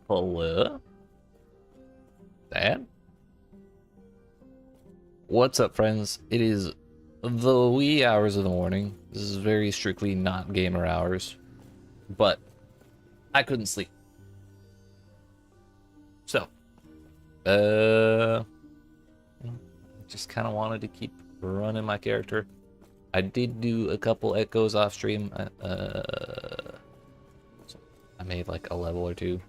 Hello? Dad? What's up, friends? It is the wee hours of the morning. This is very strictly not gamer hours, but I couldn't sleep. So, just kind of wanted to keep running my character. I did do a couple echoes off stream. I made like a level or two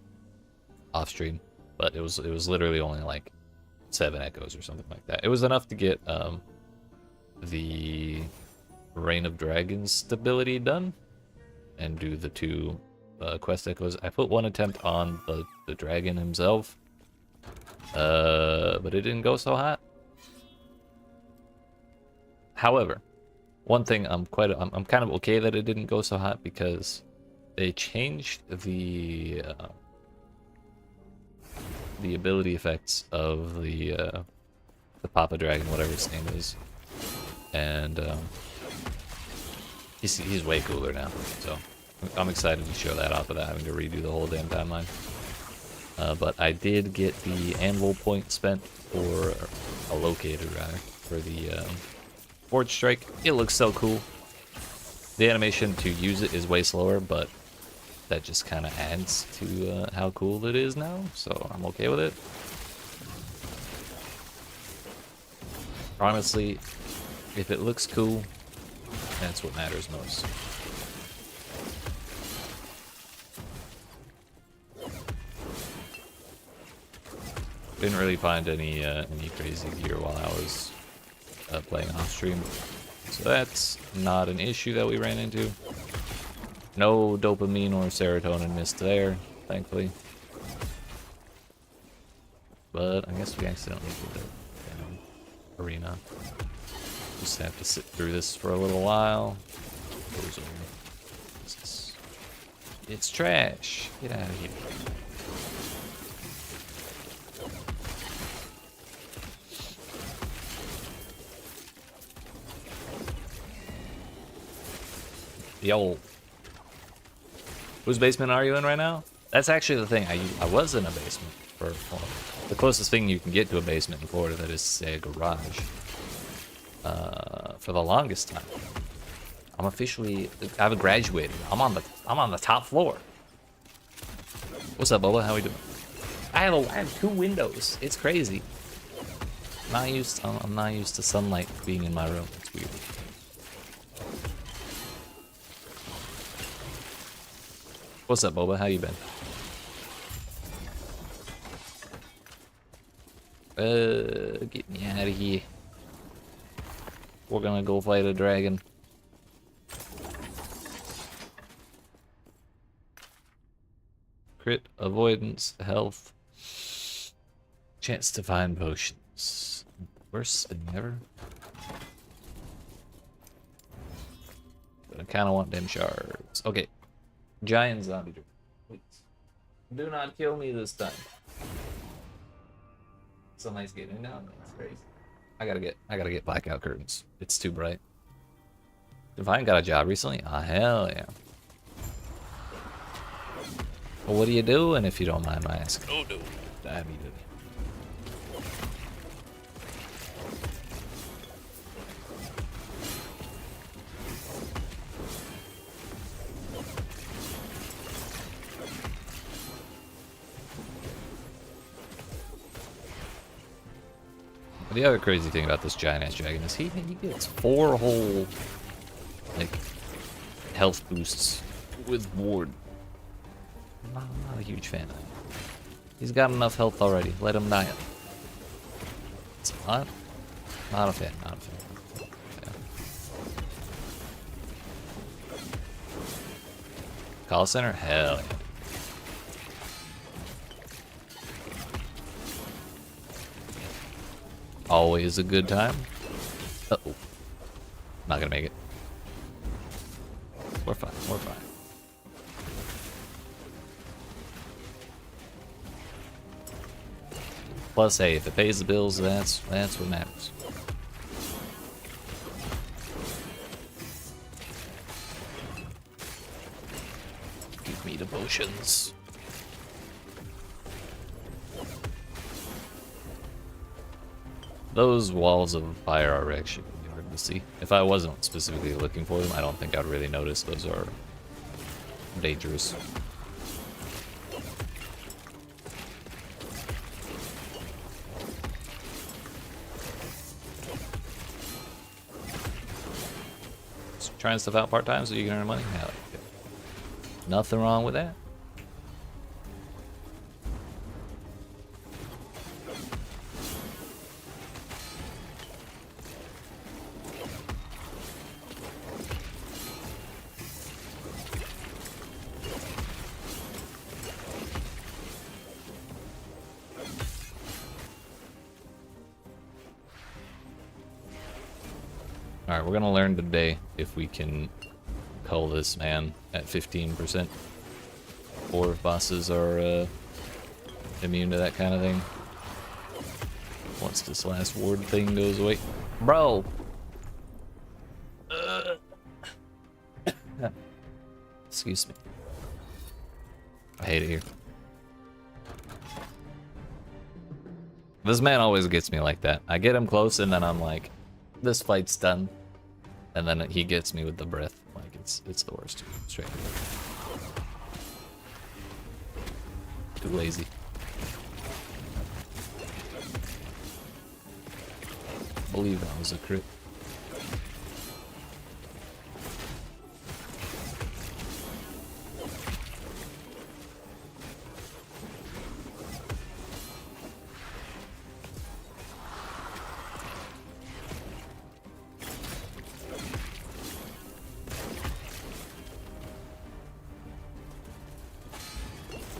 off stream, but it was literally only like 7 echoes or something like that. It was enough to get the Reign of Dragons stability done and do the 2 quest echoes. I put 1 attempt on the dragon himself, but it didn't go so hot. However, one thing I'm kind of okay that it didn't go so hot, because they changed the ability effects of the Papa Dragon, whatever his name is, and he's way cooler now. So I'm excited to show that off without having to redo the whole damn timeline. But I did get the anvil point spent for a locator rather for the Forge Strike. It looks so cool. The animation to use it is way slower, but that just kind of adds to how cool it is now, so I'm okay with it. Honestly, if it looks cool, that's what matters most. Didn't really find any crazy gear while I was playing off stream, so that's not an issue that we ran into. No dopamine or serotonin missed there, thankfully. But I guess we accidentally did the arena. Just have to sit through this for a little while. It's trash. Get out of here. Yo. Whose basement are you in right now? That's actually the thing. I was in a basement for the closest thing you can get to a basement in Florida, that is, say, a garage. For the longest time. I've graduated. I'm on the top floor. What's up, Boba? How we doing? I have 2 windows. It's crazy. I'm not used to sunlight being in my room. It's weird. What's up, Boba? How you been? Get me out of here. We're gonna go fight a dragon. Crit, avoidance, health. Chance to find potions. Worst thing ever. But I kinda want them shards. Okay. Giant zombie dragon. Please. Do not kill me this time. Sunlight's getting down. That's crazy. I gotta get blackout curtains. It's too bright. Divine got a job recently? Ah, hell yeah. Well, what are you doing, if you don't mind my asking? Oh no. Damn you. The other crazy thing about this giant ass dragon is he gets 4 whole like health boosts with ward. I'm not a huge fan of that. He's got enough health already. Let him die. It's a lot. Not a fan. Not a fan. Yeah. Call center? Hell yeah. Always a good time. Uh-oh. Not gonna make it. We're fine. We're fine. Plus, hey, if it pays the bills, that's what matters. Give me the potions. Those walls of fire are actually really hard to see. If I wasn't specifically looking for them, I don't think I'd really notice. Those are dangerous. Just trying stuff out part-time so you can earn money? Hell yeah. Nothing wrong with that. Alright, we're gonna learn today if we can cull this man at 15%. Or if bosses are immune to that kind of thing. Once this last ward thing goes away. Bro! Excuse me. I hate it here. This man always gets me like that. I get him close and then I'm like, this fight's done. And then he gets me with the breath. Like, it's the worst. Straight away. Too lazy. Believe that was a crit.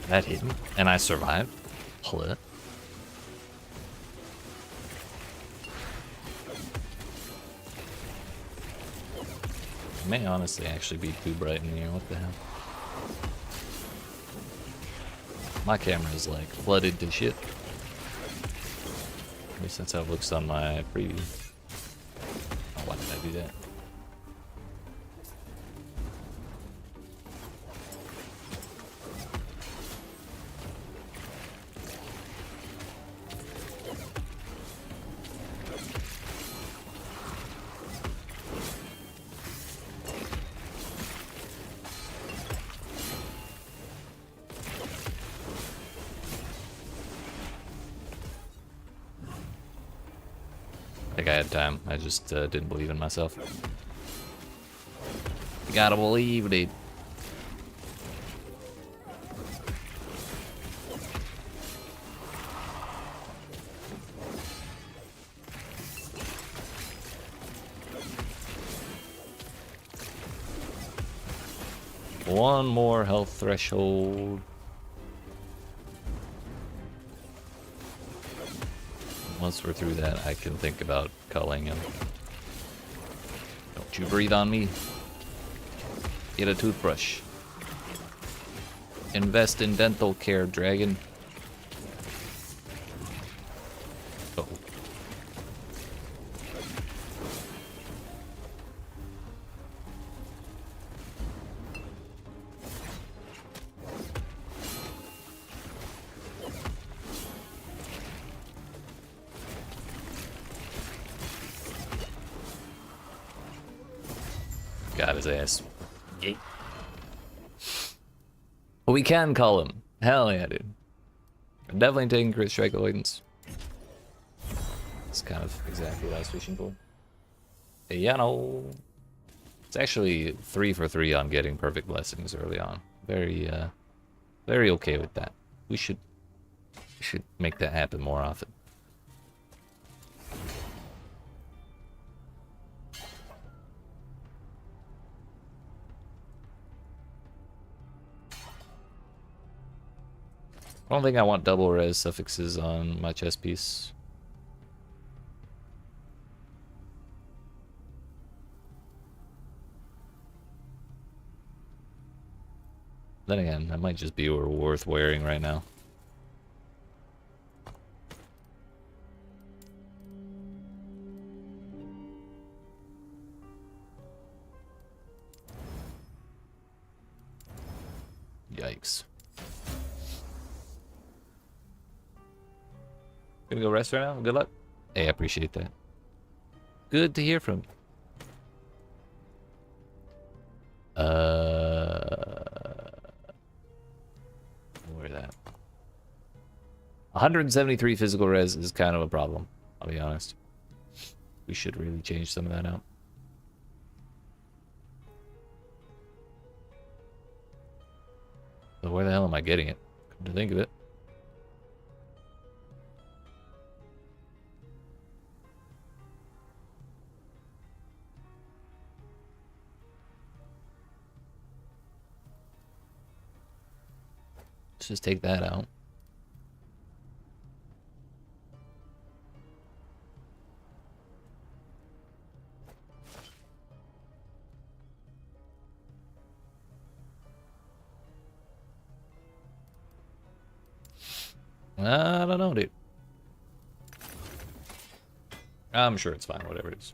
That hit me, and I survived. Pleh. It may honestly actually be too bright in here. What the hell? My camera is like flooded to shit. At least that's how it looks on my preview. Oh, why did I do that? I think I had time. I just didn't believe in myself. You gotta believe, dude. One more health threshold. Once we're through that, I can think about culling him. Don't you breathe on me. Get a toothbrush. Invest in dental care, dragon. Oh. Got his ass. Yeet. But we can call him. Hell yeah, dude. I'm definitely taking crit strike avoidance. It's kind of exactly what I was fishing for. Yeah, no. It's actually 3 for 3 on getting perfect blessings early on. Very okay with that. We should make that happen more often. I don't think I want double res suffixes on my chest piece. Then again, that might just be worth wearing right now. Yikes. Gonna go rest right now. Good luck. Hey, I appreciate that. Good to hear from you. Where's that? 173 physical res is kind of a problem, I'll be honest. We should really change some of that out. So where the hell am I getting it? Come to think of it. Let's just take that out. I don't know, dude. I'm sure it's fine, whatever it is.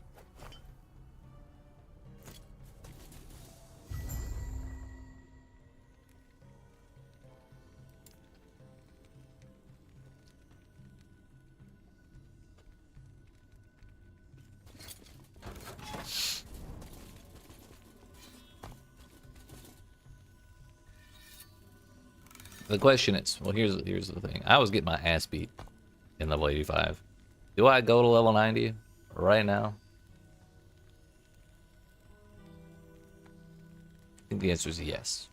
The question is, well, here's the thing. I was getting my ass beat in level 85. Do I go to level 90 right now? I think the answer is yes.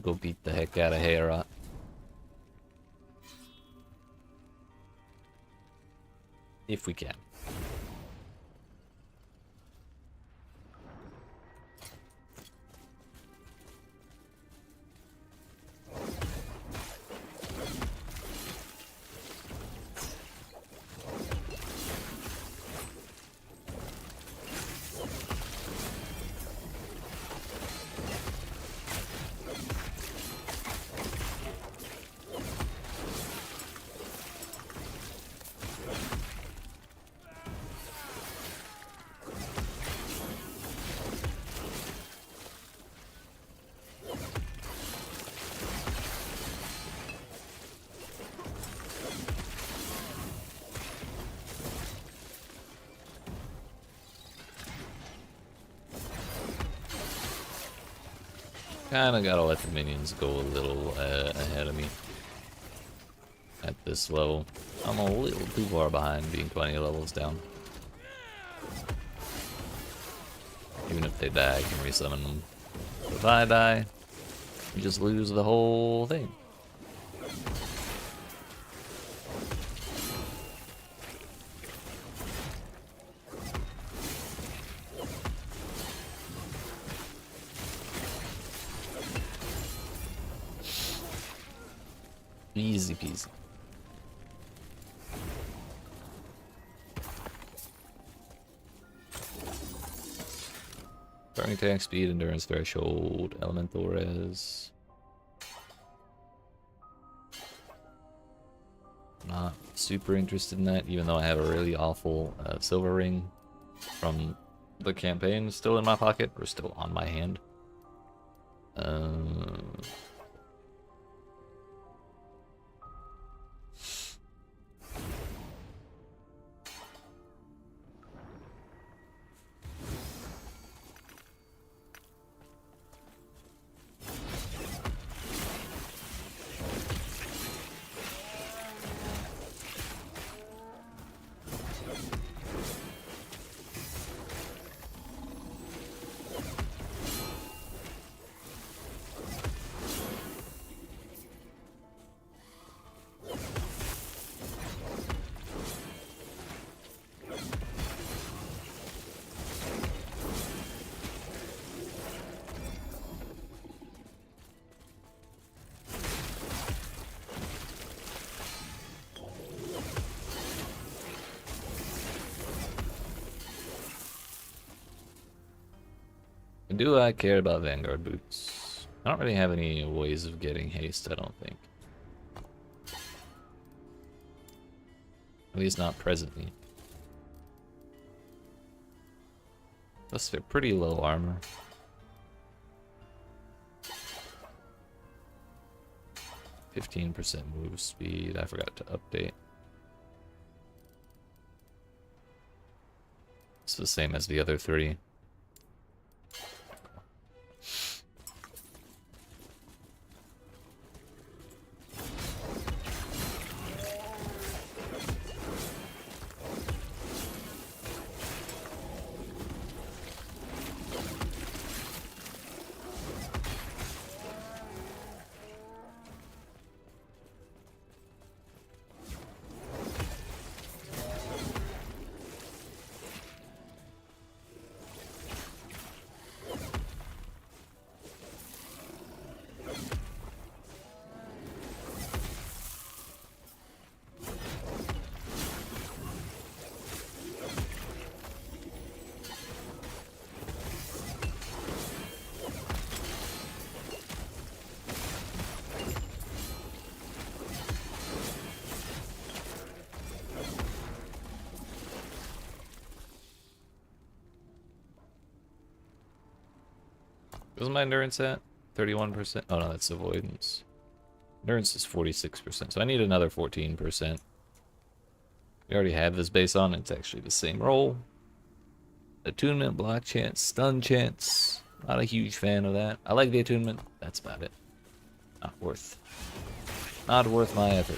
Go beat the heck out of Heorot. If we can. Kinda gotta let the minions go a little ahead of me at this level. I'm a little too far behind being 20 levels down. Even if they die, I can resummon them. If I die, you just lose the whole thing. Easy peasy. Starting attack speed, endurance threshold, elemental res. Not super interested in that, even though I have a really awful silver ring from the campaign still in my pocket, or still on my hand. Do I care about Vanguard boots? I don't really have any ways of getting haste, I don't think. At least not presently. Plus they're pretty low armor. 15% move speed, I forgot to update. It's the same as the other 3. What's my endurance at? 31%? Oh no, that's avoidance. Endurance is 46%, so I need another 14%. We already have this base on, it's actually the same roll. Attunement, block chance, stun chance. Not a huge fan of that. I like the attunement, that's about it. Not worth my effort.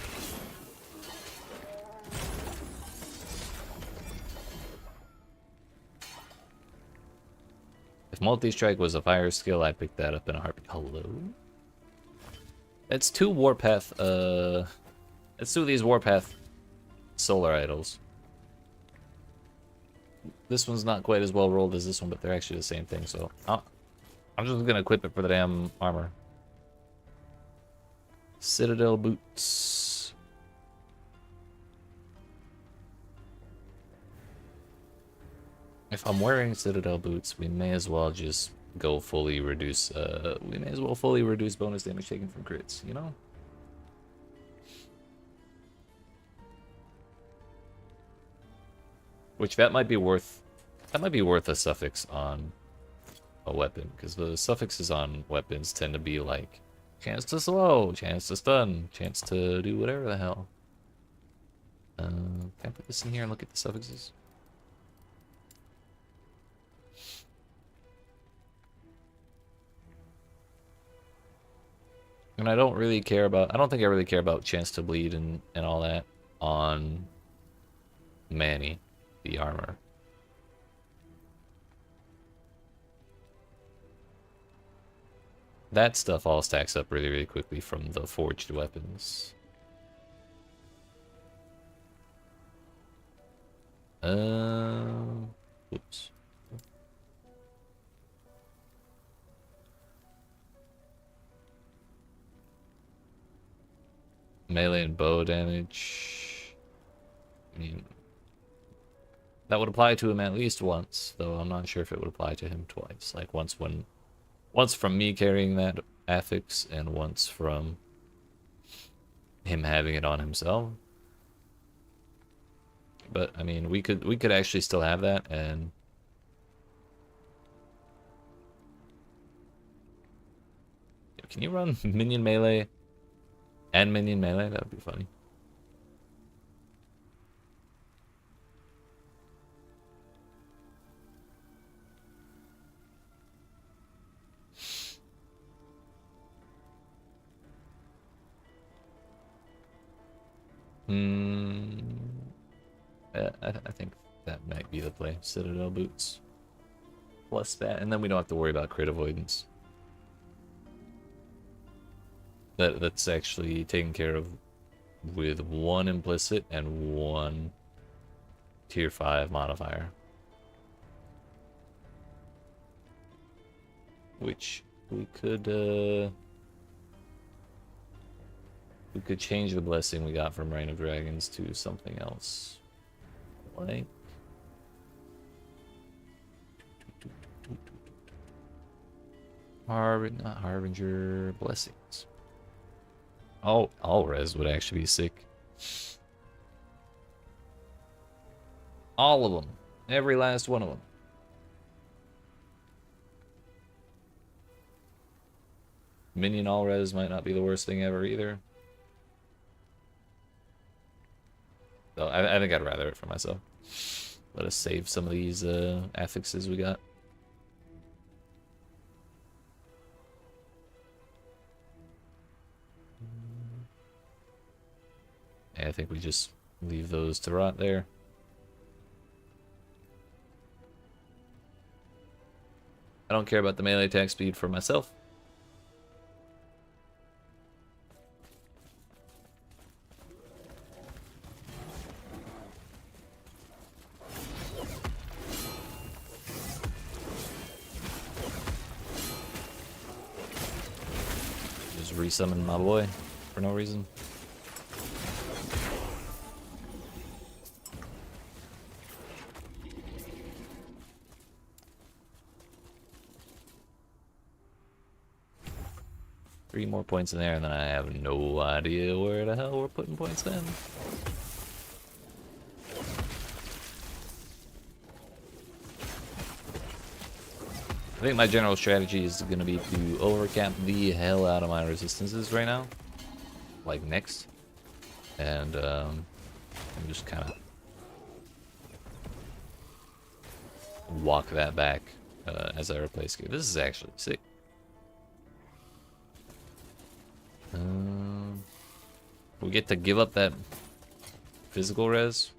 If multi-strike was a fire skill, I'd pick that up in a heartbeat. Hello? It's 2 Warpath, let's do these Warpath solar idols. This one's not quite as well rolled as this one, but they're actually the same thing, so I'm just gonna equip it for the damn armor. Citadel boots. If I'm wearing Citadel boots, we may as well just go fully reduce, we may as well fully reduce bonus damage taken from crits, you know? Which that might be worth a suffix on a weapon, because the suffixes on weapons tend to be like chance to slow, chance to stun, chance to do whatever the hell. Can I put this in here and look at the suffixes? And I don't think I really care about chance to bleed and all that on Manny, the armor. That stuff all stacks up really, really quickly from the forged weapons. Oops. Melee and bow damage. I mean, that would apply to him at least once, though I'm not sure if it would apply to him twice. Like once from me carrying that affix, and once from him having it on himself. But I mean, we could actually still have that, and can you run minion melee and minion melee? That would be funny. I think that might be the play. Citadel boots. Plus that, and then we don't have to worry about crit avoidance. That's actually taken care of with 1 implicit and 1 tier 5 modifier. Which we could change the blessing we got from Reign of Dragons to something else. Like not Harbinger blessings. Oh, all res would actually be sick. All of them. Every last one of them. Minion all res might not be the worst thing ever either. So I think I'd rather it for myself. let us save some of these affixes we got. And I think we just leave those to rot there. I don't care about the melee attack speed for myself. Just resummon my boy for no reason. Three more points in there, and then I have no idea where the hell we're putting points in. I think my general strategy is going to be to overcap the hell out of my resistances right now. Like next. And just kind of walk that back as I replace gear. This is actually sick. We get to give up that physical res.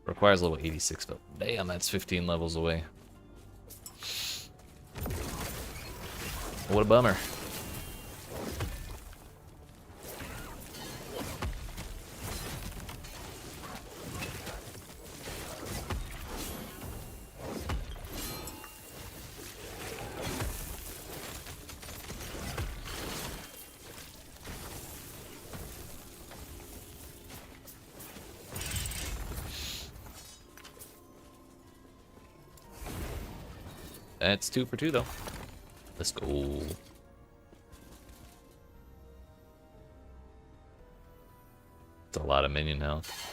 Requires level 86, but damn, that's 15 levels away. What a bummer. That's 2 for 2 though. Let's go. It's a lot of minion health.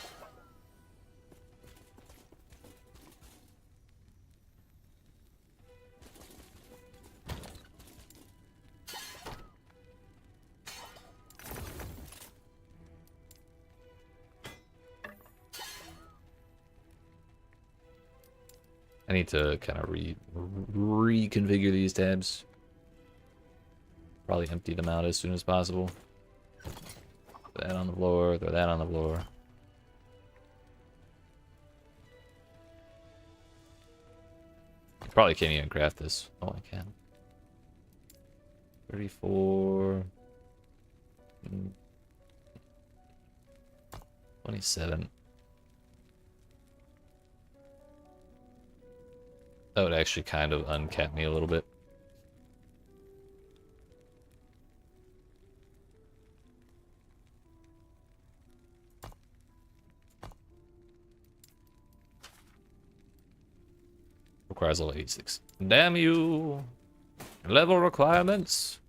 I need to kind of reconfigure these tabs. Probably empty them out as soon as possible. Throw that on the floor, throw that on the floor. Probably can't even craft this. Oh, I can. 34. 27. That would actually kind of uncap me a little bit. Requires level 86. Damn you! Level requirements!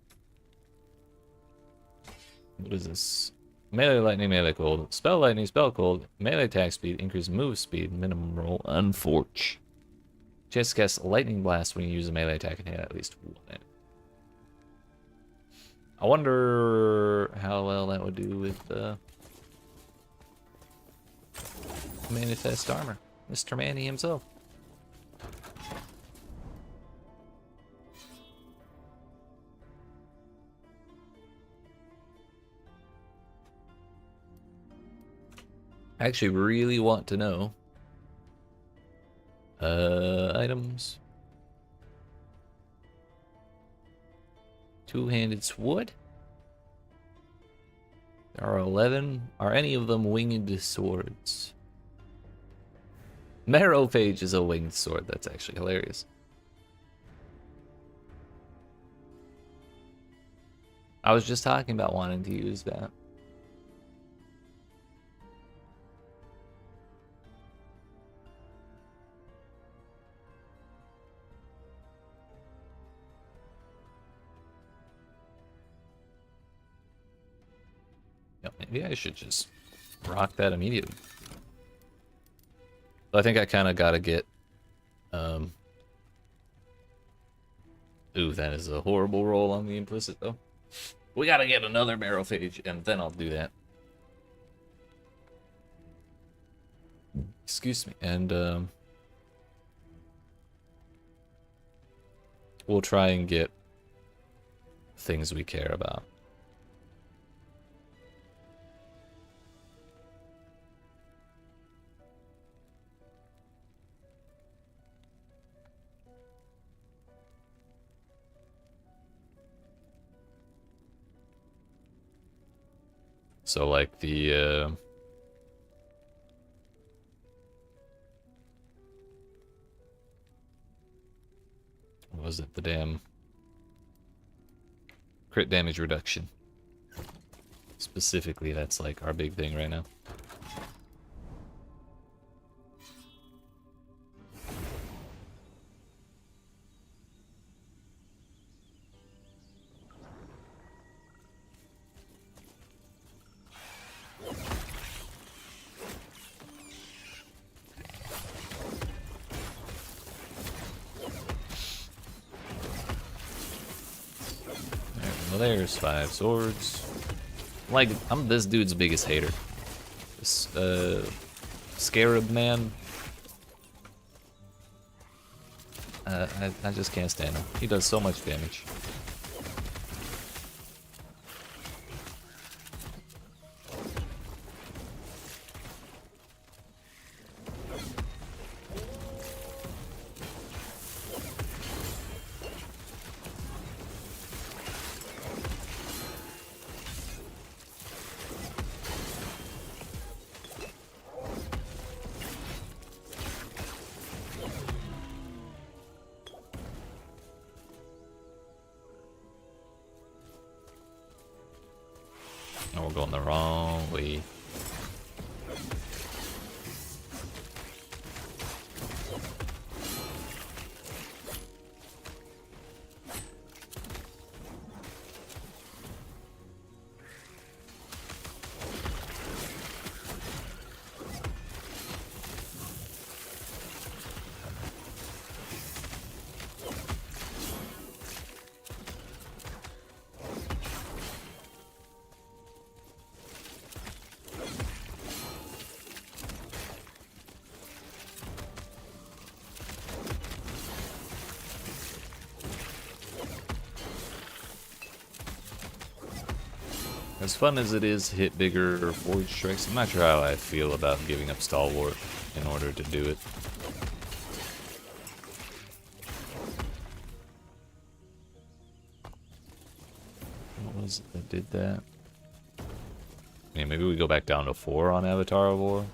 What is this? Melee lightning, melee cold. Spell lightning, spell cold. Melee attack speed, increase move speed, minimum roll, unforge. Chance to cast lightning blast when you use a melee attack and hit at least one. I wonder how well that would do with manifest armor. Mr. Manny himself. I actually really want to know. Items. Two-handed sword. There are 11. Are any of them winged swords? Marrowphage is a winged sword. That's actually hilarious. I was just talking about wanting to use that. Yep, maybe I should just rock that immediately. I think I kind of got to get... Ooh, that is a horrible roll on the implicit, though. We got to get another Marrowphage, and then I'll do that. Excuse me. And we'll try and get things we care about. So like the what was it? The damn crit damage reduction. Specifically, that's like our big thing right now. Well, there's 5 swords. Like, I'm this dude's biggest hater. This, Scarab man. I just can't stand him. He does so much damage. Oh, we're going the wrong way. As fun as it is to hit bigger forge strikes, I'm not sure how I feel about giving up Stalwart in order to do it. What was it that did that? I mean, maybe we go back down to 4 on Avatar of War.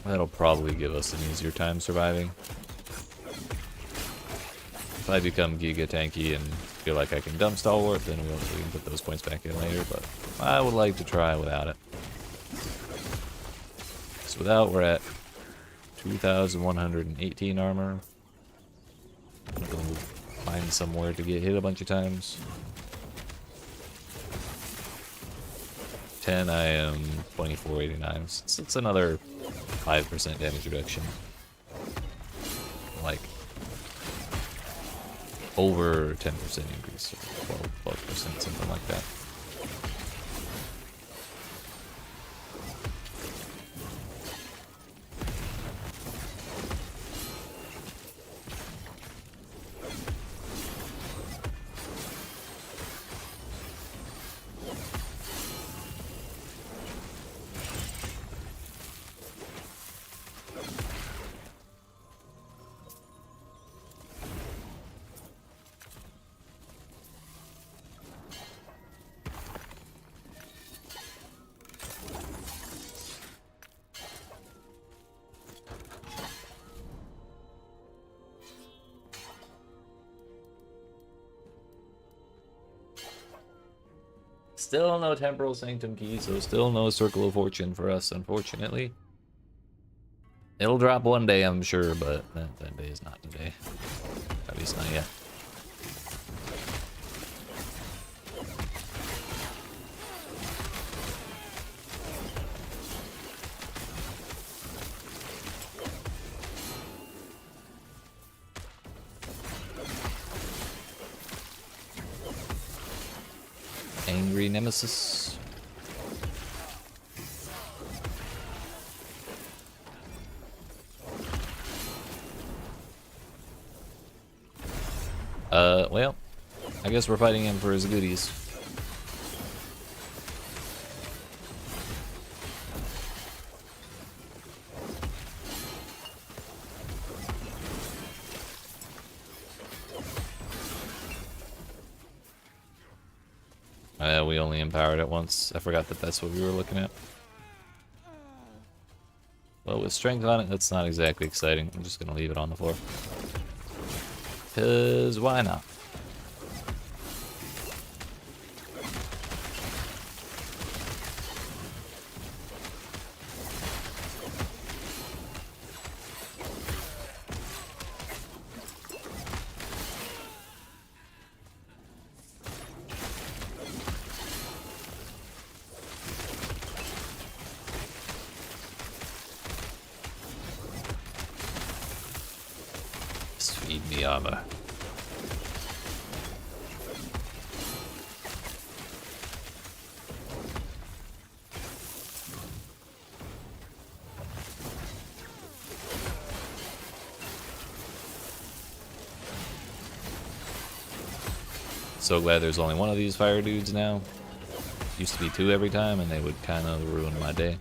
That'll probably give us an easier time surviving. If I become giga tanky and feel like I can dump Stalwart, then we can put those points back in later, but I would like to try without it. So without, we're at 2,118 armor. I'm gonna find somewhere to get hit a bunch of times. 10, I am 2489. So it's another 5% damage reduction. Like, over 10% increase, or 12%, something like that. Still no Temporal Sanctum key, so still no Circle of Fortune for us, unfortunately. It'll drop one day, I'm sure, but that day is not today. At least not yet. Angry Nemesis. Well, I guess we're fighting him for his goodies. We only empowered it once. I forgot that that's what we were looking at. Well, with strength on it, that's not exactly exciting. I'm just gonna leave it on the floor. 'Cause why not? Just feed me armor. So glad there's only one of these fire dudes now. Used to be two every time, and they would kind of ruin my day.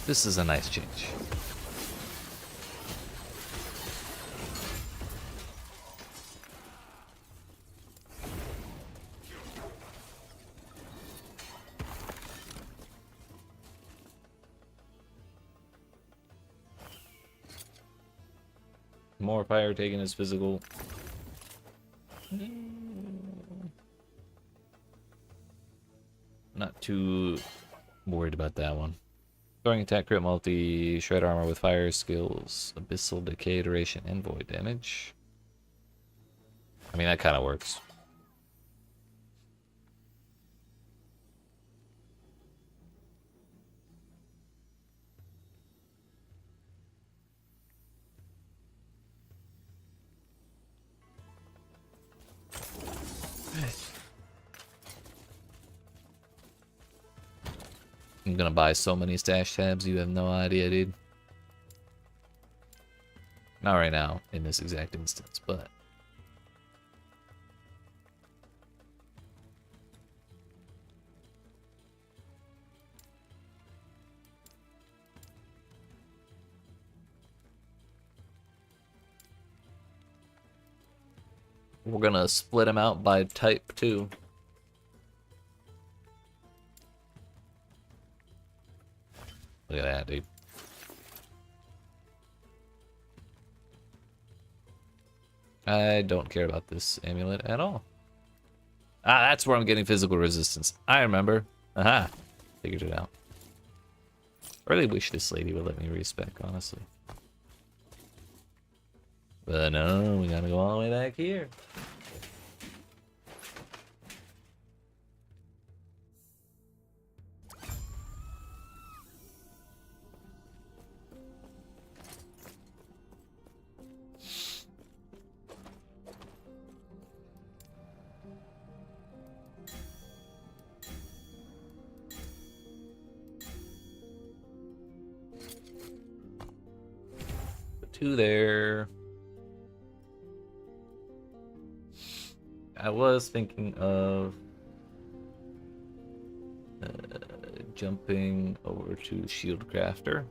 This is a nice change. More fire taken as physical. Not too worried about that one. Throwing attack, crit multi, shred armor with fire skills, abyssal decay duration, and void damage. I mean, that kind of works. I'm gonna buy so many stash tabs, you have no idea, dude. Not right now, in this exact instance, but... we're gonna split them out by type, too. Look at that, dude. I don't care about this amulet at all. Ah, that's where I'm getting physical resistance. I remember. Aha. Figured it out. I really wish this lady would let me respec, honestly. But no, we gotta go all the way back here. Two there. I was thinking of jumping over to Shield Crafter.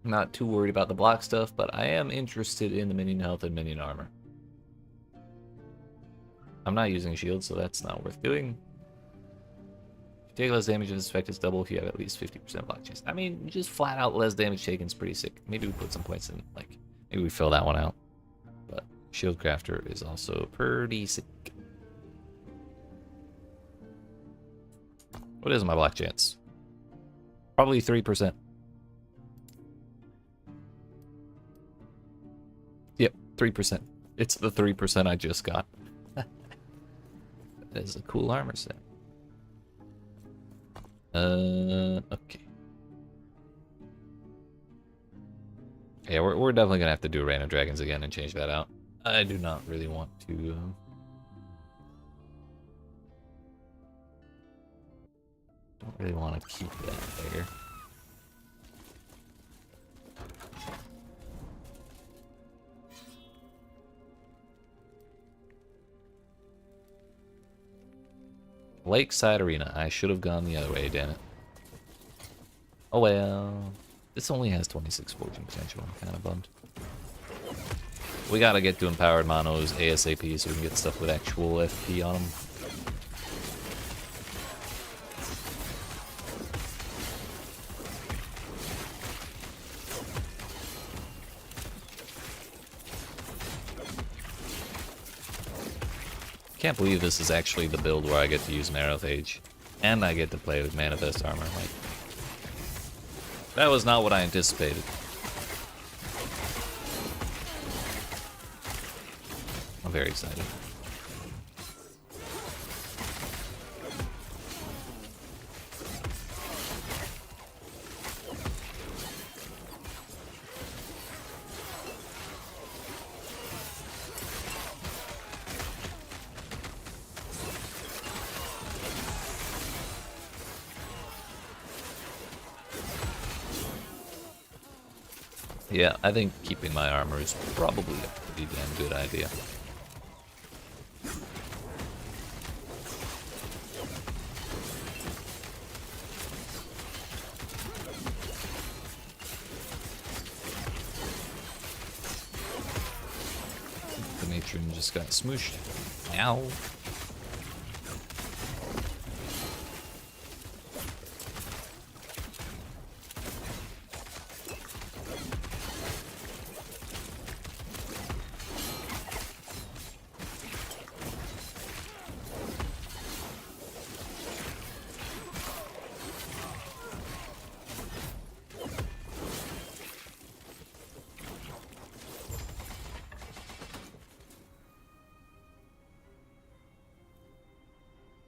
Not too worried about the block stuff, but I am interested in the minion health and minion armor. I'm not using shield, so that's not worth doing. If you take less damage, this effect is double if you have at least 50% block chance. I mean, just flat out less damage taken is pretty sick. Maybe we put some points in, like, maybe we fill that one out. But Shield Crafter is also pretty sick. What is my block chance? Probably 3%. Yep, 3%. It's the 3% I just got. That is a cool armor set. Okay. Yeah, we're definitely gonna have to do random dragons again and change that out. I do not really want to. Don't really want to keep that there. Lakeside Arena. I should have gone the other way, damn it. Oh well. This only has 26 forging potential. I'm kind of bummed. We gotta get to Empowered Monos ASAP so we can get stuff with actual FP on them. Can't believe this is actually the build where I get to use Marrowphage. And I get to play with Manifest Armor. Like, that was not what I anticipated. I'm very excited. Yeah, I think keeping my armor is probably a pretty damn good idea. The matron just got smooshed. Ow.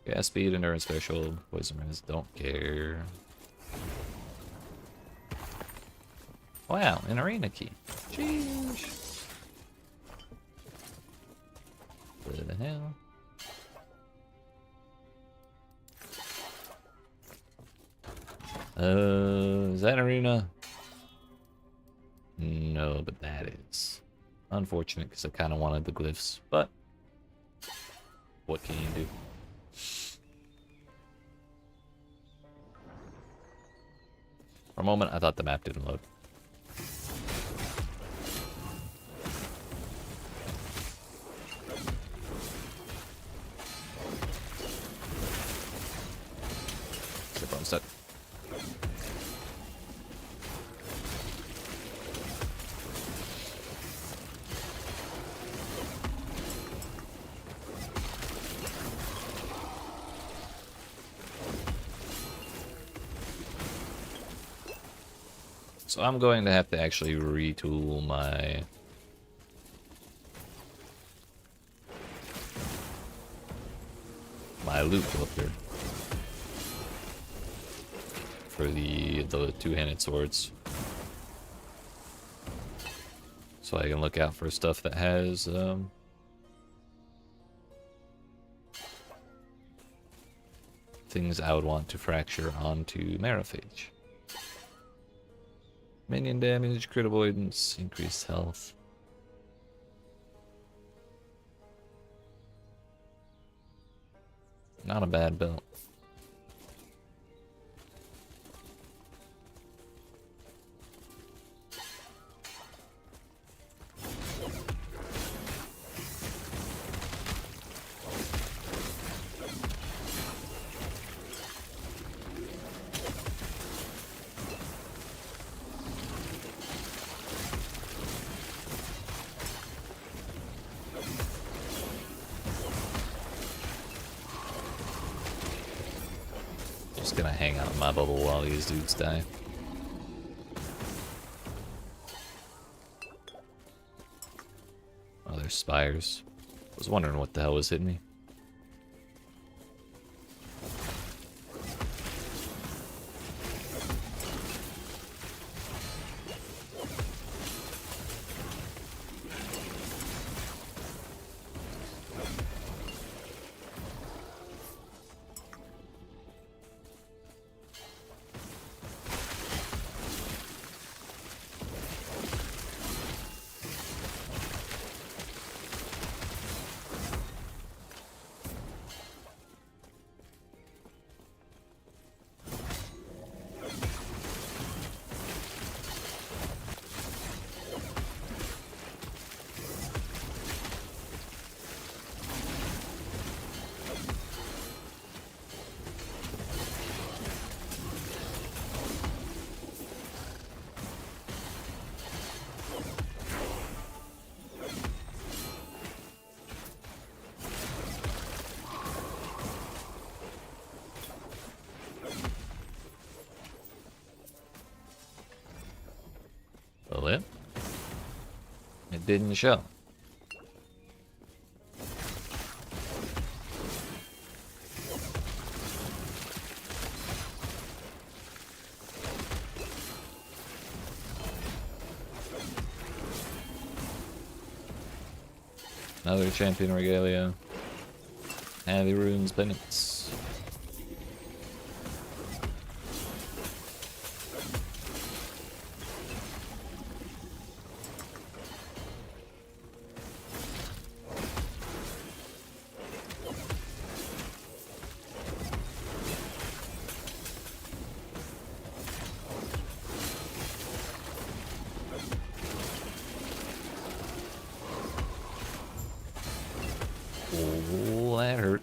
Gas speed, endurance threshold, poison res, don't care. Wow, an arena key. Sheesh. What the hell? Is that an arena? No, but that is unfortunate because I kind of wanted the glyphs, but what can you do? For a moment, I thought the map didn't load. Shit, I'm stuck. So I'm going to have to actually retool my loot filter for the two-handed swords, so I can look out for stuff that has things I would want to fracture onto Marrowphage. Minion damage, crit avoidance, increased health. Not a bad belt. Just gonna hang out in my bubble while these dudes die. Oh, there's spires. I was wondering what the hell was hitting me. It didn't show. Another champion regalia. Heavy runes penance. Oh, that hurt.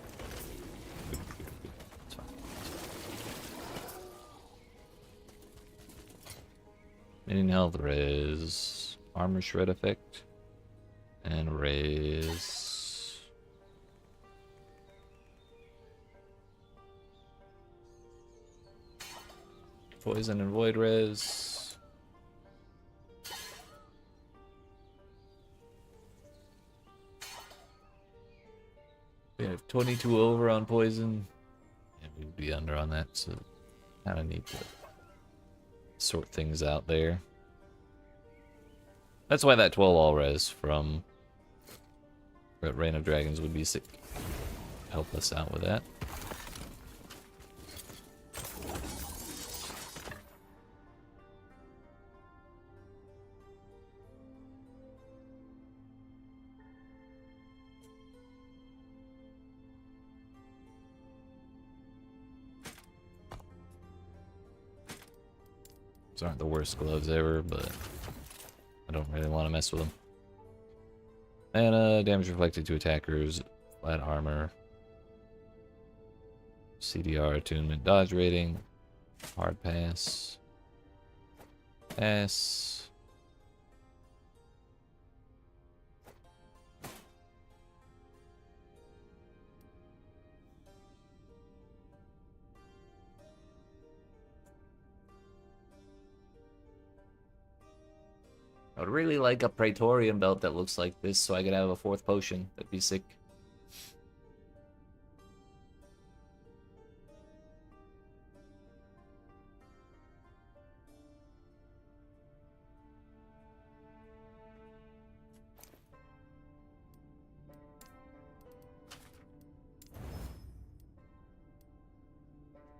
It's fine. Minion health res. Armor shred effect. And res. Poison and void res. We have 22 over on poison. And we'd be under on that, so kind of need to sort things out there. That's why that 12 all res from Reign of Dragons would be sick. Help us out with that. These aren't the worst gloves ever, but I don't really want to mess with them. And damage reflected to attackers, flat armor, CDR attunement, dodge rating, hard pass, pass. I would really like a Praetorian belt that looks like this so I could have a 4th potion. That'd be sick.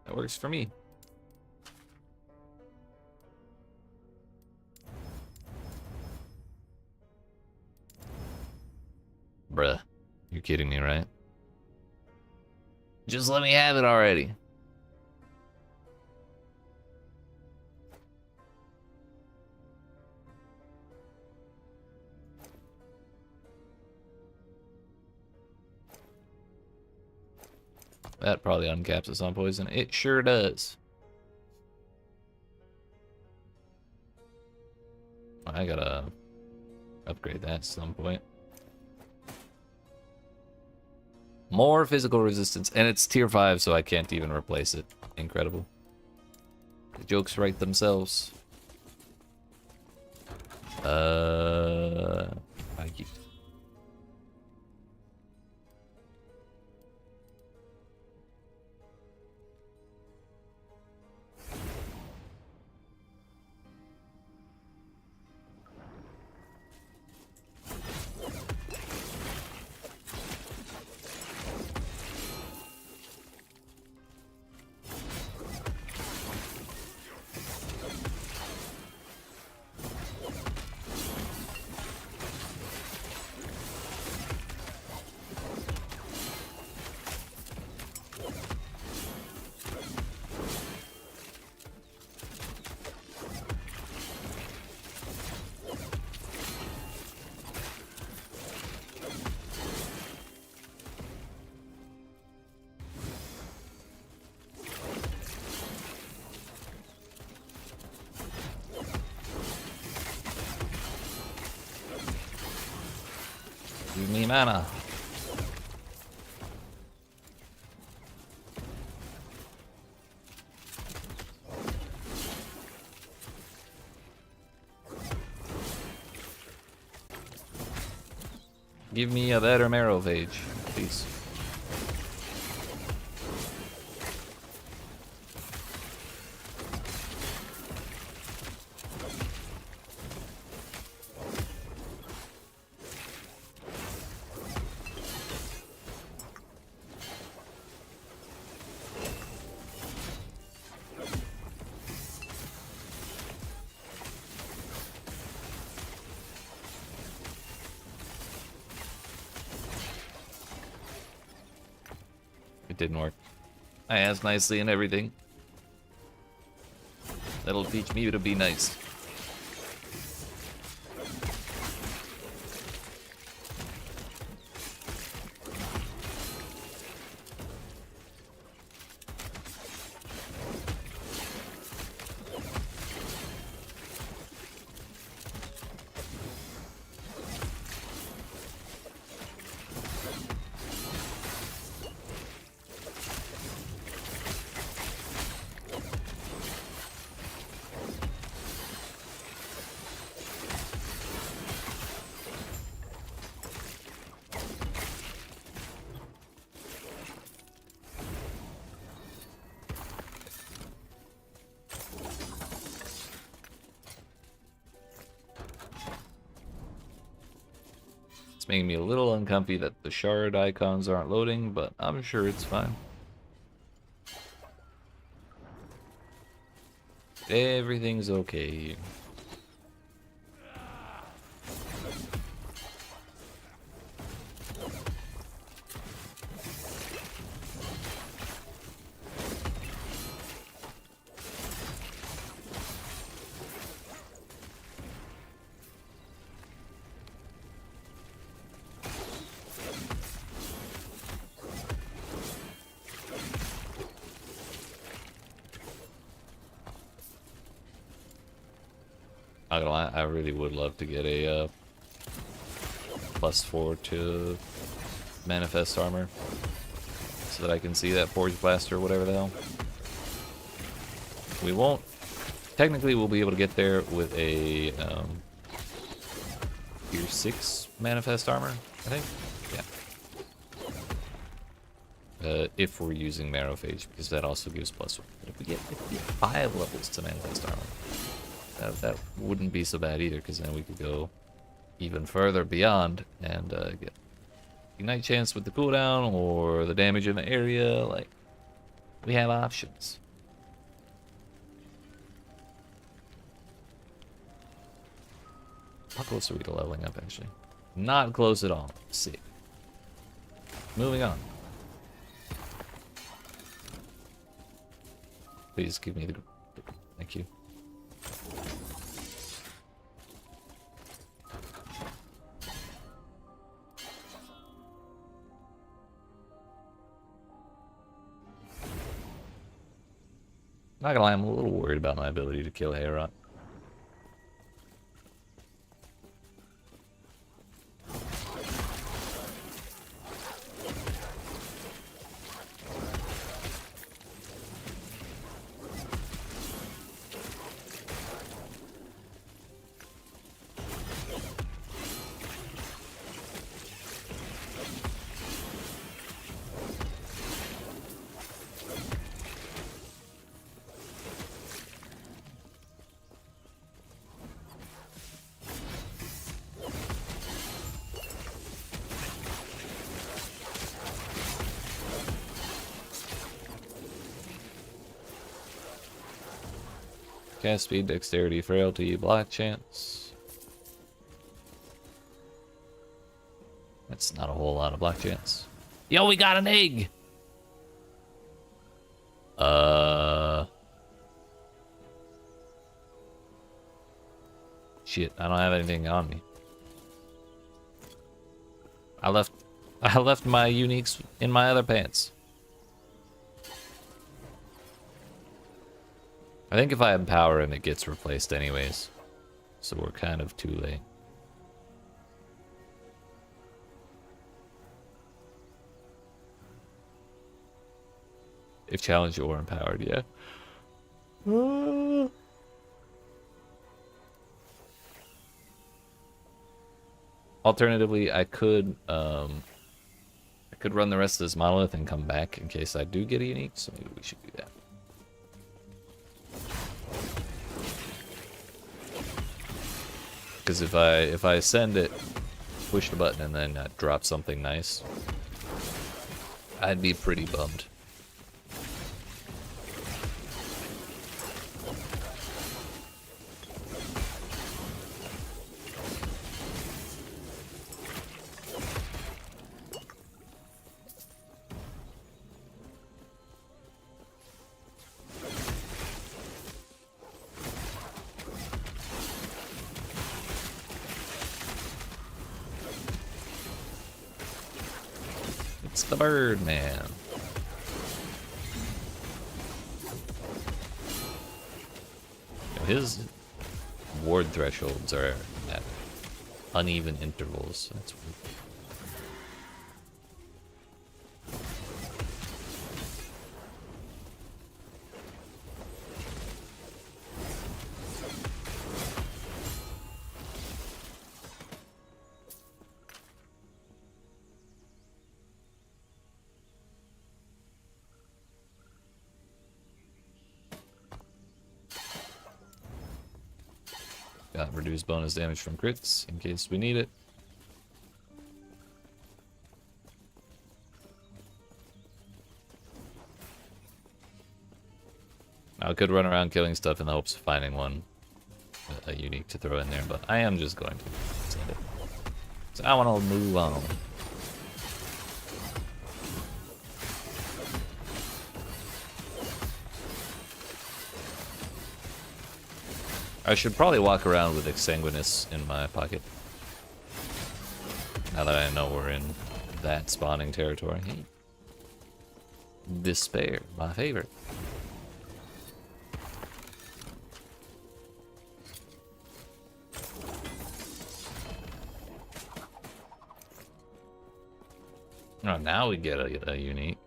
That works for me. Bruh, you're kidding me, right? Just let me have it already. That probably uncaps us on poison. It sure does. I gotta upgrade that at some point. More physical resistance, and it's tier 5, so I can't even replace it. Incredible. The jokes write themselves. YEET. Give me mana. Give me a better Marrowphage, please. It didn't work. I asked nicely and everything. That'll teach me to be nice. Making me a little uncomfy that the shard icons aren't loading, but I'm sure it's fine. Everything's okay. Not gonna lie, I really would love to get a +4 to manifest armor so that I can see that Forge Blaster or whatever the hell. We won't. Technically, we'll be able to get there with a tier 6 manifest armor, I think. Yeah. If we're using Marrowphage, because that also gives +1. But if we get 5 levels to manifest armor, that wouldn't be so bad either, because then we could go even further beyond and get Ignite chance with the cooldown or the damage in the area. Like, we have options. How close are we to leveling up, actually? Not close at all. Sick. Moving on. Please give me the... Thank you. Not gonna lie, I'm a little worried about my ability to kill Hayrot. Cast speed, dexterity, frailty, block chance. That's not a whole lot of block chance. Yo, we got an egg! Shit, I don't have anything on me. I left my uniques in my other pants. I think if I empower him, it gets replaced anyways. So we're kind of too late. If challenged or empowered, yeah. Alternatively, I could run the rest of this monolith and come back in case I do get a unique, so maybe we should do that. Because if I send it, push the button, and then drop something nice, I'd be pretty bummed. It's the bird man. His ward thresholds are at uneven intervals. That's weird. Got reduced bonus damage from crits in case we need it. I could run around killing stuff in the hopes of finding one a unique to throw in there, but I am just going to send it. So I want to move on. I should probably walk around with Exsanguinous in my pocket. Now that I know we're in that spawning territory. Hey. Despair, my favorite. Oh, now we get a unique.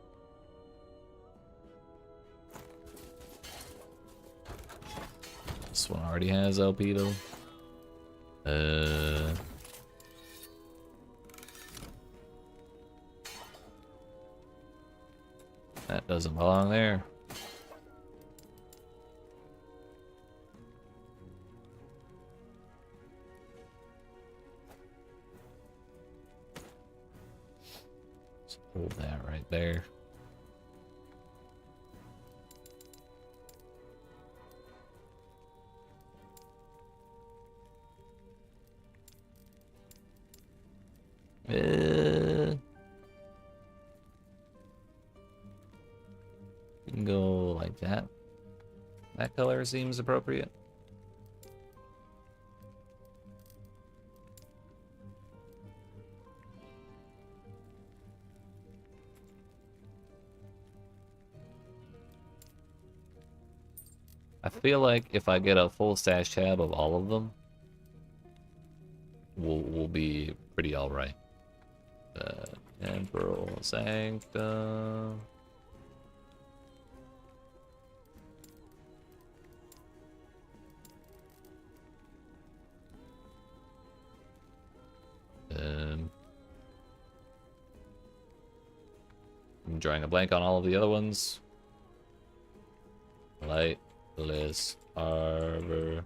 This one already has LP though. That doesn't belong there. Let's hold that right there. You can go like that. That color seems appropriate. I feel like if I get a full stash tab of all of them, we'll be pretty alright. Emperor Sanctum. I'm drawing a blank on all of the other ones. Lightless Arbor.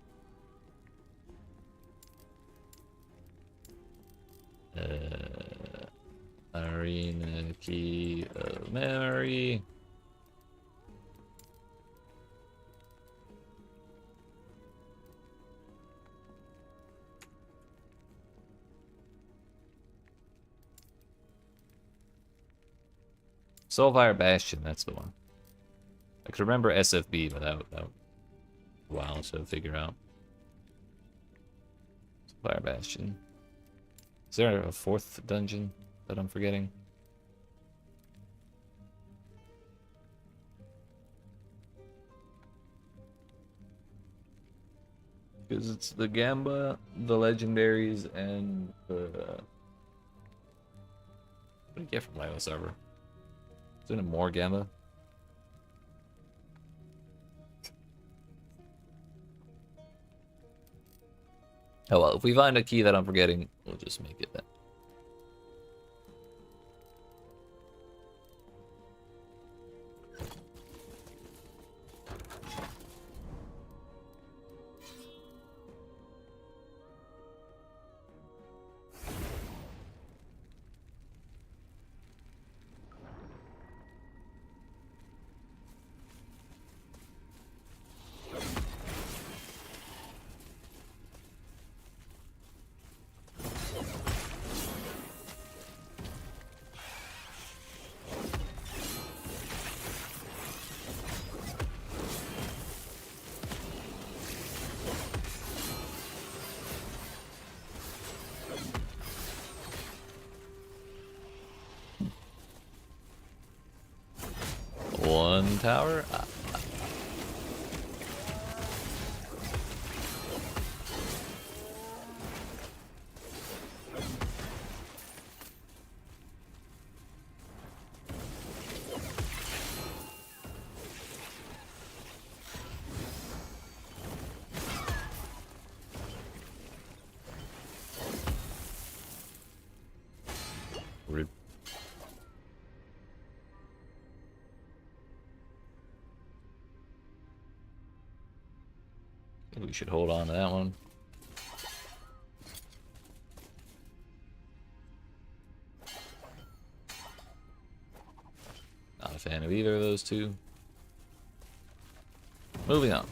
Arena Key of Memory. Soulfire Bastion, that's the one. I could remember SFB, but that a while to figure out. Soulfire Bastion. Is there a fourth dungeon that I'm forgetting? Because it's the Gamba, the Legendaries, and the... What do you get from Lilo Server? Isn't it more Gamba? Oh well, if we find a key that I'm forgetting, we'll just make it then. One tower. Rude. We should hold on to that one. Not a fan of either of those two. Moving on.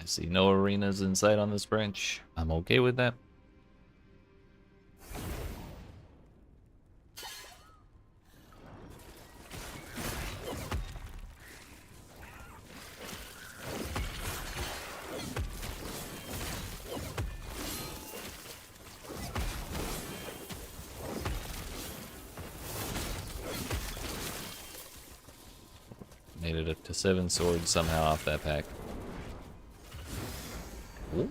I see no arenas in sight on this branch. I'm okay with that. Made it up to 7 swords somehow off that pack. Ooh.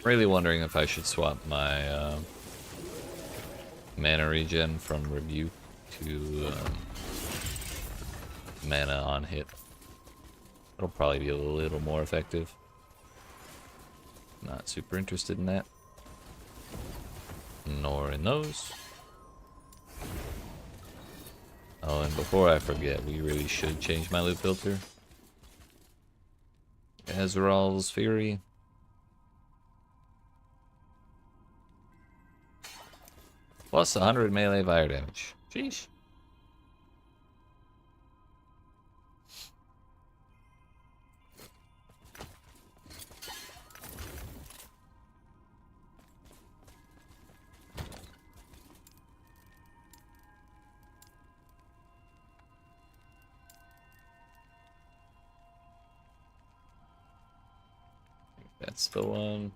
Really wondering if I should swap my mana regen from Rebuke to mana on hit. It'll probably be a little more effective. Not super interested in that. Nor in those. Oh, and before I forget, we really should change my loot filter. Azrael's Fury. Plus 100 melee fire damage. Sheesh. That's the one.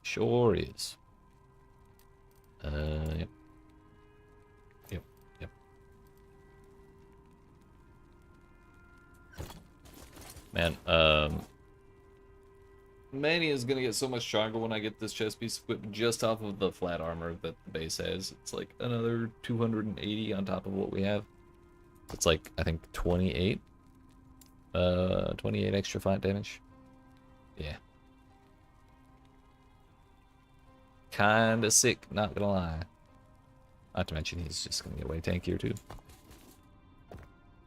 Sure is. Yep. Yep, yep. Man, Mania is gonna get so much stronger when I get this chest piece equipped just off of the flat armor that the base has. It's like another 280 on top of what we have. It's like, I think 28. 28 extra flat damage. Yeah. Kinda sick, not gonna lie. Not to mention he's just gonna get way tankier too.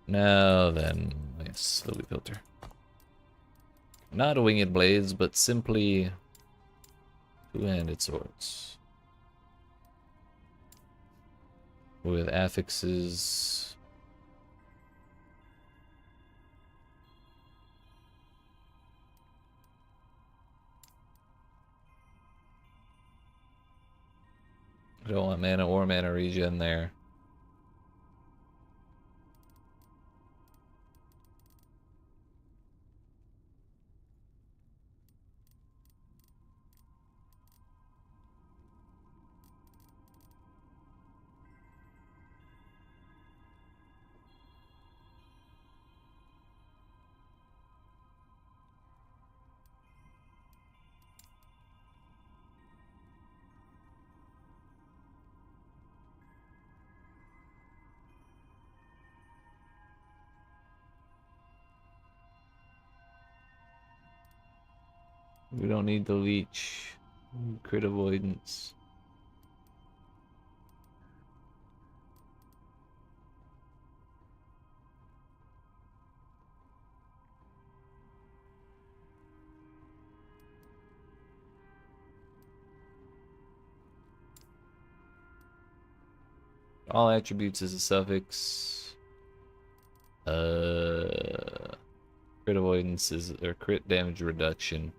Now then, yes, the loot filter. Not winged blades, but simply two-handed swords. With affixes. I don't want mana or mana regen there. We don't need the leech. Crit avoidance. All attributes is a suffix. Crit avoidance is, or crit damage reduction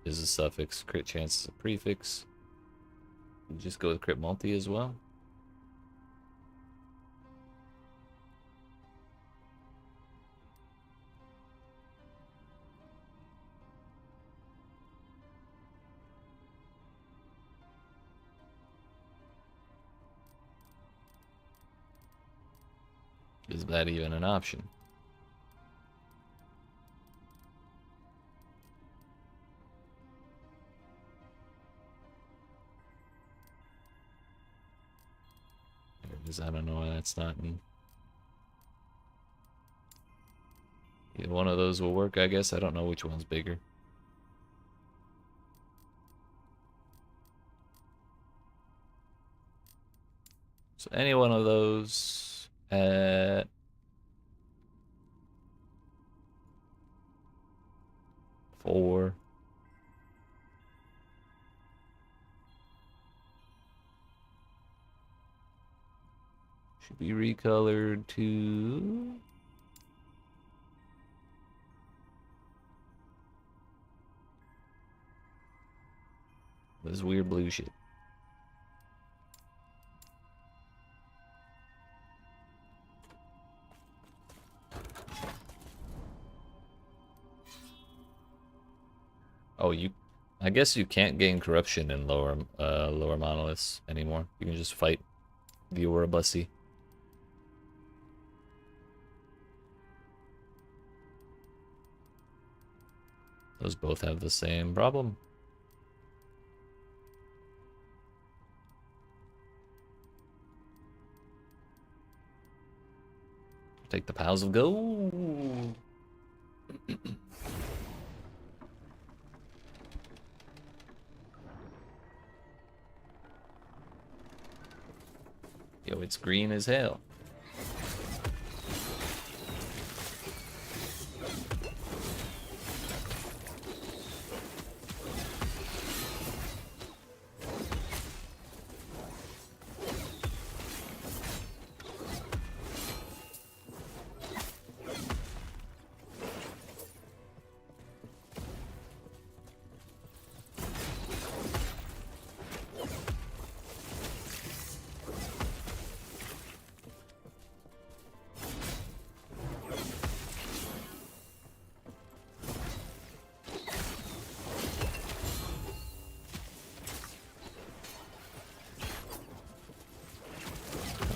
is a suffix. Crit chance is a prefix. You just go with crit multi as well. Is that even an option? Because I don't know why that's not in. Either one of those will work, I guess. I don't know which one's bigger. So any one of those at 4. Should be recolored to this weird blue shit. Oh, I guess you can't gain corruption in lower monoliths anymore. You can just fight the Aura Bussy. Those both have the same problem. Take the piles of gold. Yo, it's green as hell.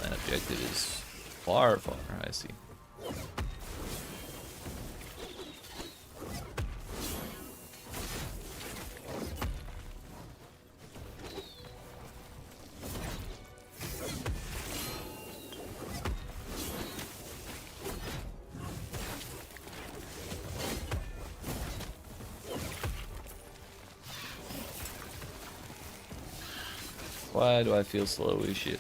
That objective is far, far, I see. Why do I feel slow as shit?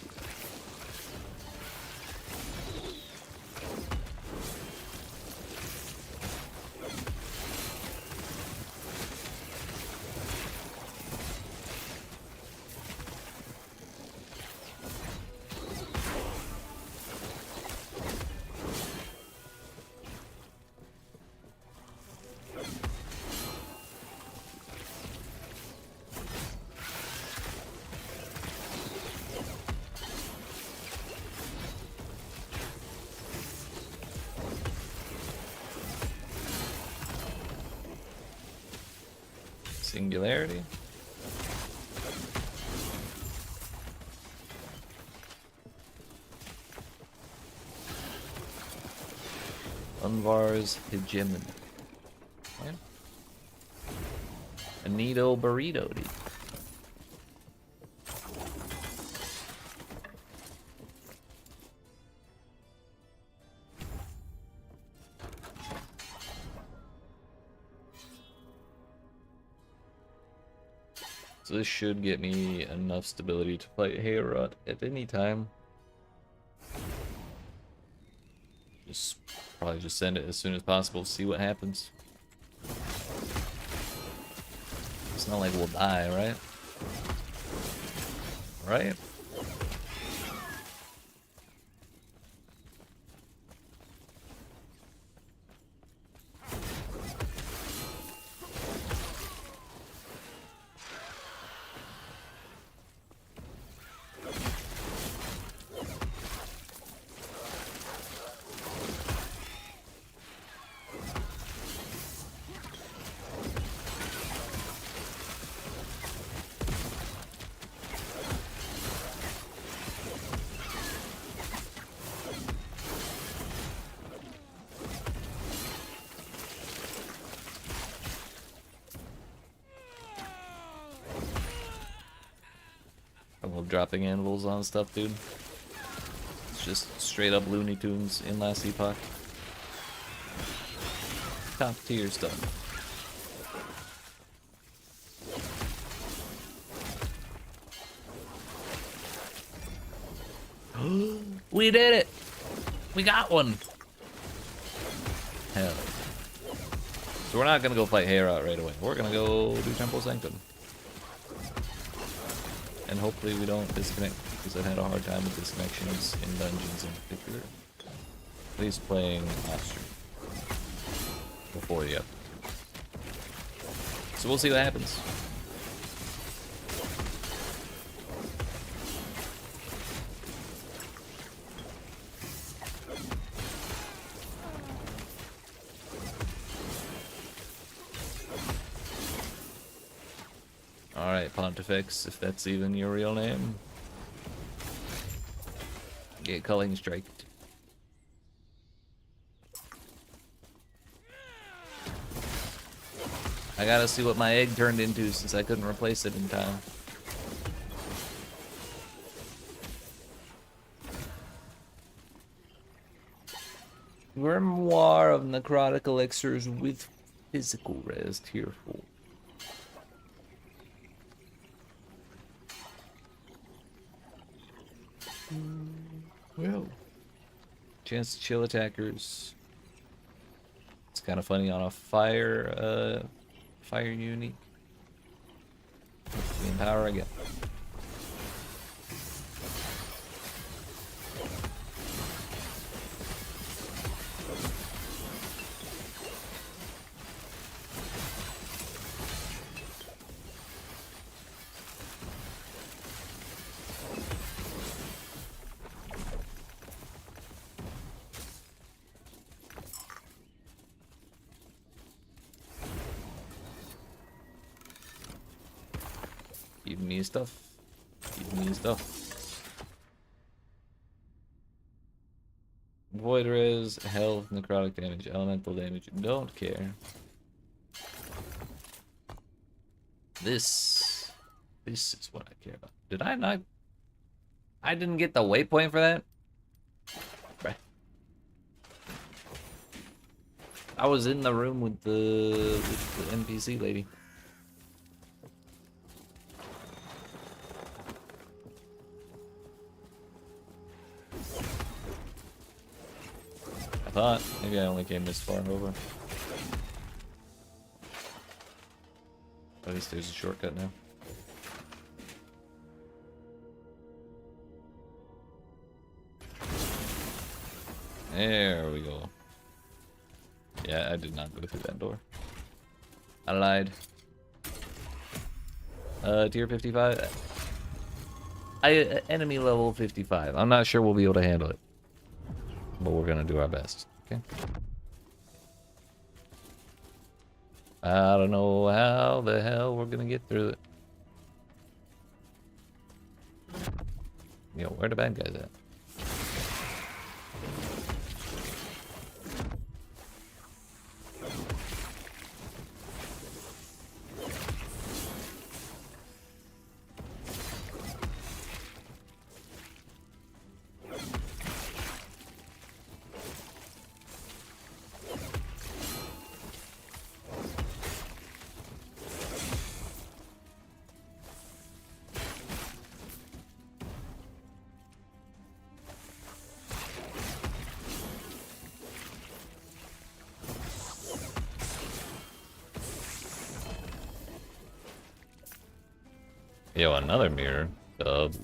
Singularity. Unvar's hegemony. What? A neato burrito, dude. So this should get me enough stability to play Hayrut at any time. Probably just send it as soon as possible, see what happens. It's not like we'll die, right? Right? I love dropping anvils on stuff, dude. It's just straight up Looney Tunes in Last Epoch. Top tier stuff. We did it! We got one! Hell. So we're not gonna go fight Hayrut right away. We're gonna go do Temple Sanctum. And hopefully we don't disconnect, because I've had a hard time with disconnections in dungeons in particular. At least playing off stream. Before the up. So we'll see what happens. Alright, Pontifex, if that's even your real name. Get culling striked. I gotta see what my egg turned into since I couldn't replace it in time. Grimoire of Necrotic Elixirs with physical res, tier 4. Well, chance to chill attackers. It's kind of funny on a fire unique. The empower again. Give me stuff. Give me stuff. Void res, health, necrotic damage, elemental damage. Don't care. This is what I care about. Did I not? I didn't get the waypoint for that? Right. I was in the room with the NPC lady. I thought maybe I only came this far over. At least there's a shortcut now. There we go. Yeah, I did not go through that door. I lied. Tier 55. Enemy level 55. I'm not sure we'll be able to handle it, but we're gonna do our best. Okay. I don't know how the hell we're gonna get through it. Yo, where the bad guys at? Yo, another mirror. Dub.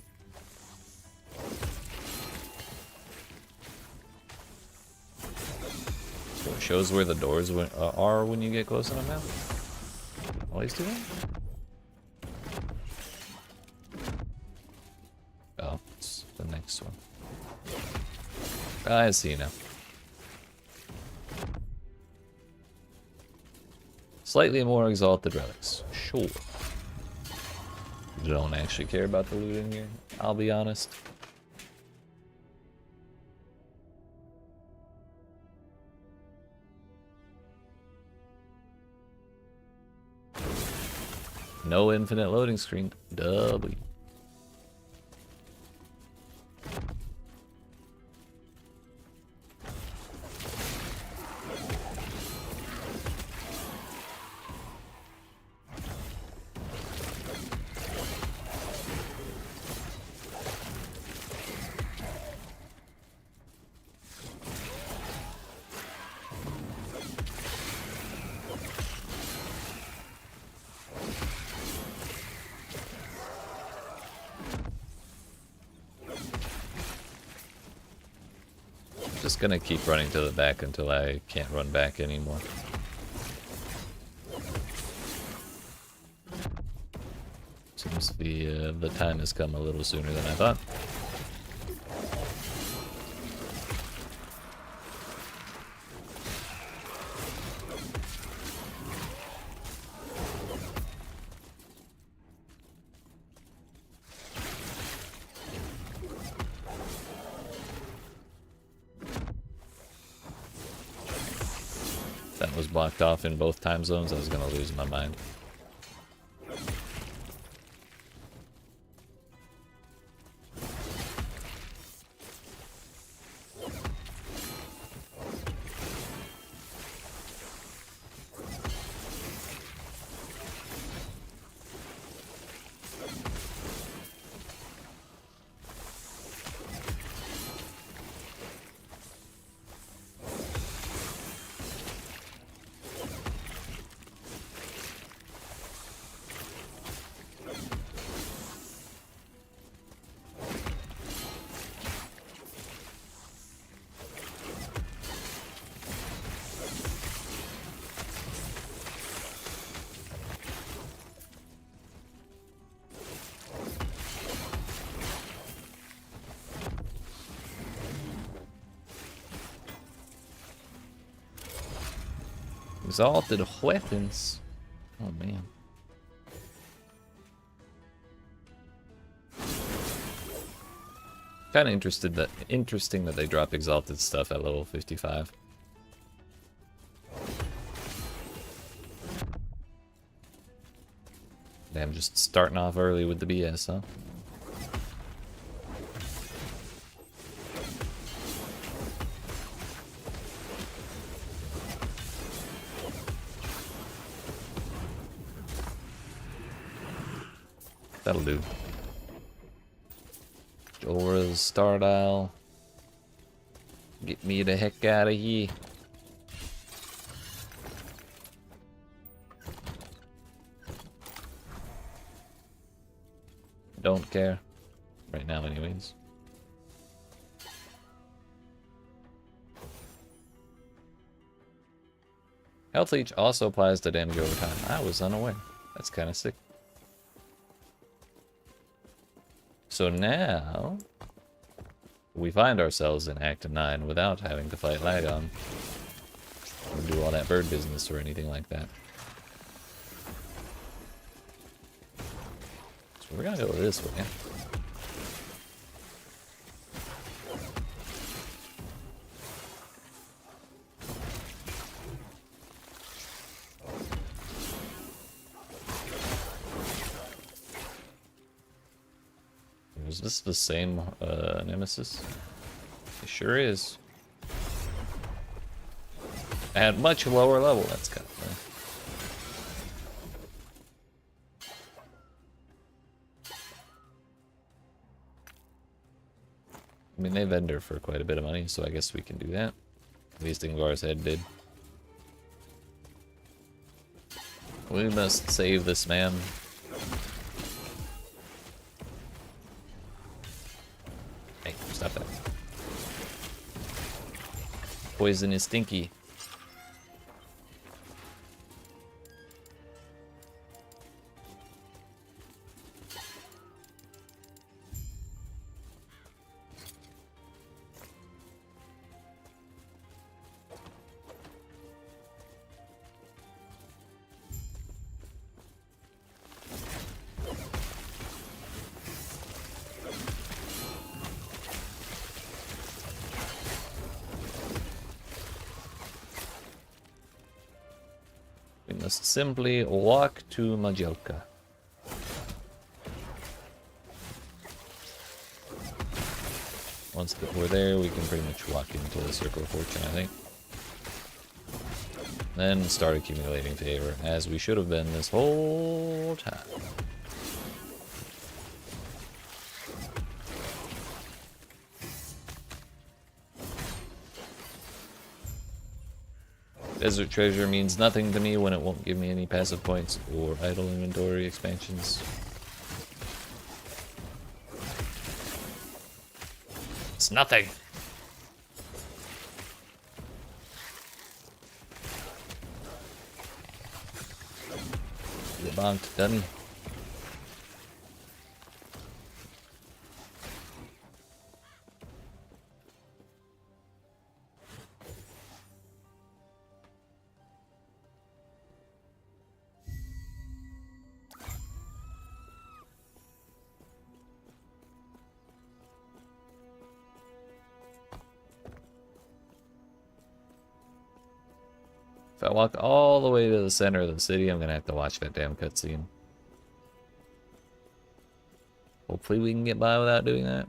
So it shows where the doors are when you get close enough now? Always do that? Oh, it's the next one. I see now. Slightly more exalted relics. Sure. Don't actually care about the loot in here, I'll be honest. No infinite loading screen. W. Just gonna keep running to the back until I can't run back anymore. Seems the time has come a little sooner than I thought. That was blocked off in both time zones. I was gonna lose my mind. Exalted weapons. Oh man. Kind of interesting that they drop exalted stuff at level 55. Damn, just starting off early with the BS, huh? That'll do. Jorah's Star Dial. Get me the heck out of here. Don't care. Right now, anyways. Health Leech also applies to damage over time. I was unaware. That's kind of sick. So now, we find ourselves in Act 9 without having to fight Lagon or do all that bird business or anything like that. So we're gonna go this way. Is this the same nemesis? It sure is. At much lower level, that's kind of funny. I mean, they vendor for quite a bit of money, so I guess we can do that. At least Ingvar's head did. We must save this man. Hey, stop that. Poison is stinky. We must simply walk to Majorca. Once we're there, we can pretty much walk into the Circle of Fortune, I think. Then start accumulating favor, as we should have been this whole time. Desert treasure means nothing to me when it won't give me any passive points or idle inventory expansions. It's nothing. Get bonked, dummy. If I walk all the way to the center of the city, I'm gonna have to watch that damn cutscene. Hopefully we can get by without doing that.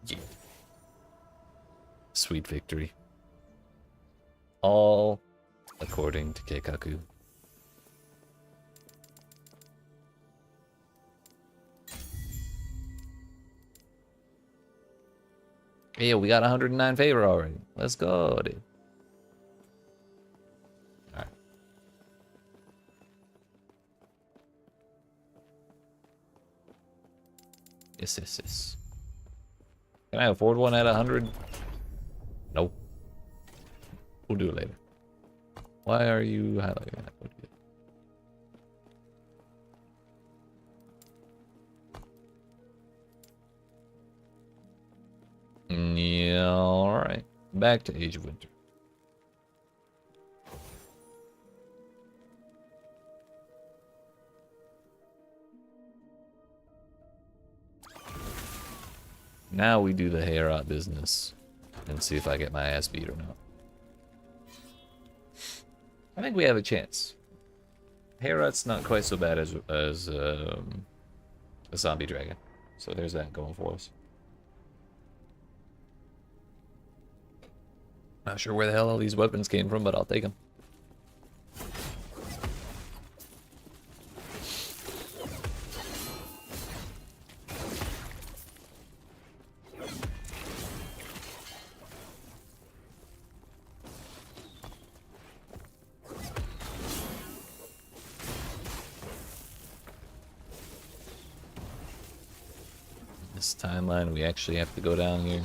Yeah. Sweet victory. All according to Keikaku. Yeah, we got 109 favor already. Let's go, dude. Alright. Yes. Can I afford one at 100? Nope. We'll do it later. Why are you highlighting that? Yeah, alright. Back to Age of Winter. Now we do the Heorot business and see if I get my ass beat or not. I think we have a chance. Heorot's not quite so bad as a zombie dragon. So there's that going for us. Not sure where the hell all these weapons came from, but I'll take them. This timeline, we actually have to go down here.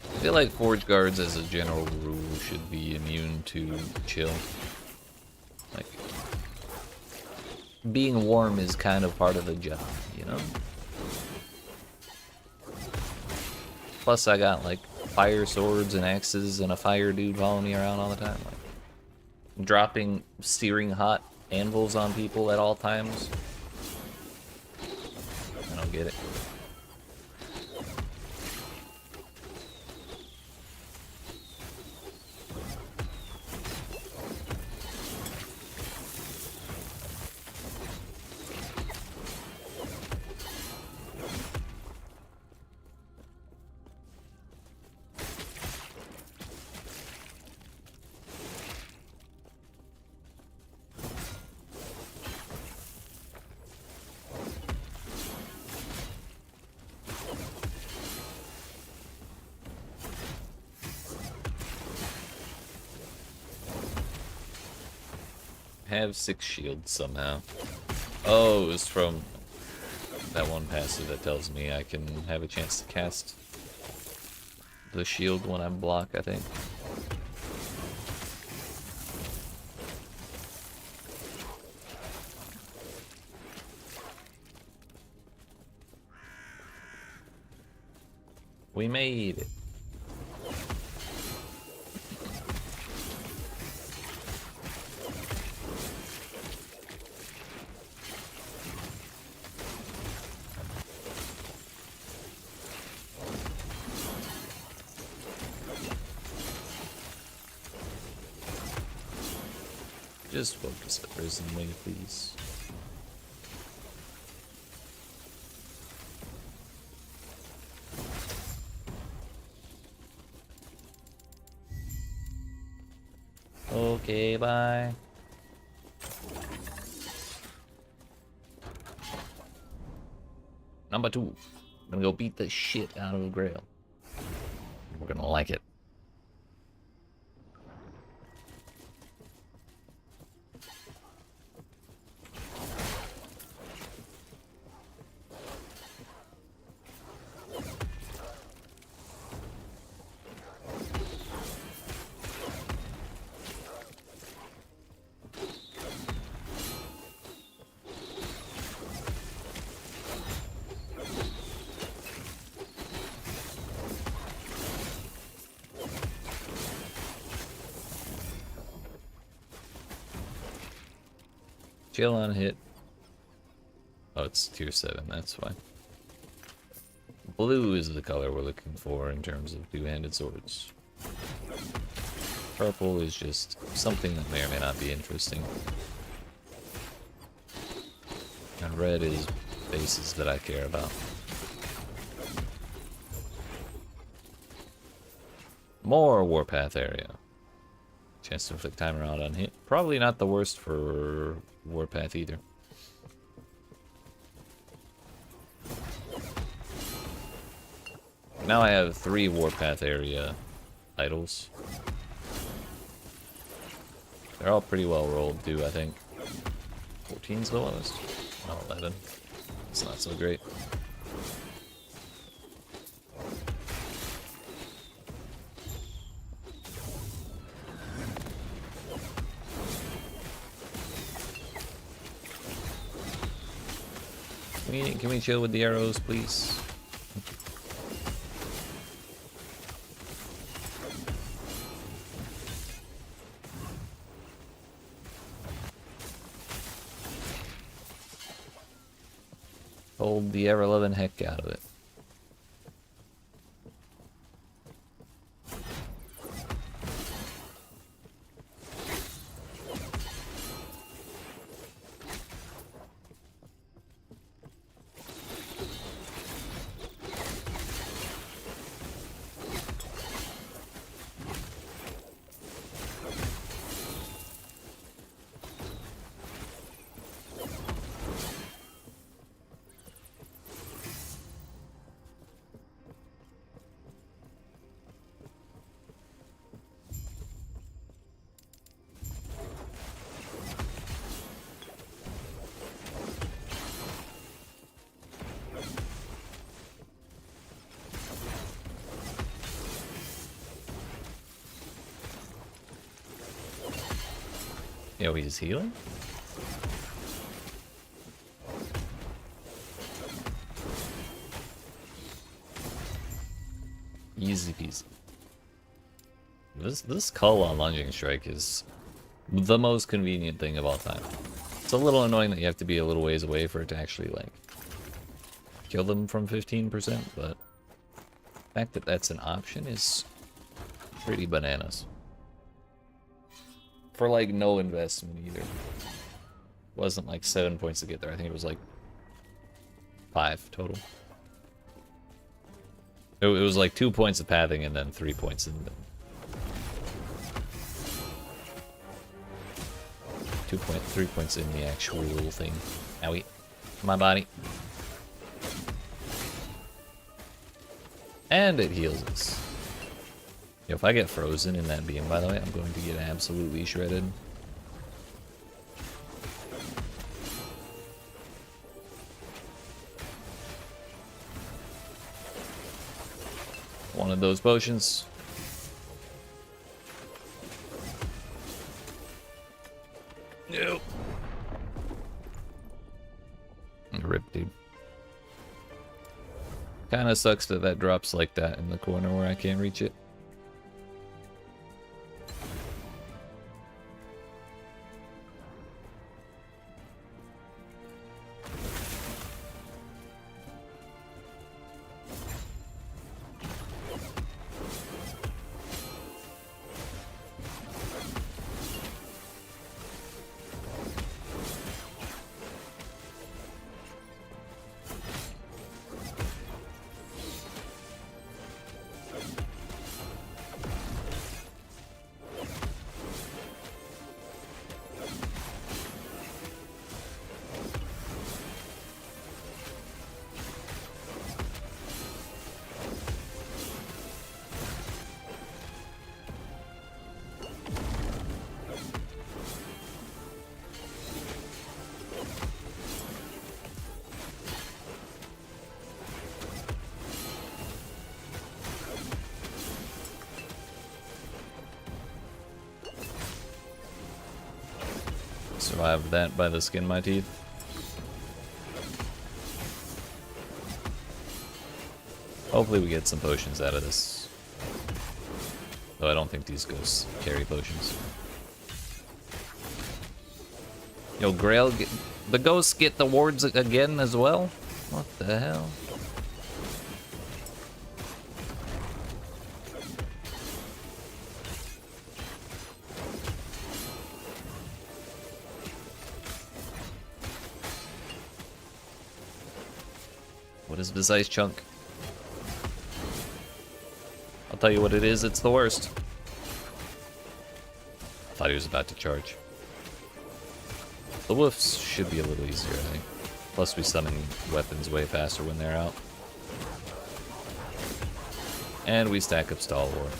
I feel like Forge Guards, as a general rule, should be immune to chill. Like, being warm is kind of part of the job, you know? Plus, I got, like, fire swords and axes and a fire dude following me around all the time. Like, dropping searing hot anvils on people at all times. I don't get it. Have 6 shields somehow. Oh, it was from that one passive that tells me I can have a chance to cast the shield when I'm blocked, I think. We made it. Just focus at Prison Wing, please. Okay, bye. Number 2. I'm gonna go beat the shit out of a Grail. We're gonna like it. Chill on hit. Oh, it's tier 7, that's fine. Blue is the color we're looking for in terms of two-handed swords. Purple is just something that may or may not be interesting. And red is bases that I care about. More Warpath area. Chance to inflict timer out on hit. Probably not the worst for Warpath either. Now I have 3 Warpath area titles. They're all pretty well rolled too, I think. 14's the lowest. No, 11. It's not so great. Can we chill with the arrows, please? Hold the ever-loving heck out of it. Yo, he's healing? Easy peasy. This cull on lunging strike is the most convenient thing of all time. It's a little annoying that you have to be a little ways away for it to actually, like, kill them from 15%, but the fact that that's an option is pretty bananas. For, like, no investment either. It wasn't like 7 points to get there. I think it was like 5 total. It was like 2 points of pathing and then 3 points in the... 3 points in the actual thing. Owie. My body. And it heals us. Yo, if I get frozen in that beam, by the way, I'm going to get absolutely shredded. One of those potions. Nope. Rip, dude. Kinda sucks that that drops like that in the corner where I can't reach it. Survived that by the skin of my teeth. Hopefully we get some potions out of this. Though I don't think these ghosts carry potions. Yo, Grail, the ghosts get the wards again as well? What the hell? is this ice chunk. I'll tell you what it is, it's the worst. I thought he was about to charge. The woofs should be a little easier, I think. Plus we summon weapons way faster when they're out. And we stack up Stalwart.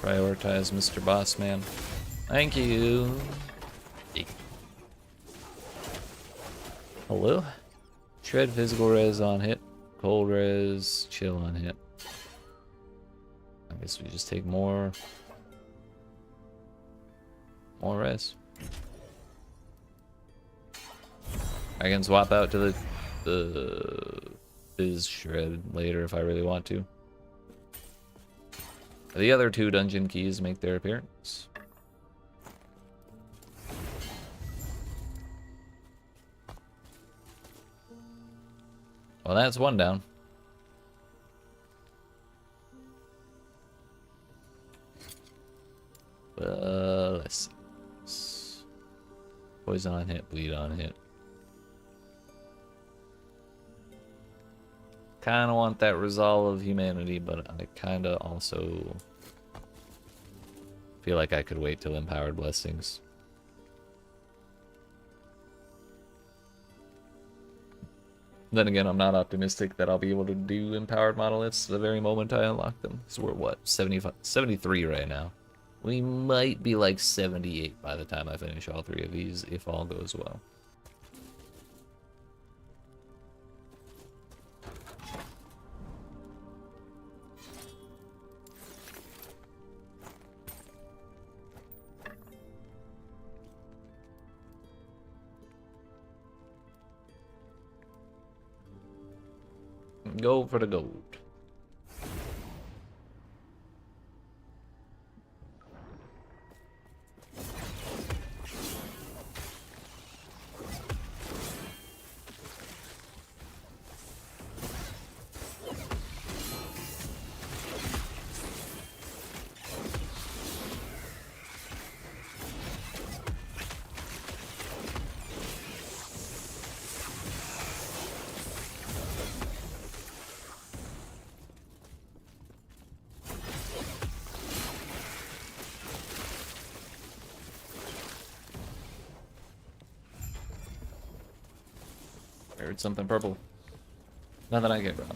Prioritize Mr. Bossman. Thank you. Hey. Hello? Shred physical res on hit. Cold res, chill on hit. I guess we just take more res. I can swap out to the Fizz Shred later if I really want to. The other two dungeon keys make their appearance. Well, that's one down. Let's see. Poison on hit, bleed on hit. Kind of want that Resolve of Humanity, but I kind of also feel like I could wait till Empowered Blessings. Then again, I'm not optimistic that I'll be able to do Empowered Monoliths the very moment I unlock them. So we're what, 73 right now. We might be like 78 by the time I finish all three of these, if all goes well. Go for the gold. I heard something purple. Nothing I get wrong.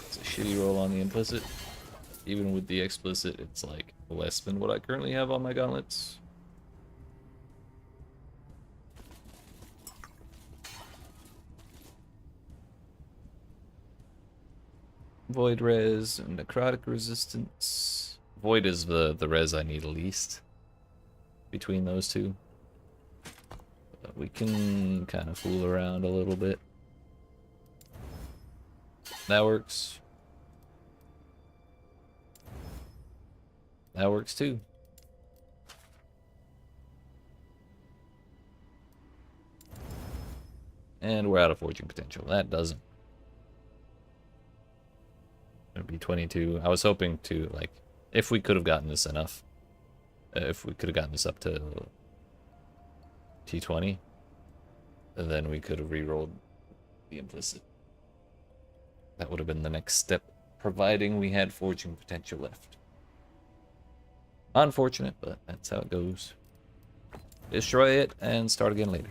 It's a shitty roll on the implicit. Even with the explicit, it's like less than what I currently have on my gauntlets. Void res, necrotic resistance. Void is the res I need least between those two. But we can kind of fool around a little bit. That works. That works too. And we're out of forging potential. That doesn't. It'd be 22. I was hoping to, like, if we could have gotten this enough, if we could have gotten this up to T20, then we could have re-rolled the implicit. That would have been the next step, providing we had forging potential left. Unfortunate, but that's how it goes. Destroy it and start again later.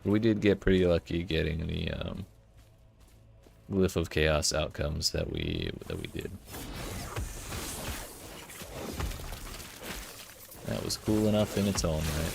We did get pretty lucky getting the Glyph of Chaos outcomes that we did. That was cool enough in its own right.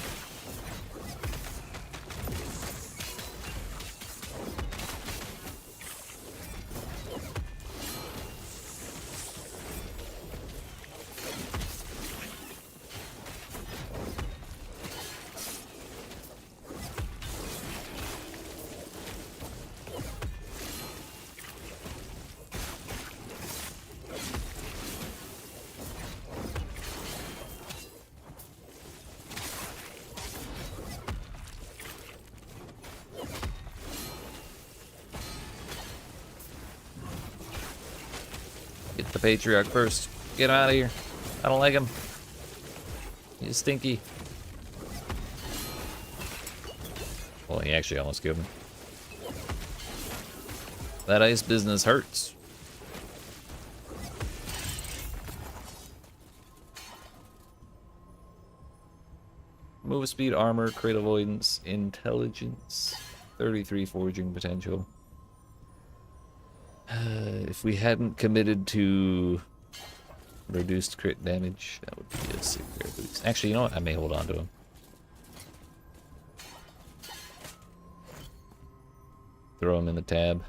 Get the Patriarch first. Get out of here. I don't like him. He's stinky. Well, he actually almost killed me. That ice business hurts. Move speed, armor, crit avoidance, intelligence, 33 forging potential. If we hadn't committed to reduced crit damage, that would be a sick rare boost. Actually, you know what? I may hold on to him. Throw him in the tab.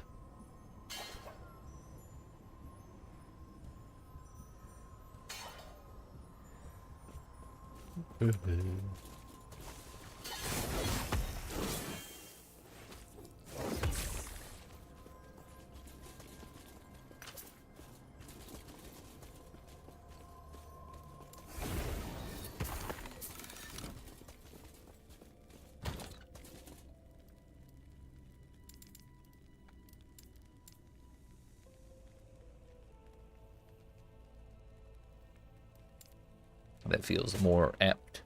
That feels more apt.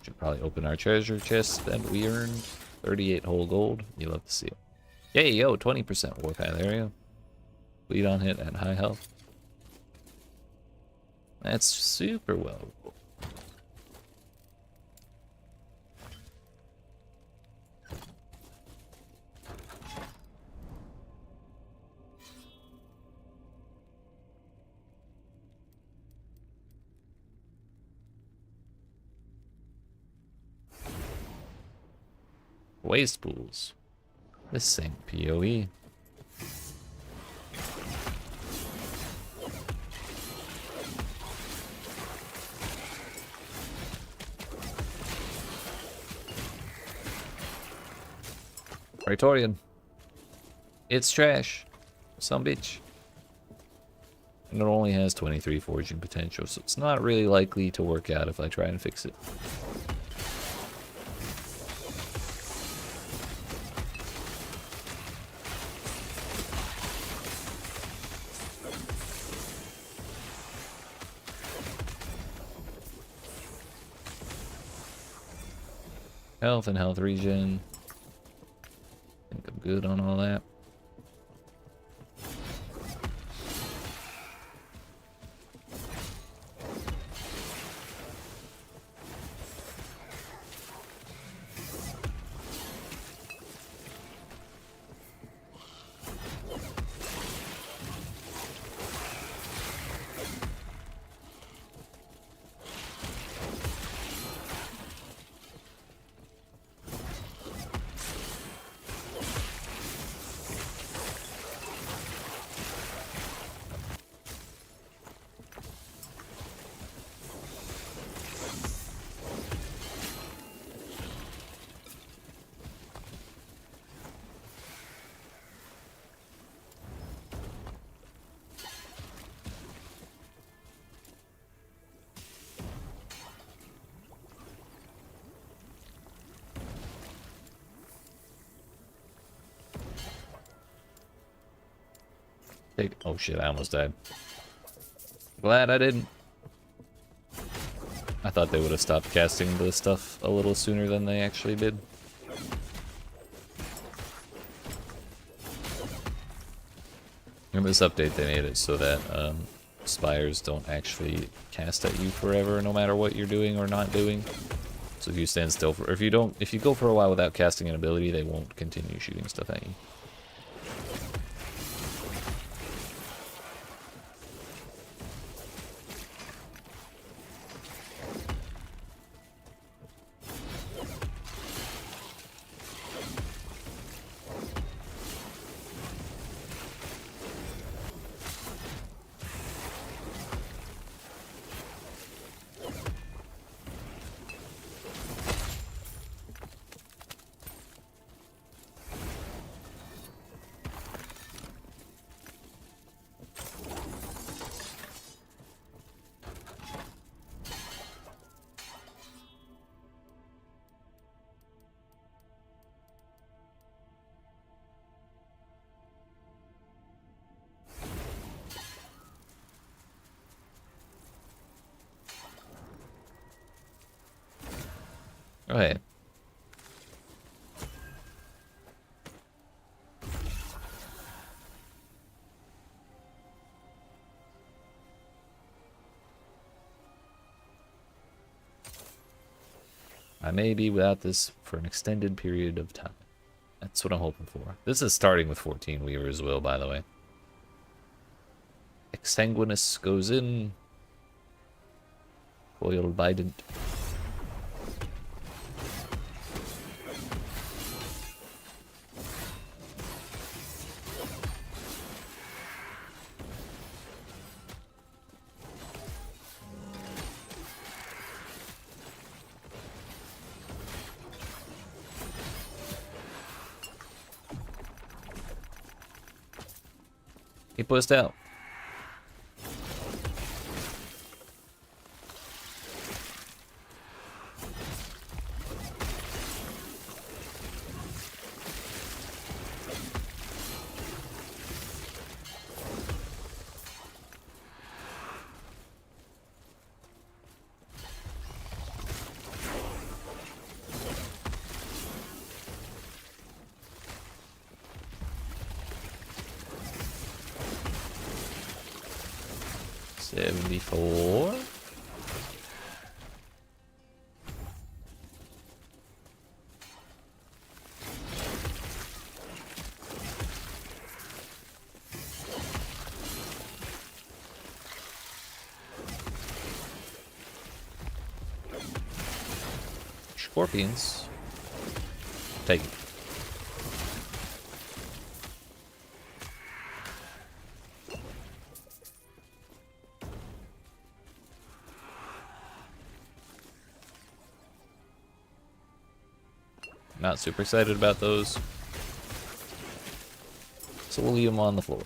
Should probably open our treasure chest that we earned. 38 whole gold. You love to see it. Yay, yo, 20% warpath area. Bleed on hit at high health. That's super well. Waste pools. This ain't PoE. Praetorian. It's trash. Some bitch. And it only has 23 forging potential, so it's not really likely to work out if I try and fix it. Health and health regen. I think I'm good on all that. Oh shit, I almost died. Glad I didn't. I thought they would have stopped casting the stuff a little sooner than they actually did. In this update, they made it so that spires don't actually cast at you forever, no matter what you're doing or not doing. So if you stand still for, if you go for a while without casting an ability, they won't continue shooting stuff at you. Okay. I may be without this for an extended period of time. That's what I'm hoping for. This is starting with 14 Weaver's Will, by the way. Exsanguinous goes in. Coil Bident. He pushed out. $74. Scorpions. Take it. Not super excited about those. So we'll leave them on the floor.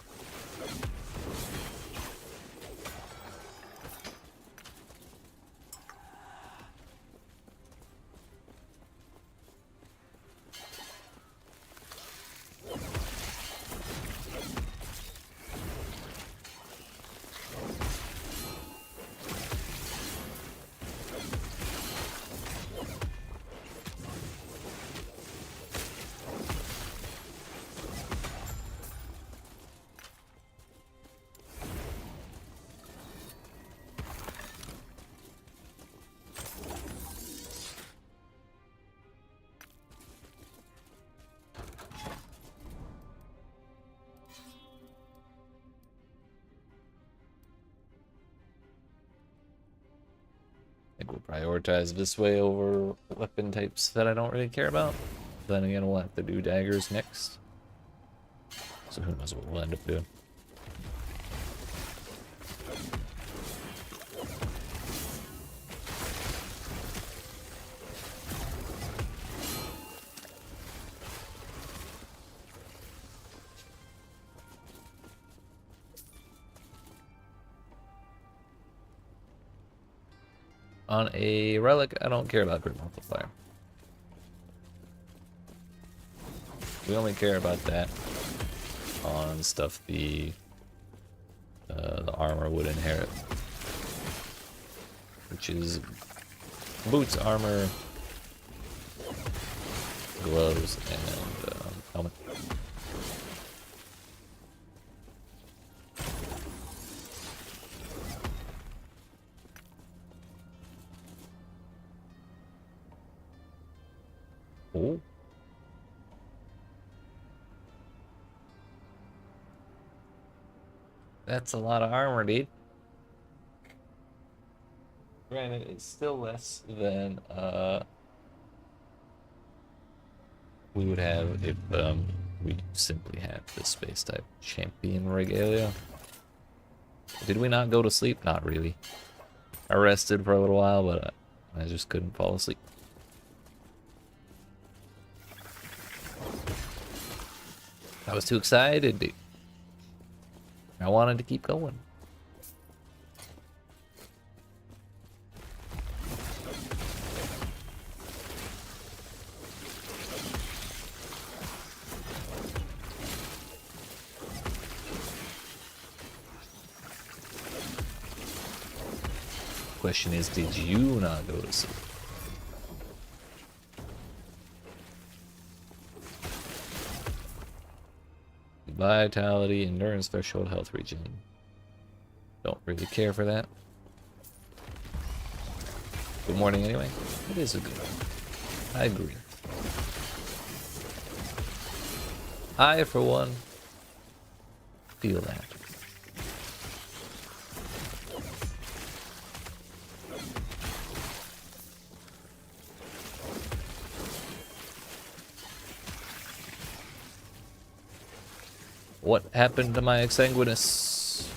I think we'll prioritize this way over weapon types that I don't really care about. Then again, we'll have to do daggers next. So who knows what we'll end up doing. On a relic, I don't care about crit multiplier. We only care about that on stuff the the armor would inherit, which is boots, armor, gloves, and helmet. Oh. That's a lot of armor, dude. Granted, it's still less than we would have if we simply had the space type champion regalia. Did we not go to sleep? Not really. I rested for a little while, but I just couldn't fall asleep. I was too excited, dude. I wanted to keep going. Question is, did you not go to sleep? Vitality, endurance, threshold, health regen. Don't really care for that. Good morning anyway. It is a good one. I agree. I, for one, feel that. What happened to my exsanguinous?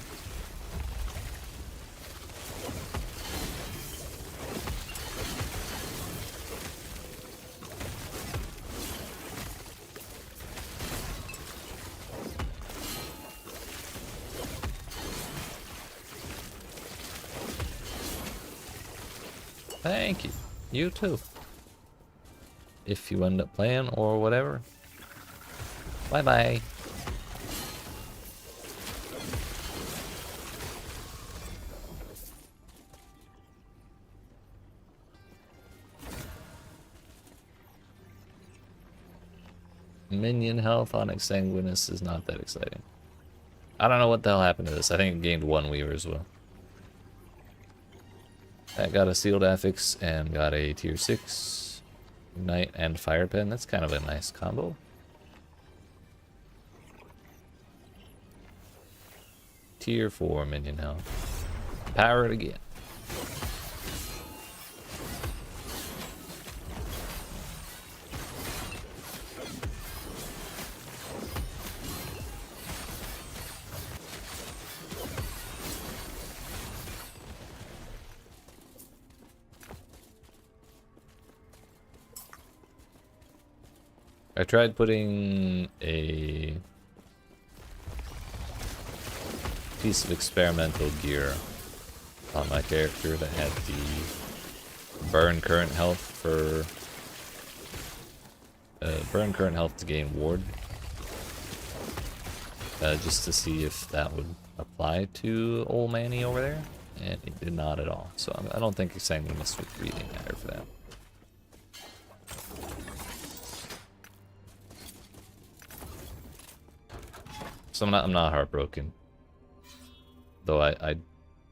Thank you. You too. If you end up playing or whatever. Bye-bye. Minion health on exsanguinous is not that exciting. I don't know what the hell happened to this. I think it gained 1 weaver as well. That got a sealed affix and got a tier 6 ignite and fire pen. That's kind of a nice combo. Tier 4 minion health. Power it again. I tried putting a piece of experimental gear on my character that had the burn current health for burn current health to gain ward, just to see if that would apply to old Manny over there, and it did not at all. So I don't think exsanguinous would really matter for that. So I'm not heartbroken, though I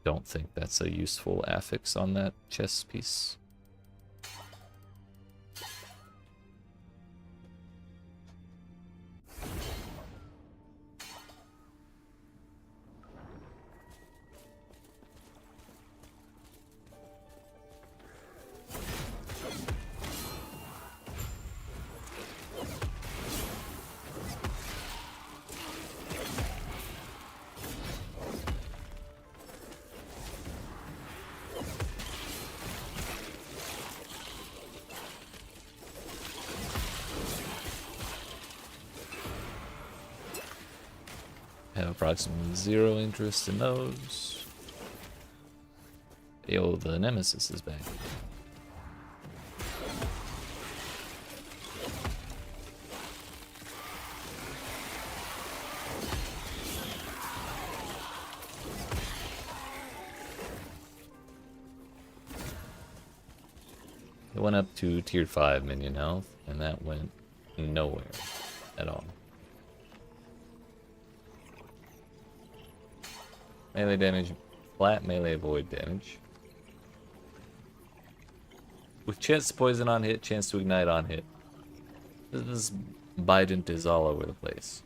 don't think that's a useful affix on that chest piece. Have approximately 0 interest in those. Yo, the Nemesis is back. It went up to tier 5 minion health, and that went nowhere at all. Melee damage, flat melee void damage. With chance to poison on hit, chance to ignite on hit. This Bident is all over the place.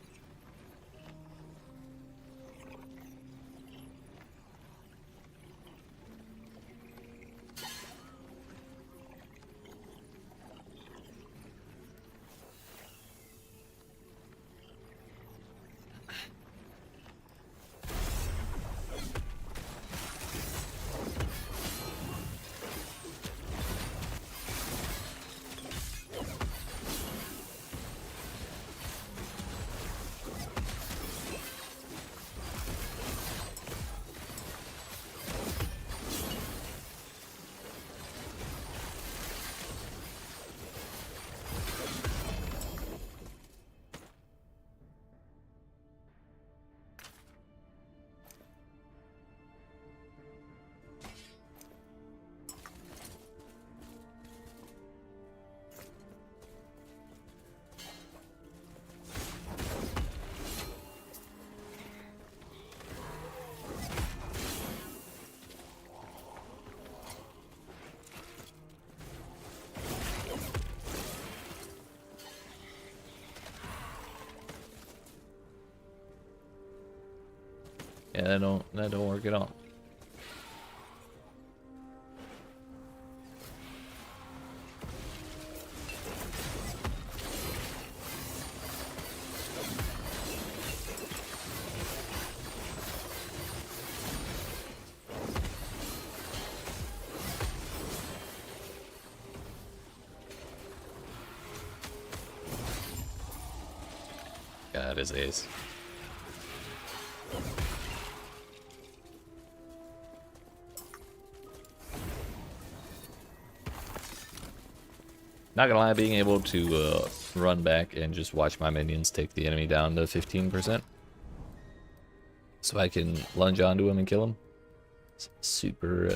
Yeah, that don't work at all. God, his ace. Not gonna lie, being able to run back and just watch my minions take the enemy down to 15%, so I can lunge onto him and kill him, it's super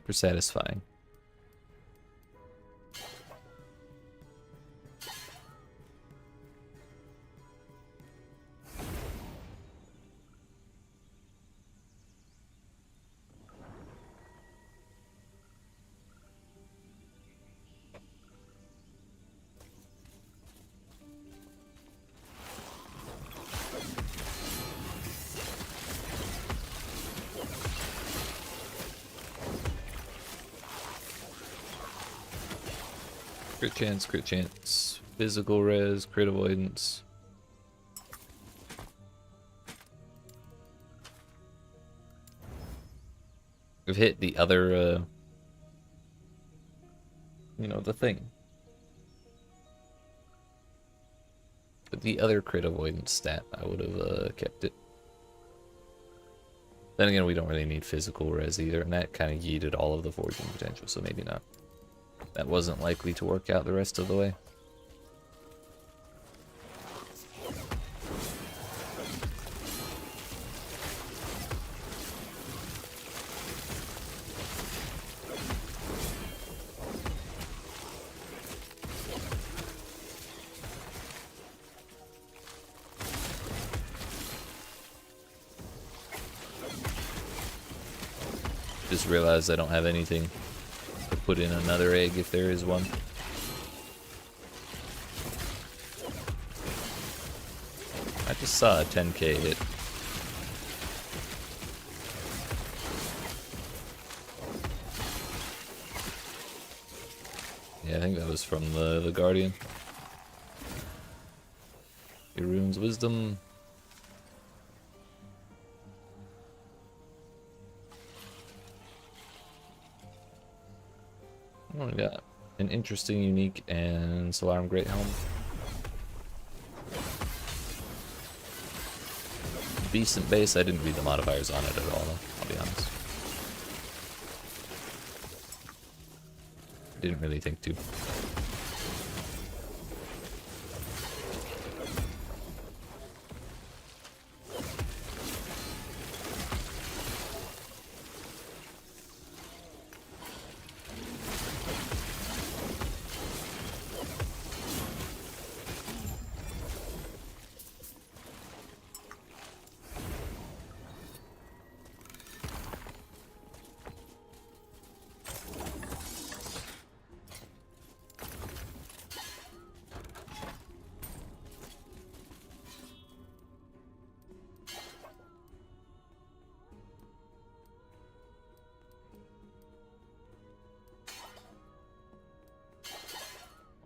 satisfying. Crit chance, physical res, crit avoidance. We've hit the other, you know, the thing. But the other crit avoidance stat, I would have kept it. Then again, we don't really need physical res either, and that kind of yeeted all of the forging potential, so maybe not. That wasn't likely to work out the rest of the way. Just realized I don't have anything to put in another egg if there is one. I just saw a 10k hit. Yeah, I think that was from the Guardian. Your rune's wisdom. Oh, we got an interesting, unique, and Solarum Great Helm. Decent base. I didn't read the modifiers on it at all, though, I'll be honest. Didn't really think to.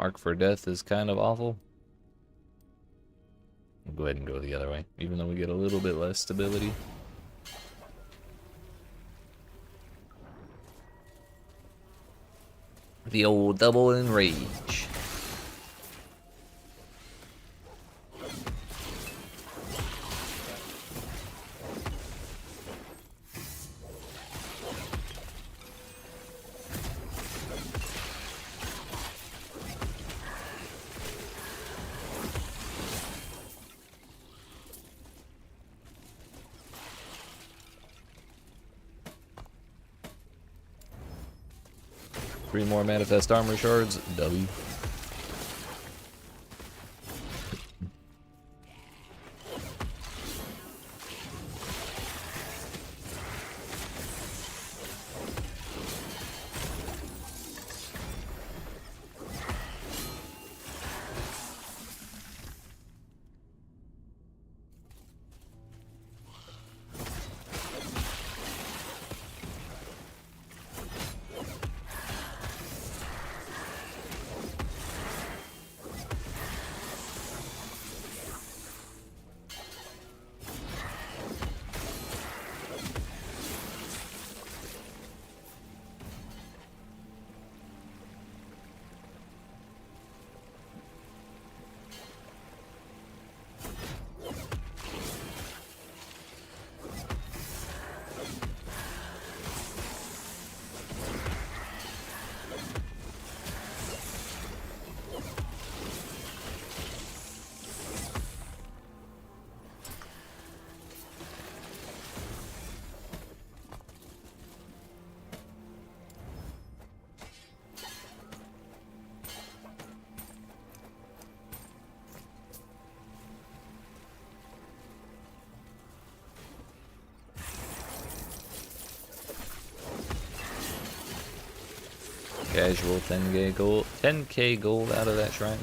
Arc for Death is kind of awful. We'll go ahead and go the other way, even though we get a little bit less stability. The old double enrage. Three more Manifest Armor Shards. W. Casual 10k gold out of that shrine.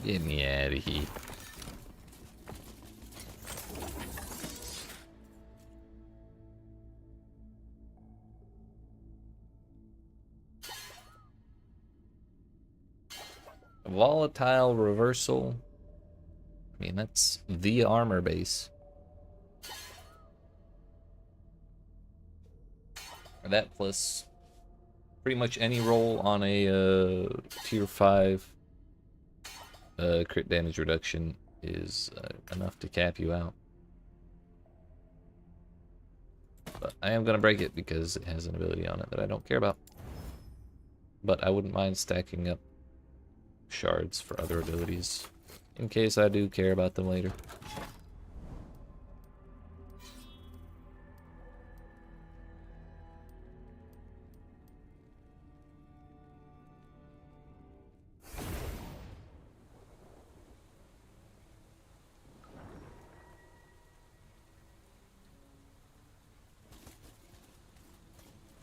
Get me out of here. Volatile reversal. I mean, that's the armor base. That plus pretty much any roll on a tier 5 crit damage reduction is enough to cap you out. But I am going to break it because it has an ability on it that I don't care about. But I wouldn't mind stacking up shards for other abilities in case I do care about them later.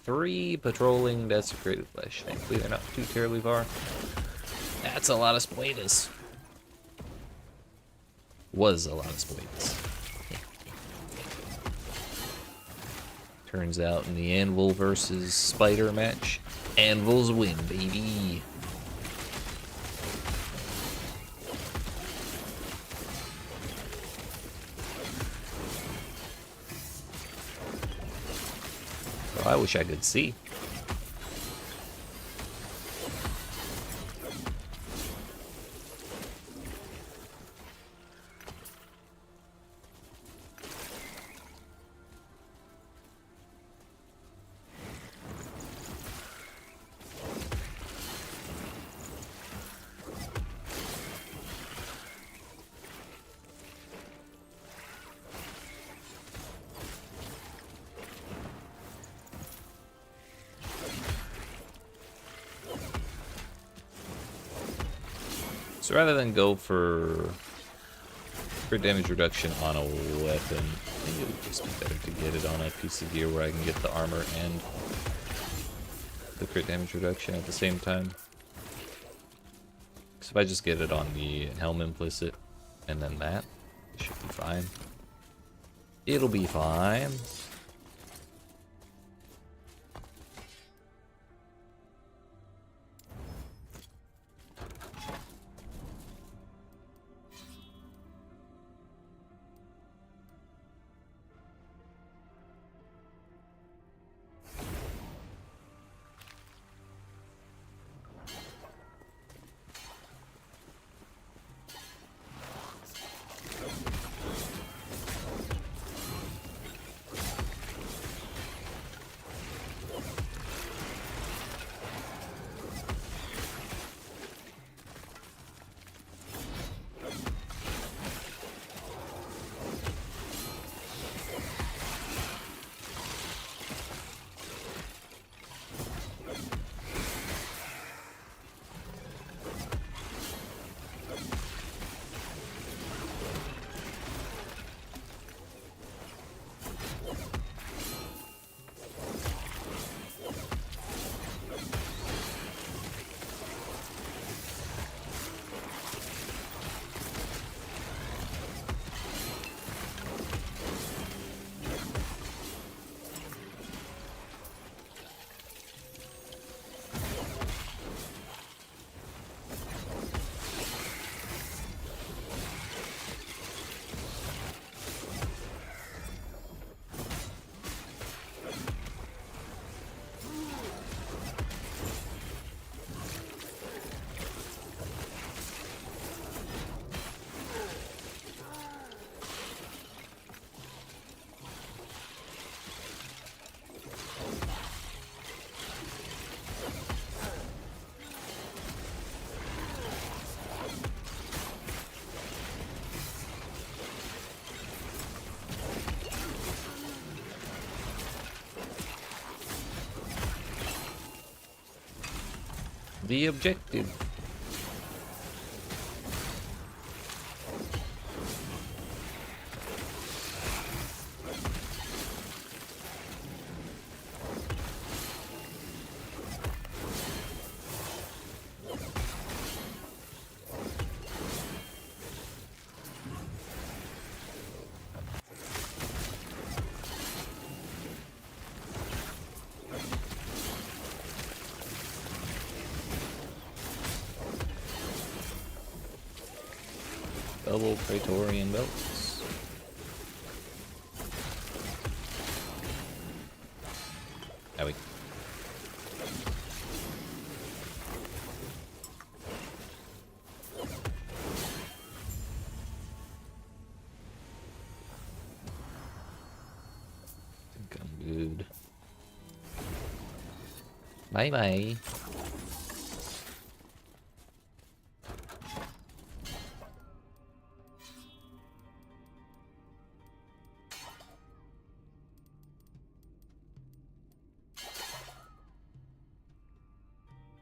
Three patrolling desecrated flesh. Thankfully they're not too terribly far. That's a lot of spoilers. Was a lot of spoilers. Turns out in the Anvil versus Spider match, Anvils win, baby. Oh, I wish I could see. So rather than go for crit damage reduction on a weapon, I think it would just be better to get it on a piece of gear where I can get the armor and the crit damage reduction at the same time. Because if I just get it on the helm implicit and then that, it should be fine. It'll be fine. The objective. Double Praetorian belts. There we go. I think I'm good. Bye bye.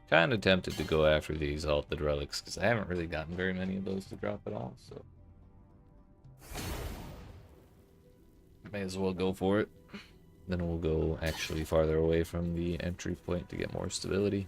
Kind of tempted to go after the Exalted Relics, because I haven't really gotten very many of those to drop at all, so... may as well go for it. Then we'll go actually farther away from the entry point to get more stability.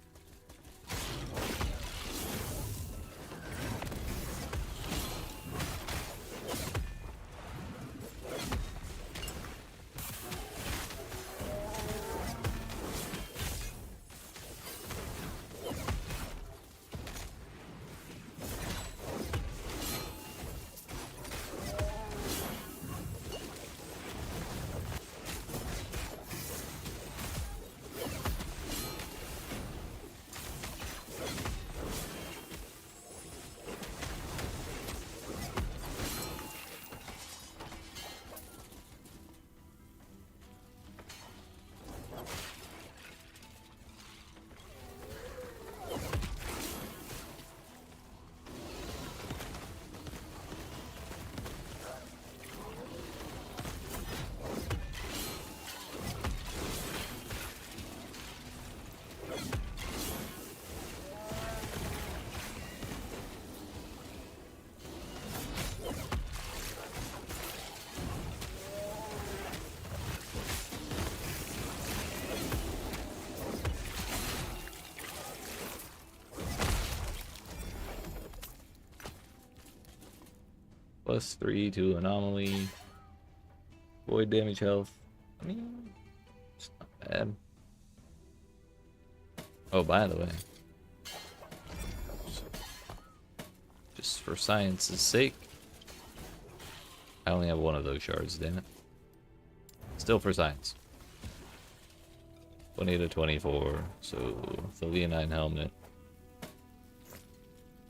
+3 to anomaly. Void damage health. I mean, it's not bad. Oh, by the way, just for science's sake, I only have one of those shards, damn it. Still for science. 20 to 24, so the Leonine helmet.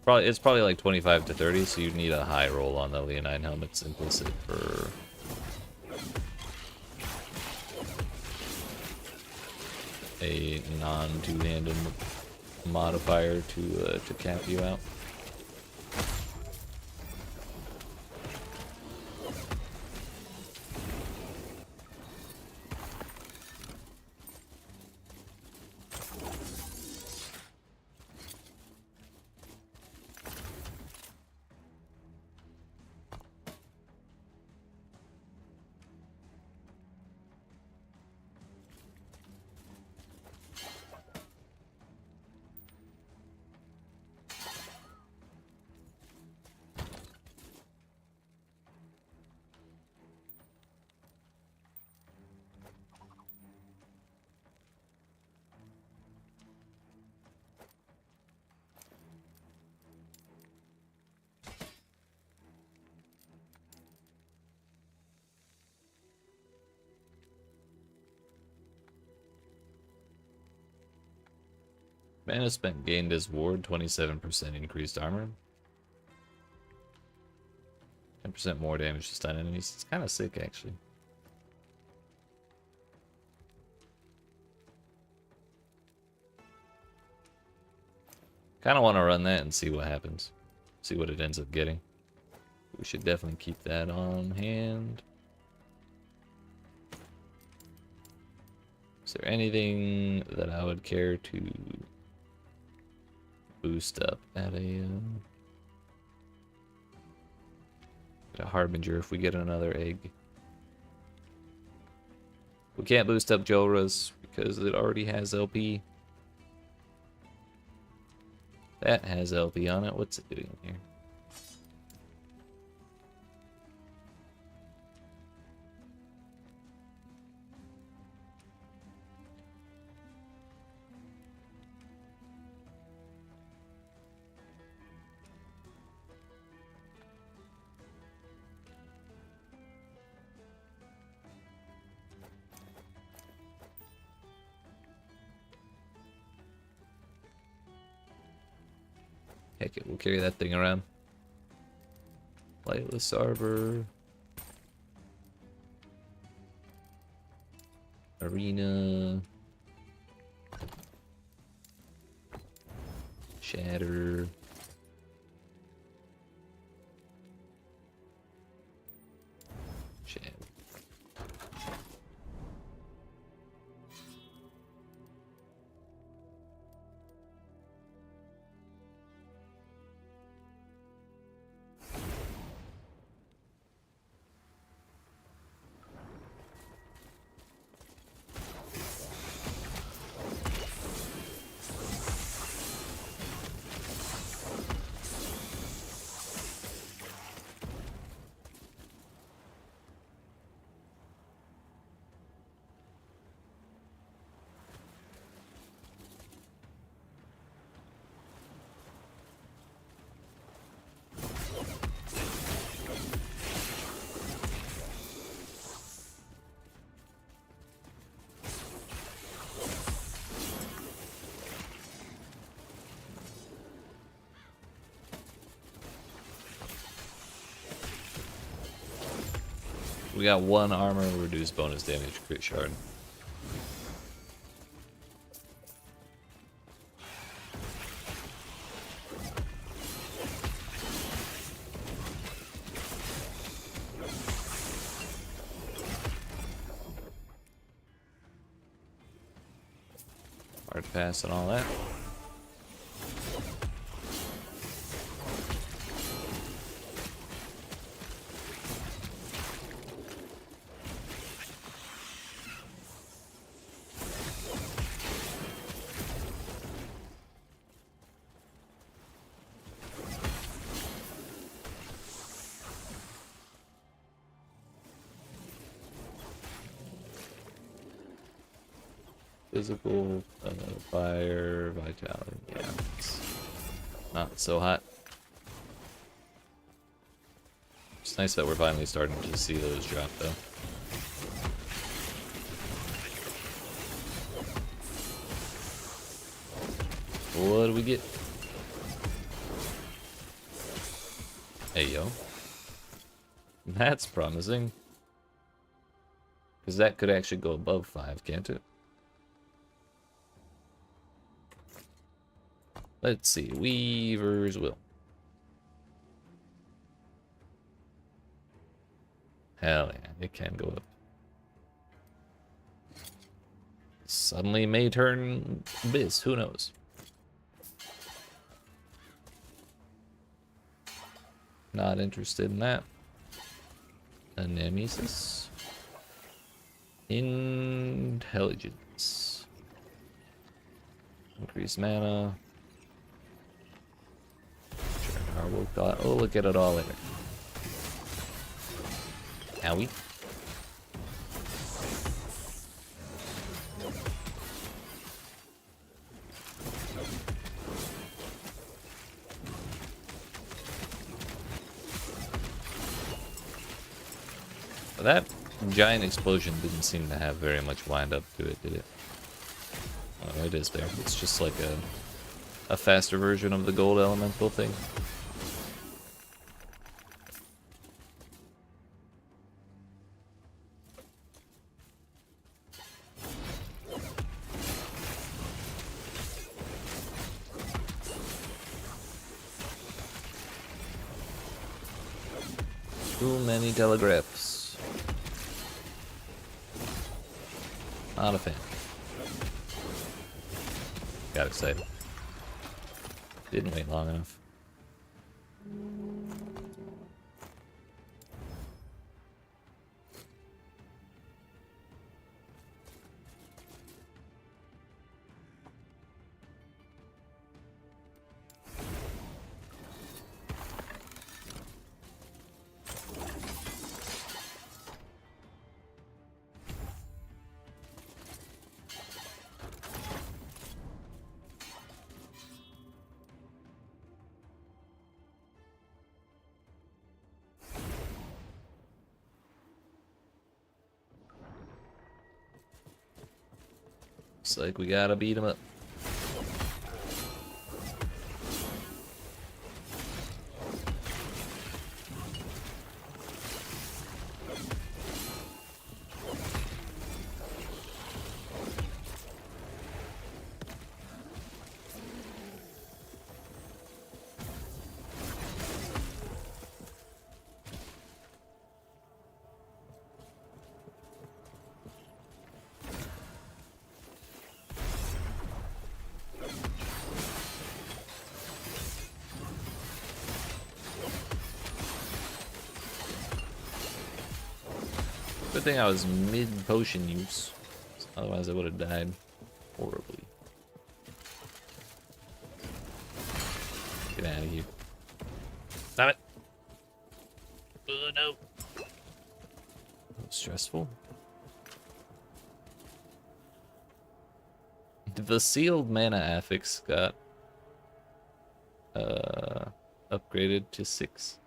It's probably like 25 to 30, so you need a high roll on the Leonine helmet's implicit for a non-two-handed modifier to cap you out. Mana spent gained as ward, 27% increased armor. 10% more damage to stun enemies. It's kind of sick, actually. Kind of want to run that and see what happens. See what it ends up getting. We should definitely keep that on hand. Is there anything that I would care to boost up at a Harbinger if we get another egg? We can't boost up Jorah's because it already has LP. That has LP on it. What's it doing here? Heck it, we'll carry that thing around. Lightless Arbor. Arena. Shatter. Shatter. We got one armor, reduced bonus damage, crit shard. Hard pass and all that. Physical, fire, vitality. Yeah, it's not so hot. It's nice that we're finally starting to see those drop, though. What do we get? Hey, yo. That's promising. Because that could actually go above 5, can't it? Let's see. Weaver's Will. Hell yeah, it can go up. Suddenly may turn Biz, who knows? Not interested in that. Anemesis. Intelligence. Increase mana. Oh, look at it all later. Owie. That giant explosion didn't seem to have very much wind up to it, did it? Oh, it is there. It's just like a faster version of the gold elemental thing. Too many telegraphs. Not a fan. Got excited. Didn't wait long enough. Looks like we gotta beat him up. Good thing I was mid-potion use. Otherwise I would have died horribly. Get out of here. Stop it! Oh no! That's stressful. The sealed mana affix got upgraded to 6.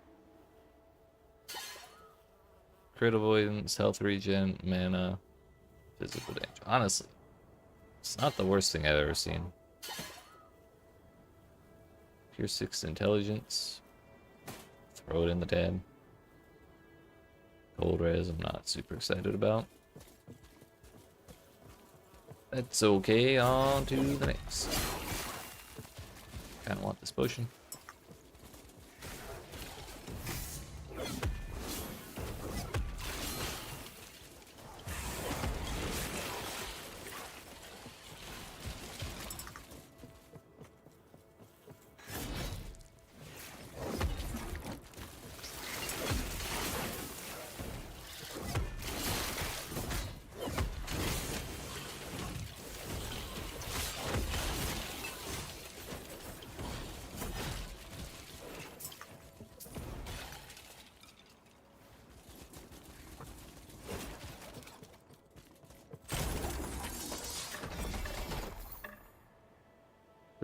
Crit avoidance, health regen, mana, physical damage. Honestly, it's not the worst thing I've ever seen. Pure 6 intelligence. Throw it in the tab. Cold res, I'm not super excited about. That's okay, on to the next. Kinda want this potion.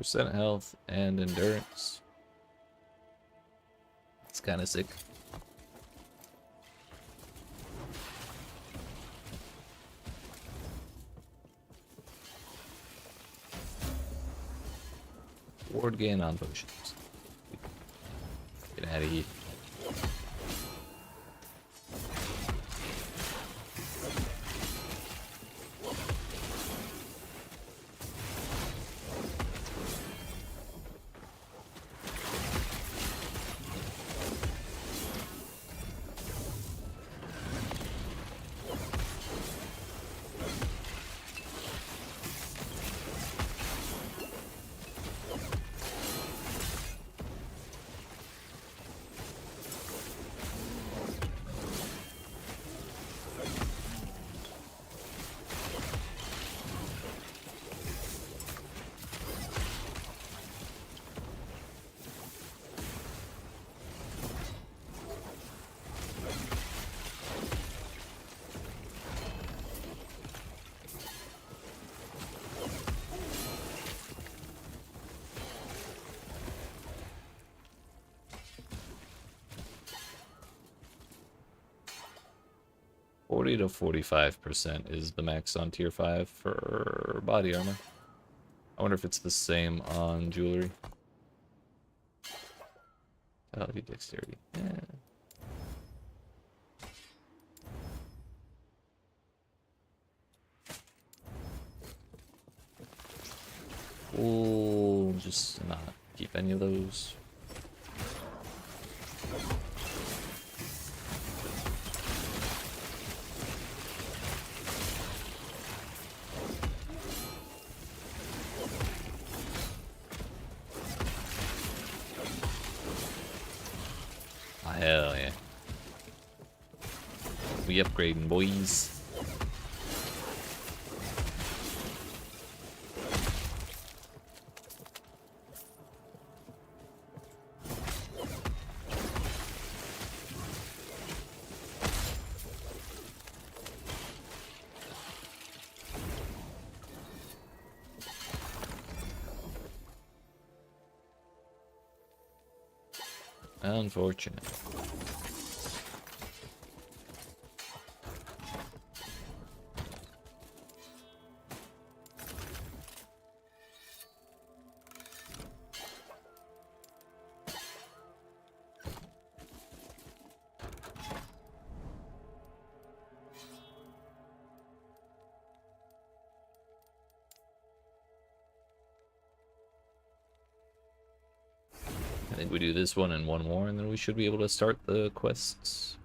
Percent health and endurance. It's kind of sick. Ward gain on potions. Get out of here. $40 to 45% is the max on tier 5 for body armor. I wonder if it's the same on jewelry. That'll be dexterity. Yeah. We'll just not keep any of those. Hell yeah. We upgrading, boys. Unfortunate. I think we do this one and one more, and then we should be able to start the quests.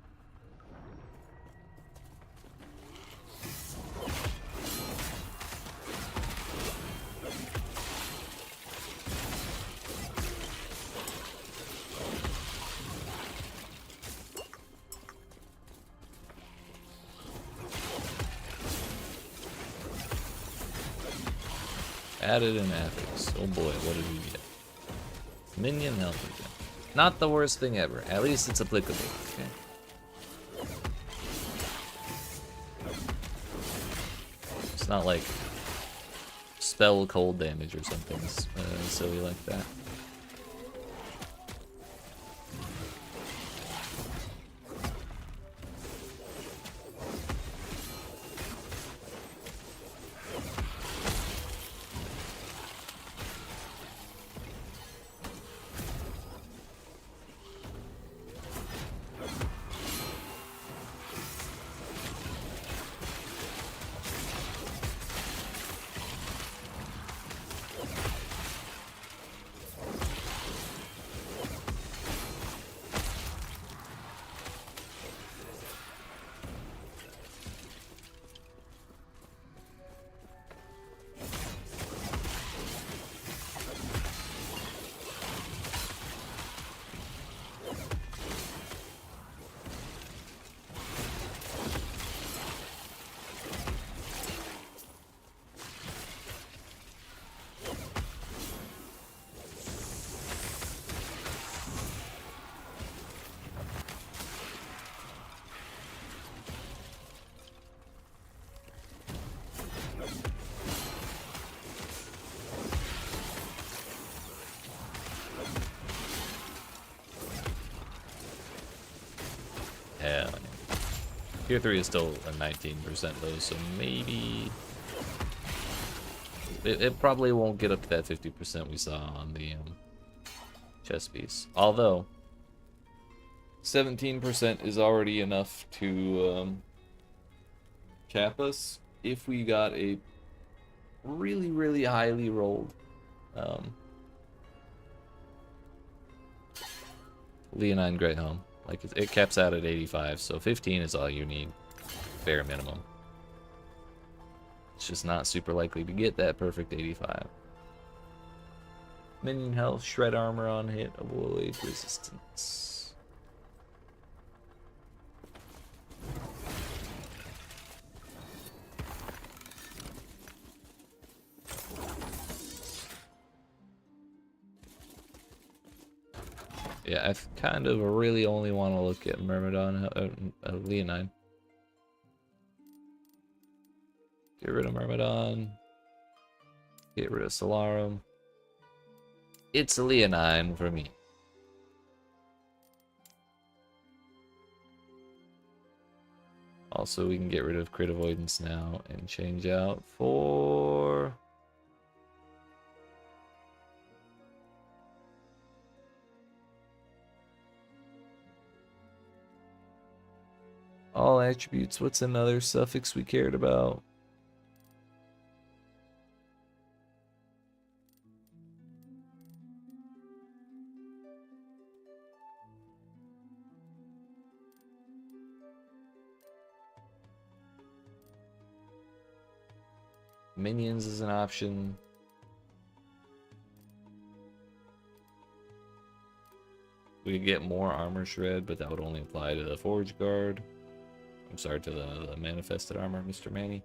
Added in ethics. Oh boy, what did we get? Minion health again. Not the worst thing ever. At least it's applicable. Okay. It's not like spell cold damage or something silly like that. Tier 3 is still a 19% though, so maybe it probably won't get up to that 50% we saw on the chess piece. Although 17% is already enough to cap us if we got a really, really highly rolled Leonine Greyhound. Like, it caps out at 85, so 15 is all you need, bare minimum. It's just not super likely to get that perfect 85. Minion health, shred armor on hit, avoid resistance. Yeah, I kind of really only want to look at Myrmidon, Leonine. Get rid of Myrmidon. Get rid of Solarum. It's a Leonine for me. Also, we can get rid of crit avoidance now and change out for... all attributes. What's another suffix we cared about? Minions is an option. We could get more armor shred, but that would only apply to the Forge Guard. I'm sorry, to the manifested armor, Mr. Manny.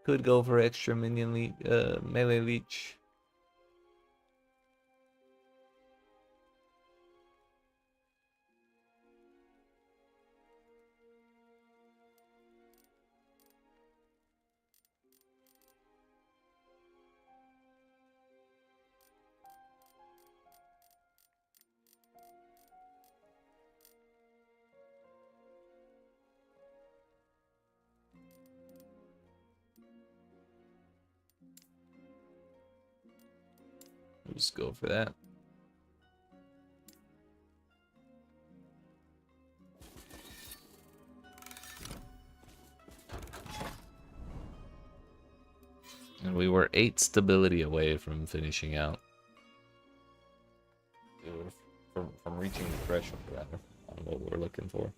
Could go for extra minion melee leech. We'll just go for that. And we were 8 stability away from finishing out. From reaching the threshold, rather, on what we're looking for.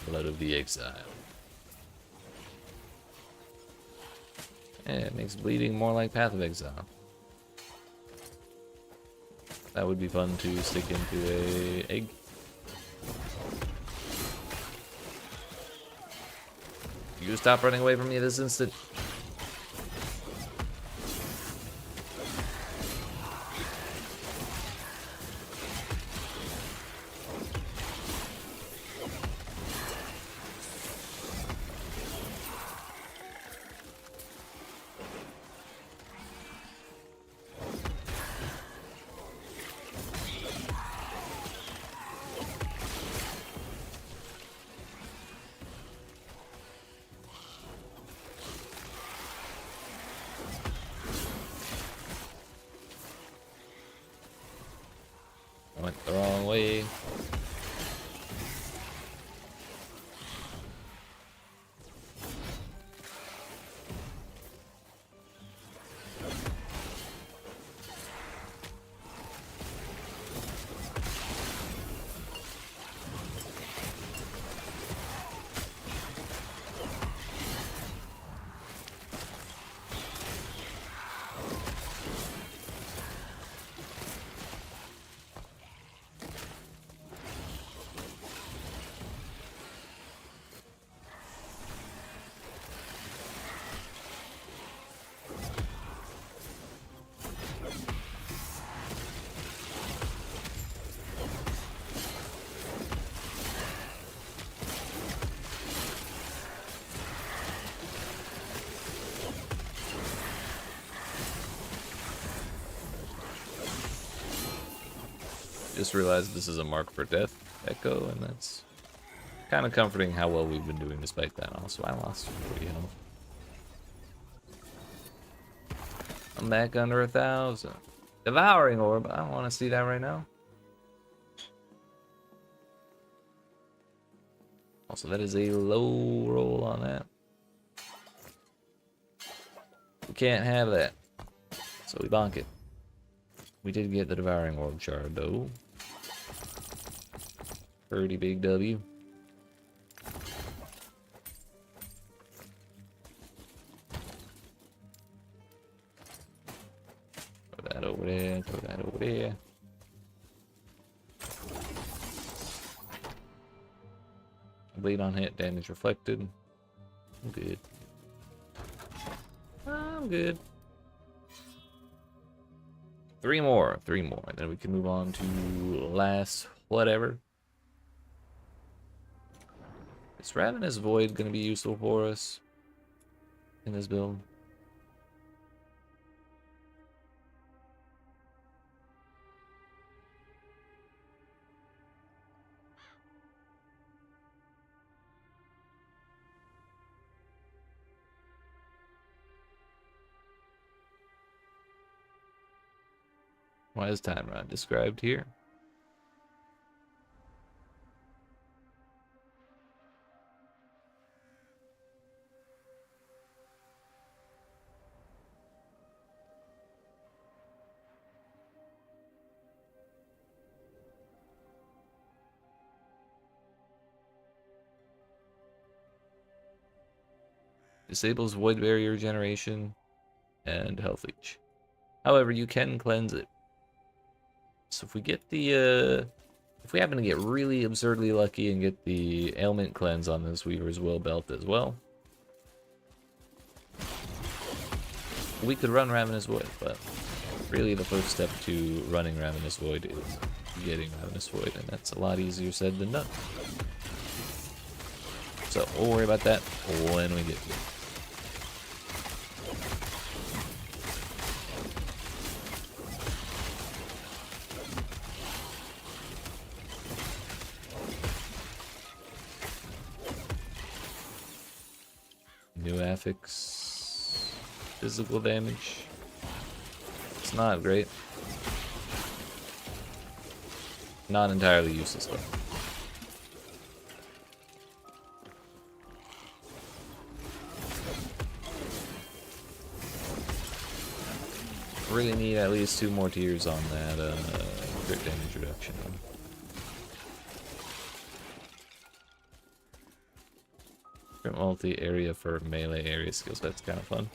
Blood of the Exile. And it makes bleeding more like Path of Exile. That would be fun to stick into a egg. You stop running away from me this instant. Went the wrong way. Just realized this is a mark for death echo, and that's kind of comforting how well we've been doing despite that. Also, I lost 40 health. I'm back under 1,000. Devouring orb. I don't want to see that right now. Also, that is a low roll on that. We can't have that. So we bonk it. We did get the Devouring Orb shard, though. Pretty big W. Throw that over there, throw that over there. Bleed on hit, damage reflected. I'm good. I'm good. Three more, and then we can move on to last whatever. Is Ravenous Void going to be useful for us in this build? Why is time run described here? Disables void barrier generation and health leech. However, you can cleanse it. So if we get the, if we happen to get really absurdly lucky and get the ailment cleanse on this Weaver's Will belt as well, we could run Ravenous Void, but really the first step to running Ravenous Void is getting Ravenous Void, and that's a lot easier said than done. So we'll worry about that when we get to it. New affix, physical damage. It's not great. Not entirely useless though. Really need at least 2 more tiers on that crit damage reduction. Multi-area for melee area skills, that's kind of fun.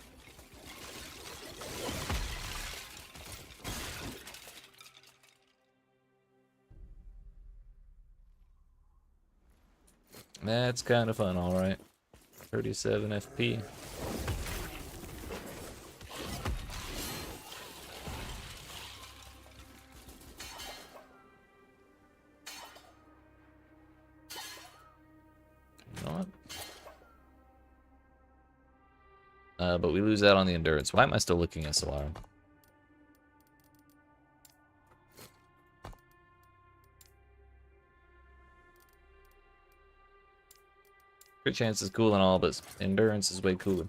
That's kind of fun, alright. 37 FP. But we lose out on the endurance. Why am I still looking at Solar? Crit chance is cool and all, but endurance is way cooler.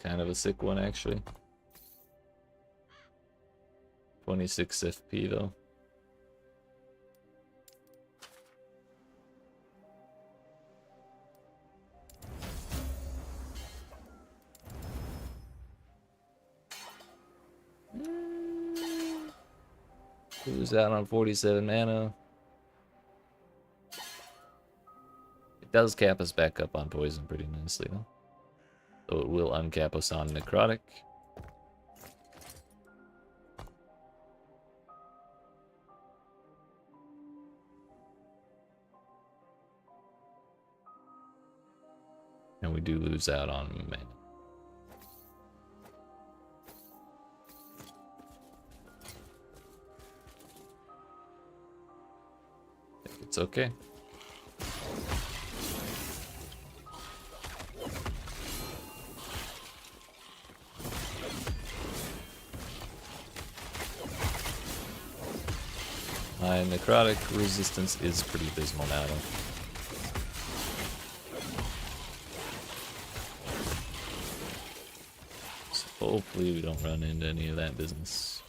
Kind of a sick one, actually. 26 FP, though. Lose out on 47 mana. It does cap us back up on poison pretty nicely, though. So it will uncap us on necrotic. and we do lose out on mana. It's okay. My necrotic resistance is pretty abysmal now, though. So hopefully we don't run into any of that business.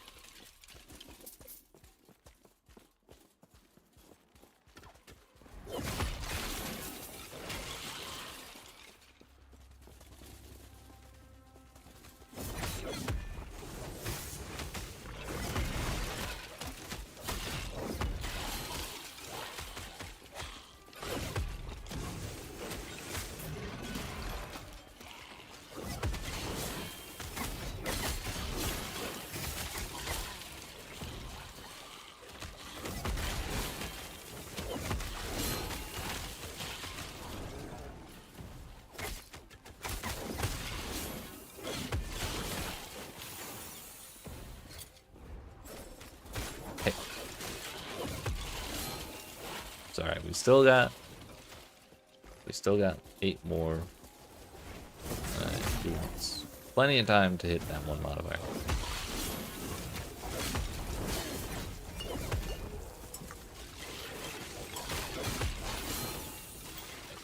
Hey. It's alright, we still got 8 more units. Plenty of time to hit that one modifier.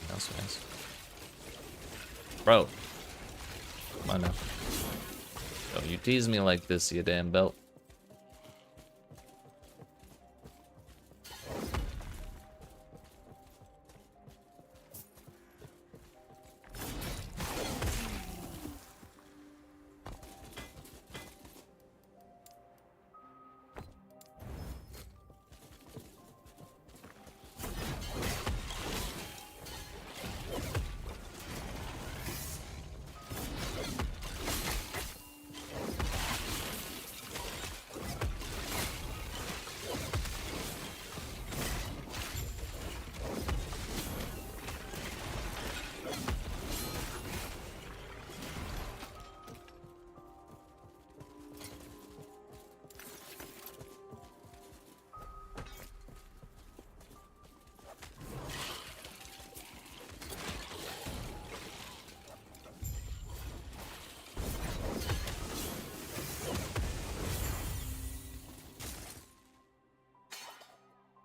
That's nice. Bro. Come on now. Don't you tease me like this, you damn belt.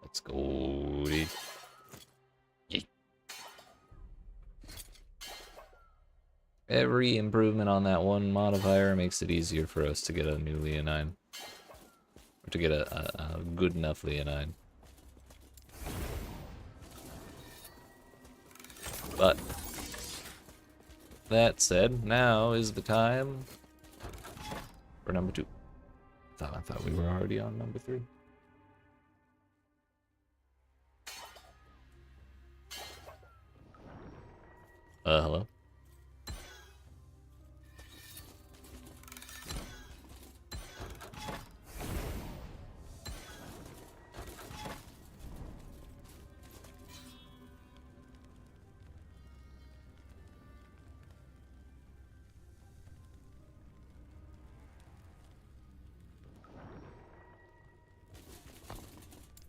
Let's go, dude. Yeet. Every improvement on that one modifier makes it easier for us to get a new Leonine. Or to get a good enough Leonine. But that said, now is the time for number 2. I thought we were already on number 3. Hello?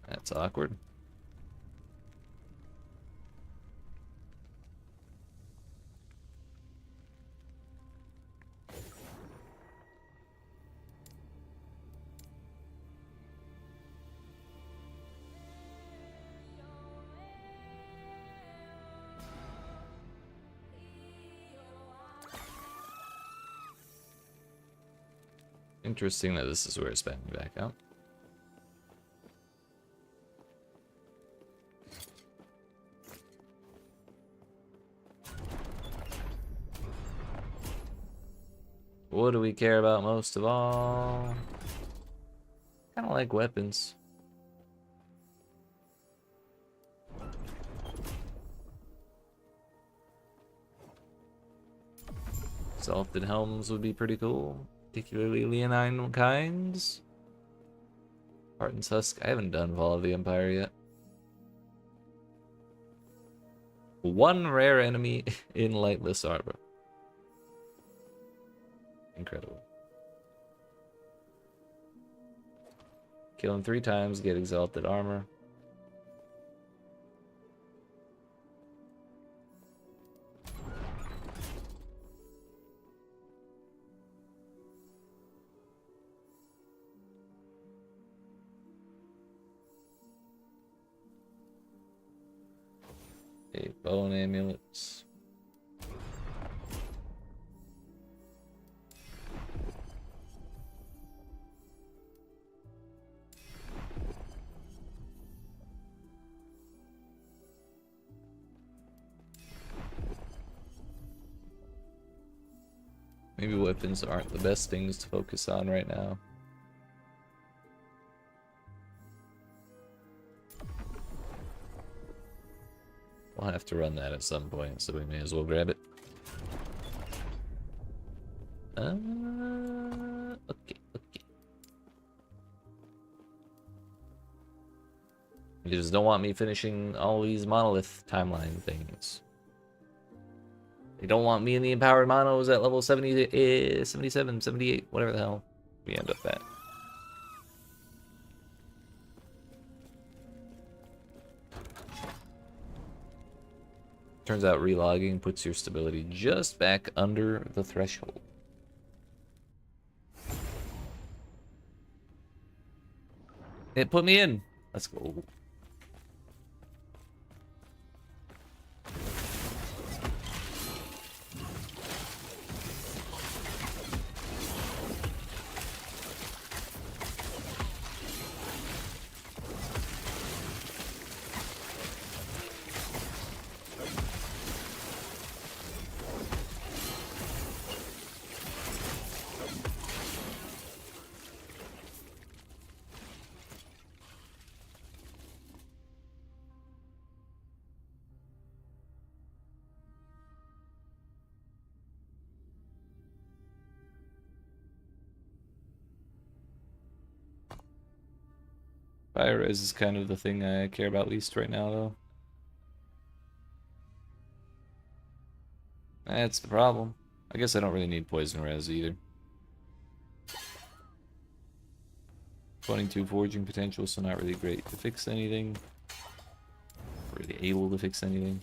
That's awkward. Interesting that this is where it's spat me back out. What do we care about most of all? Kind of like weapons. Salted helms would be pretty cool. Particularly Leonine kinds. Spartan's Husk. I haven't done Fall of the Empire yet. One rare enemy in lightless armor. Incredible. Kill him 3 times, get exalted armor. Okay, bone amulets. Maybe weapons aren't the best things to focus on right now. We'll have to run that at some point, so we may as well grab it. Okay. You just don't want me finishing all these monolith timeline things. You don't want me in the empowered monos at level 70, 77, 78, whatever the hell we end up at. Turns out relogging puts your stability just back under the threshold. It put me in. Let's go. Fire res is kind of the thing I care about least right now, though. That's the problem. I guess I don't really need poison res either. 22 forging potential, so not really great to fix anything. Not really able to fix anything.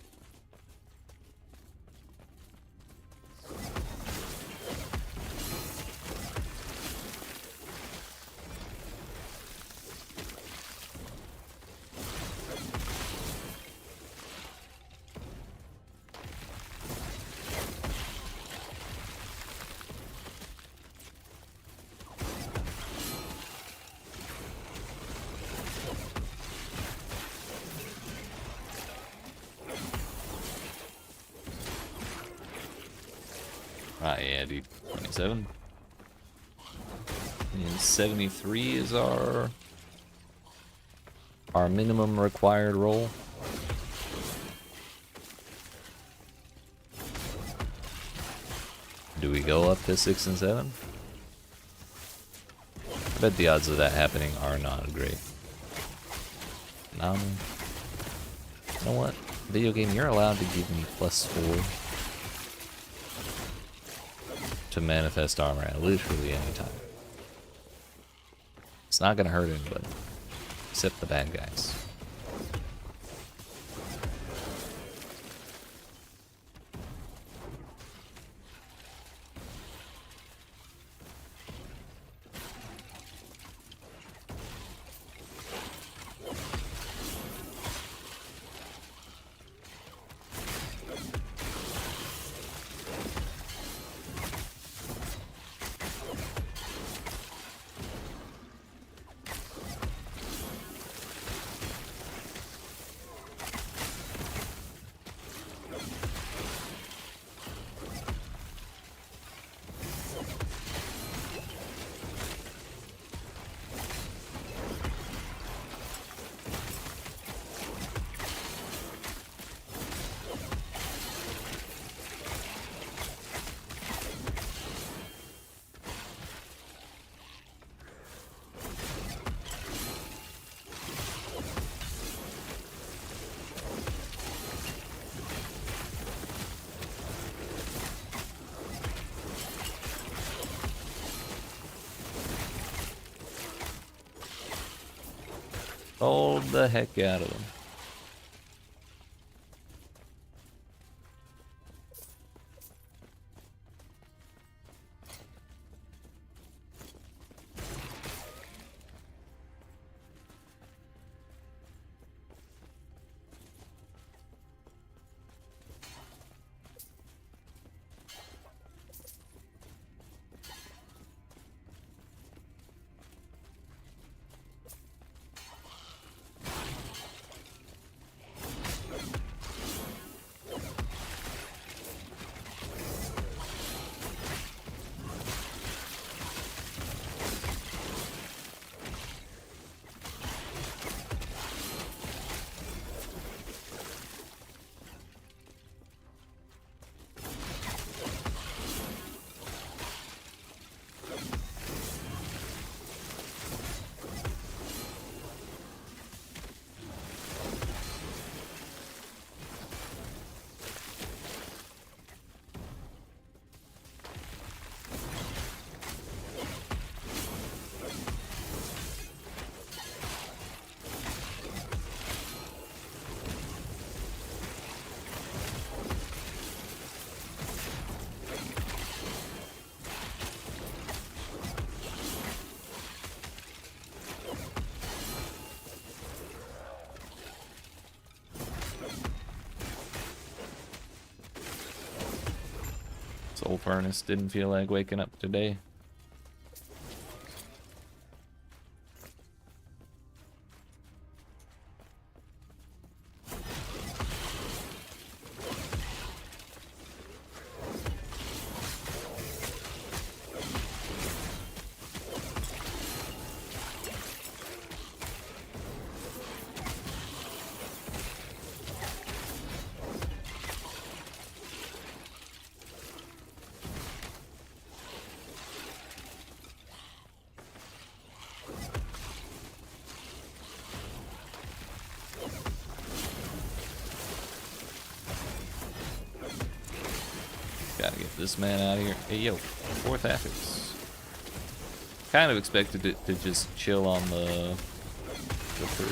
Ah, yeah, dude. 27. And 73 is our minimum required roll. Do we go up to 6 and 7? I bet the odds of that happening are not great. You know what? Video game, you're allowed to give me +4 to manifest armor at literally any time. It's not gonna hurt anybody, except the bad guys. mauled the heck out of them. Soul Furnace didn't feel like waking up today. Gotta get this man out of here. Hey, yo, 4th Affix. Kind of expected it to just chill on the 3.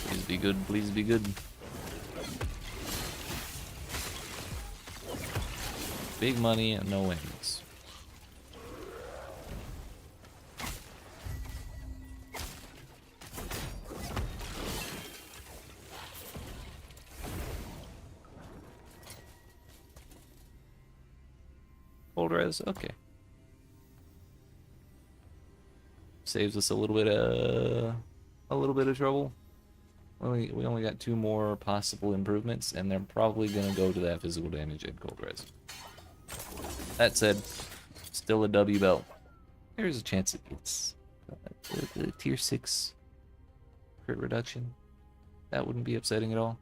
Please be good, please be good. Big money and no wins. Cold res, okay. Saves us a little bit of trouble. We only got 2 more possible improvements, and they're probably gonna go to that physical damage and cold res. That said, still a W belt. There's a chance it gets the tier 6 crit reduction. That wouldn't be upsetting at all.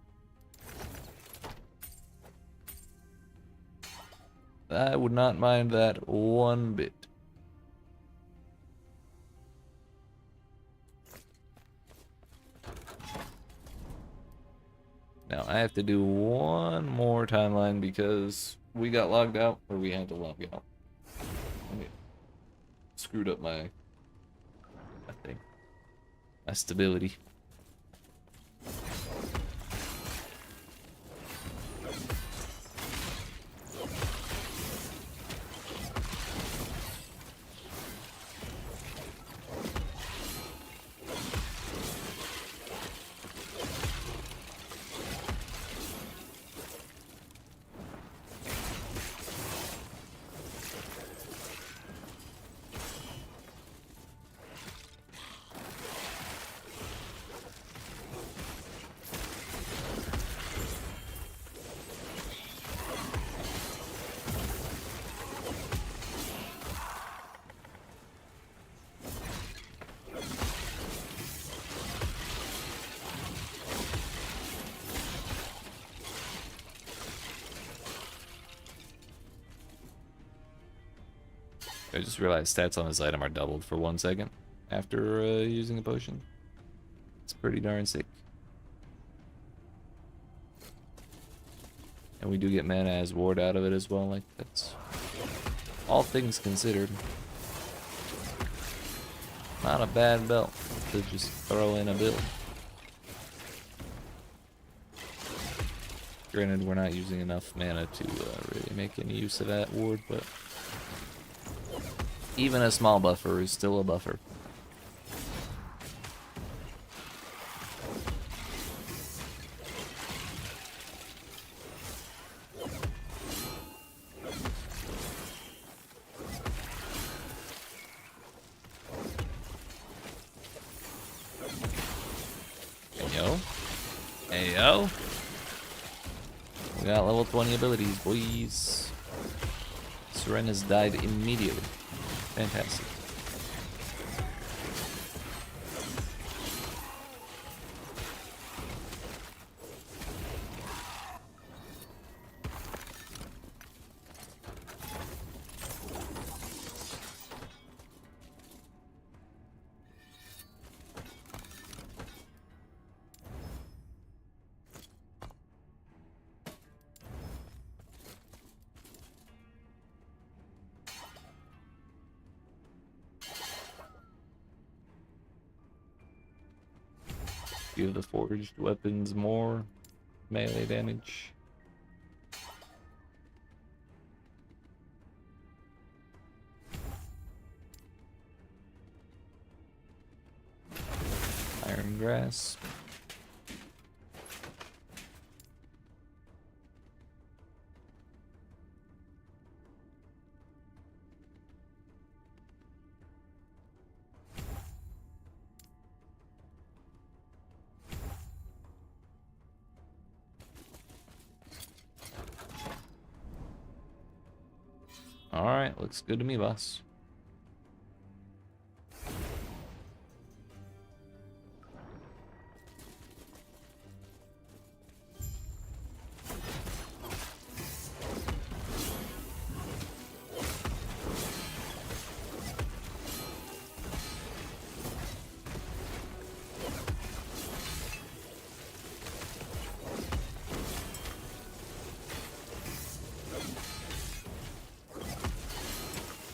I would not mind that one bit. Now I have to do one more timeline because we got logged out, or we had to log out. Screwed up my thing. My stability. I just realized stats on this item are doubled for 1 second after using a potion. It's pretty darn sick. And we do get mana as ward out of it as well. Like, that's all things considered. Not a bad belt to just throw in a build. Granted, we're not using enough mana to really make any use of that ward, but even a small buffer is still a buffer. Heyo. Heyo. We got level 20 abilities, boys. Seren has died immediately. Fantastic. Give the forged weapons more melee damage. Iron Grasp. Alright, looks good to me, boss.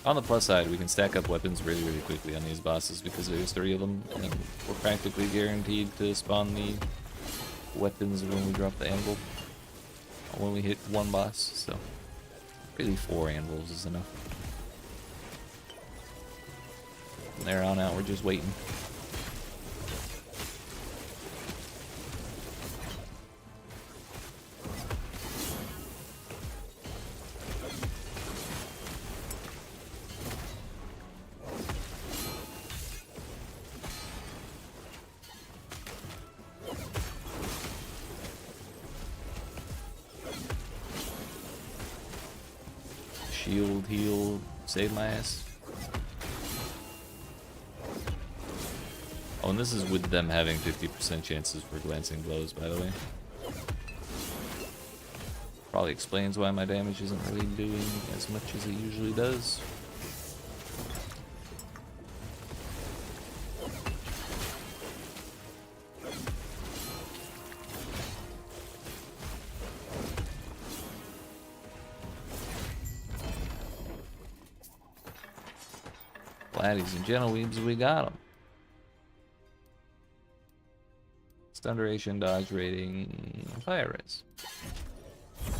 On the plus side, we can stack up weapons really, really quickly on these bosses because there's 3 of them, and we're practically guaranteed to spawn the weapons when we drop the anvil, when we hit 1 boss, so really 4 anvils is enough. From there on out, we're just waiting. Shield, heal, save my ass. Oh, and this is with them having 50% chances for glancing blows, by the way. Probably explains why my damage isn't really doing as much as it usually does. Laddies and gentleweebs, we got them. Stun duration, dodge rating, fire res.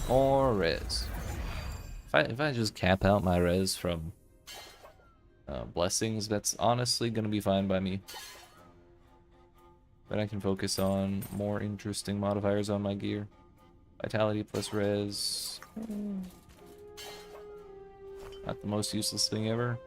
More res. If I just cap out my res from blessings, that's honestly gonna be fine by me. But I can focus on more interesting modifiers on my gear. Vitality plus res. Not the most useless thing ever.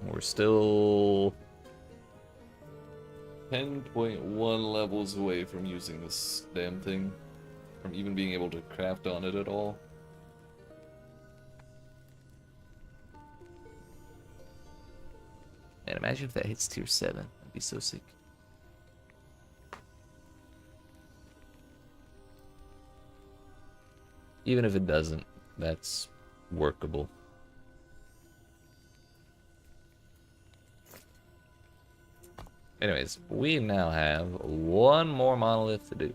We're still 10.1 levels away from using this damn thing, from even being able to craft on it at all. Man, imagine if that hits tier 7. That'd be so sick. Even if it doesn't, that's workable. Anyways, we now have one more monolith to do.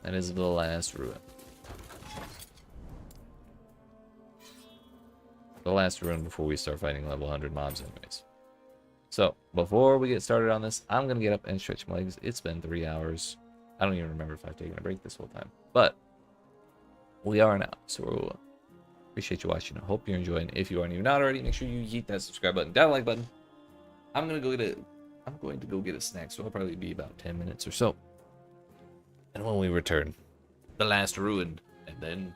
That is the last ruin. The last ruin before we start fighting level 100 mobs anyways. So, before we get started on this, I'm going to get up and stretch my legs. It's been 3 hours. I don't even remember if I've taken a break this whole time. But, we are now. So, appreciate you watching. I hope you're enjoying. If you are new, not already, make sure you yeet that subscribe button, down like button. I'm going to go get a snack, so I'll probably be about 10 minutes or so. And when we return, the last ruin, and then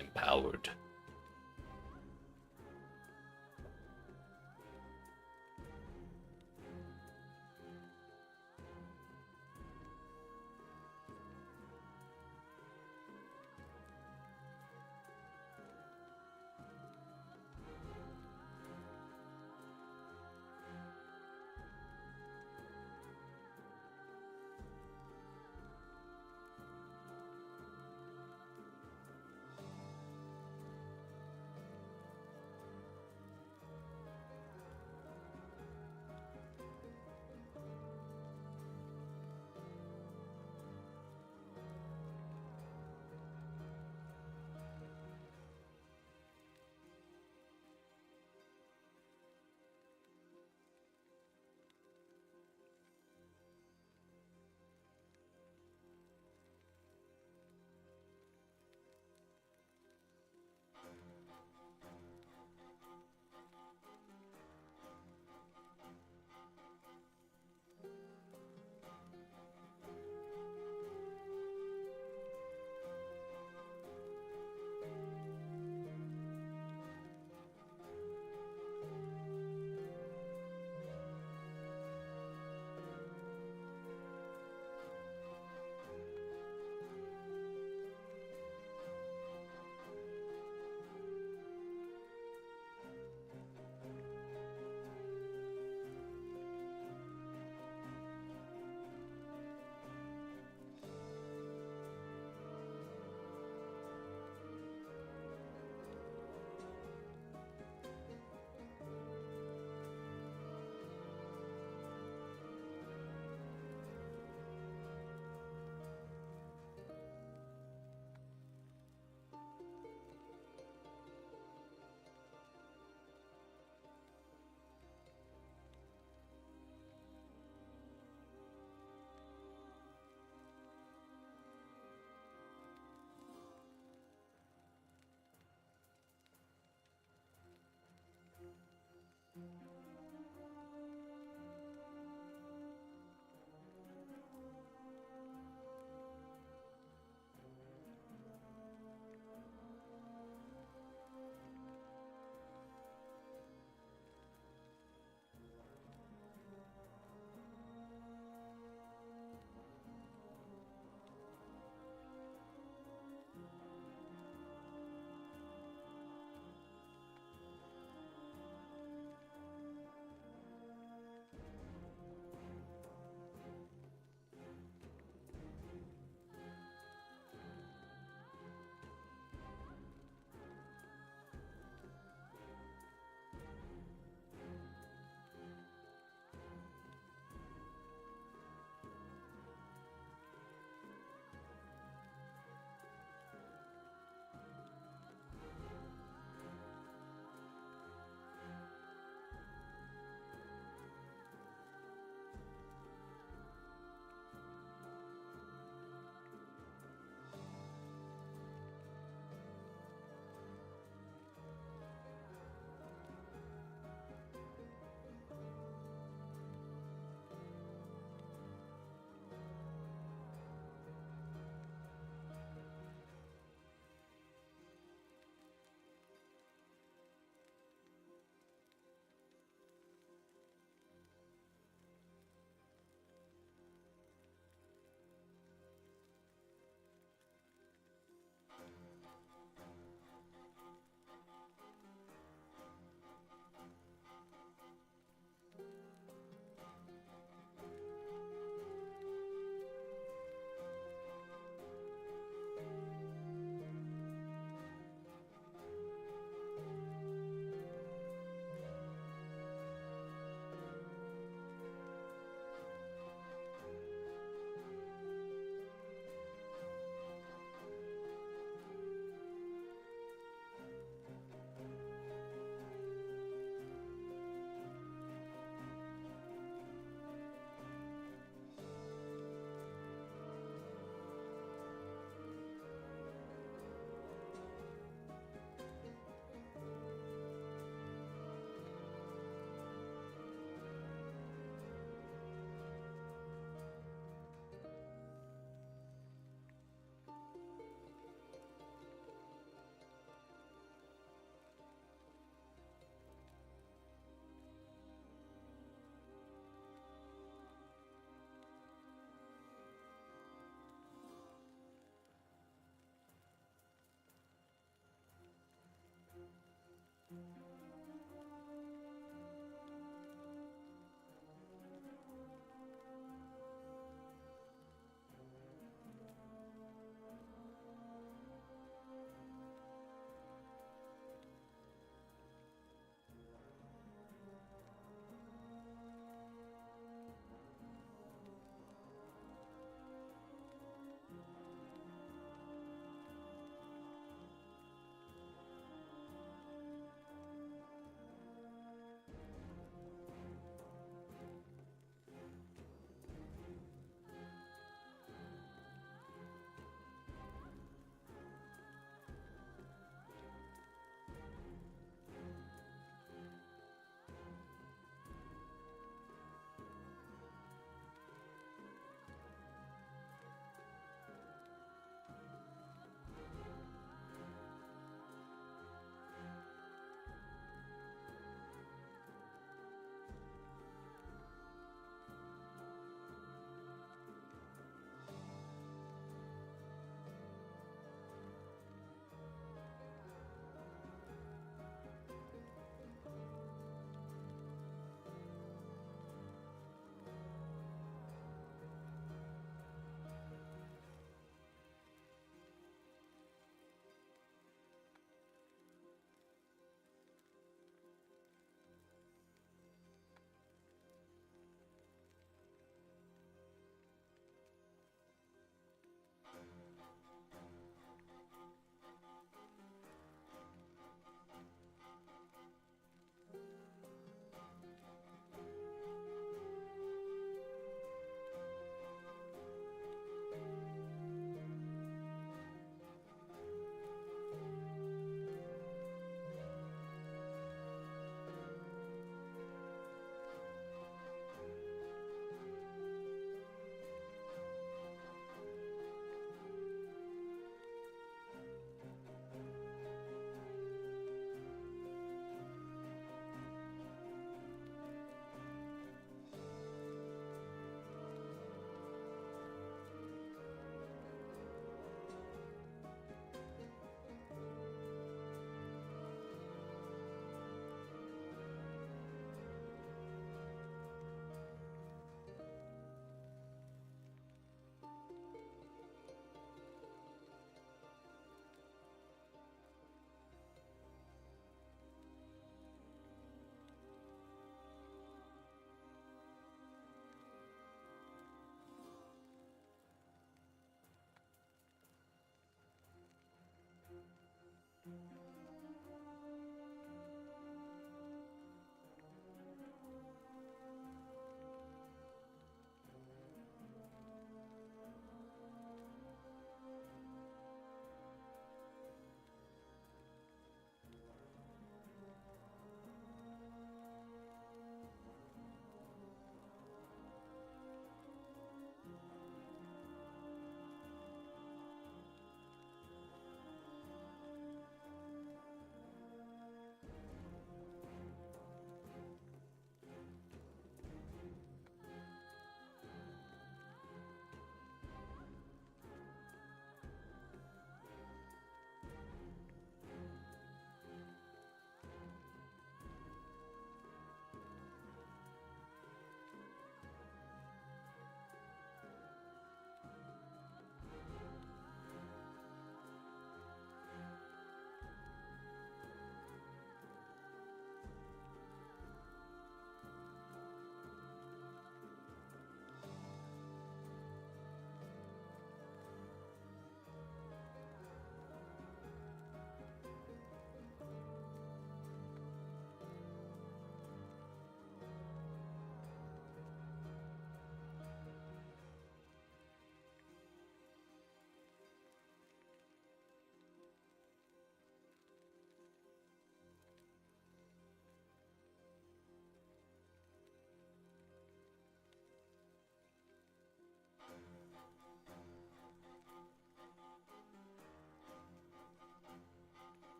empowered.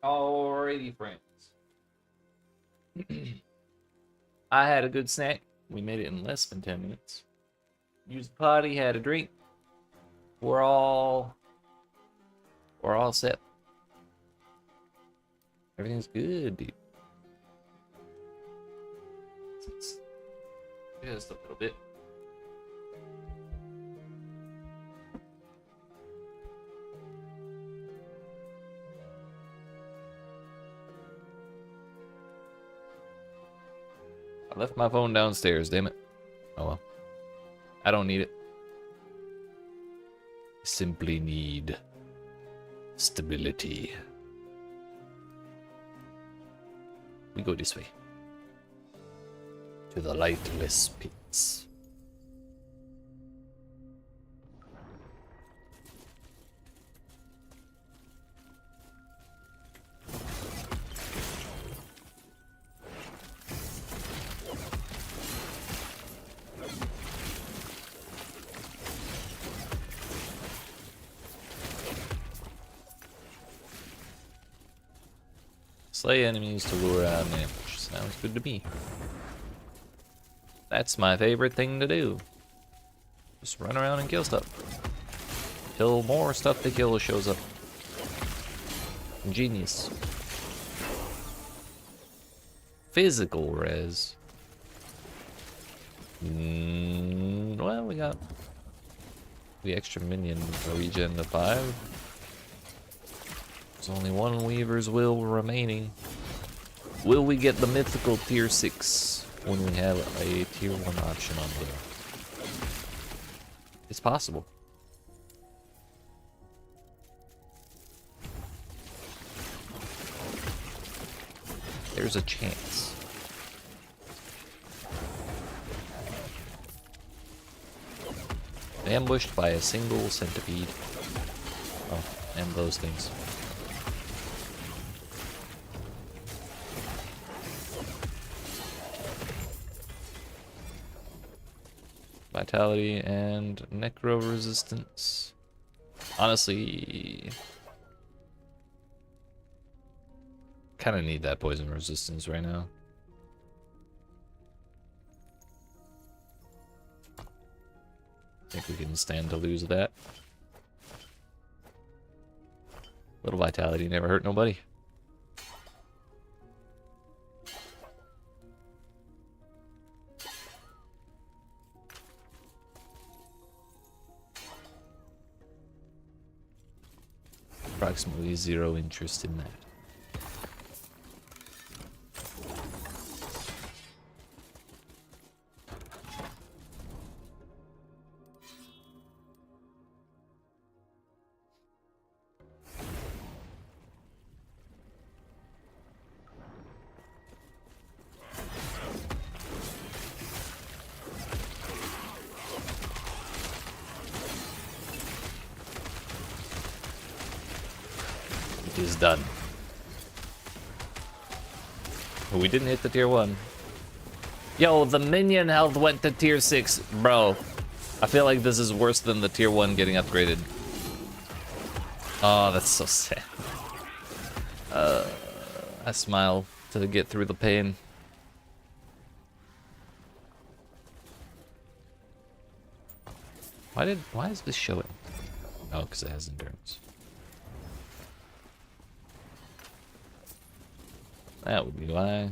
Alrighty, friends. I had a good snack. We made it in less than 10 minutes. Used the potty, had a drink. We're all set. Everything's good, dude. Just a little bit. I left my phone downstairs, damn it. Oh well. I don't need it. I simply need stability. We go this way. To the lightless pits. Slay enemies to lure out an ambush. Sounds good to me. That's my favorite thing to do. Just run around and kill stuff. Till more stuff to kill shows up. Genius. Physical res. Well, we got the extra minion regen to 5. There's only one Weaver's Will remaining. Will we get the mythical tier 6 when we have a tier 1 option on Will? It's possible. There's a chance. Ambushed by a single centipede. Oh, and those things. Vitality and necro resistance. Honestly, kind of need that poison resistance right now. Think we can stand to lose that. Little vitality never hurt nobody. Approximately 0 interest in that. Is done. We didn't hit the tier 1. Yo, the minion health went to tier 6. Bro, I feel like this is worse than the tier 1 getting upgraded. Oh, that's so sad. I smile to get through the pain. Why is this showing? Oh, because it has endurance. That would be why.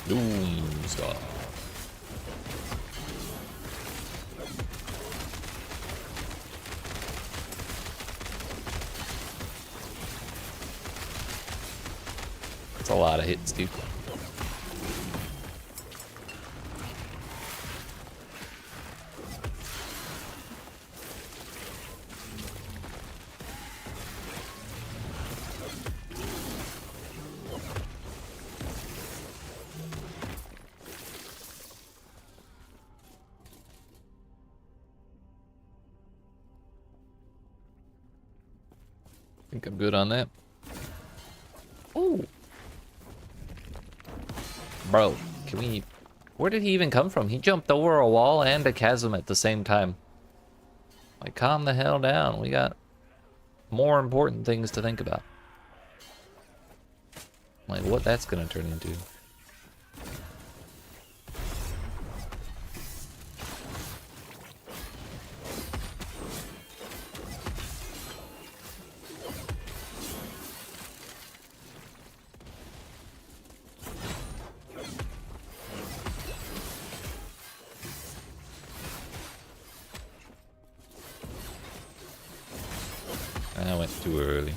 Doomstar. That's a lot of hits, dude. I think I'm good on that. Bro, can we... Where did he even come from? He jumped over a wall and a chasm at the same time. Like, calm the hell down. We got more important things to think about. Like, what that's gonna turn into. I went too early.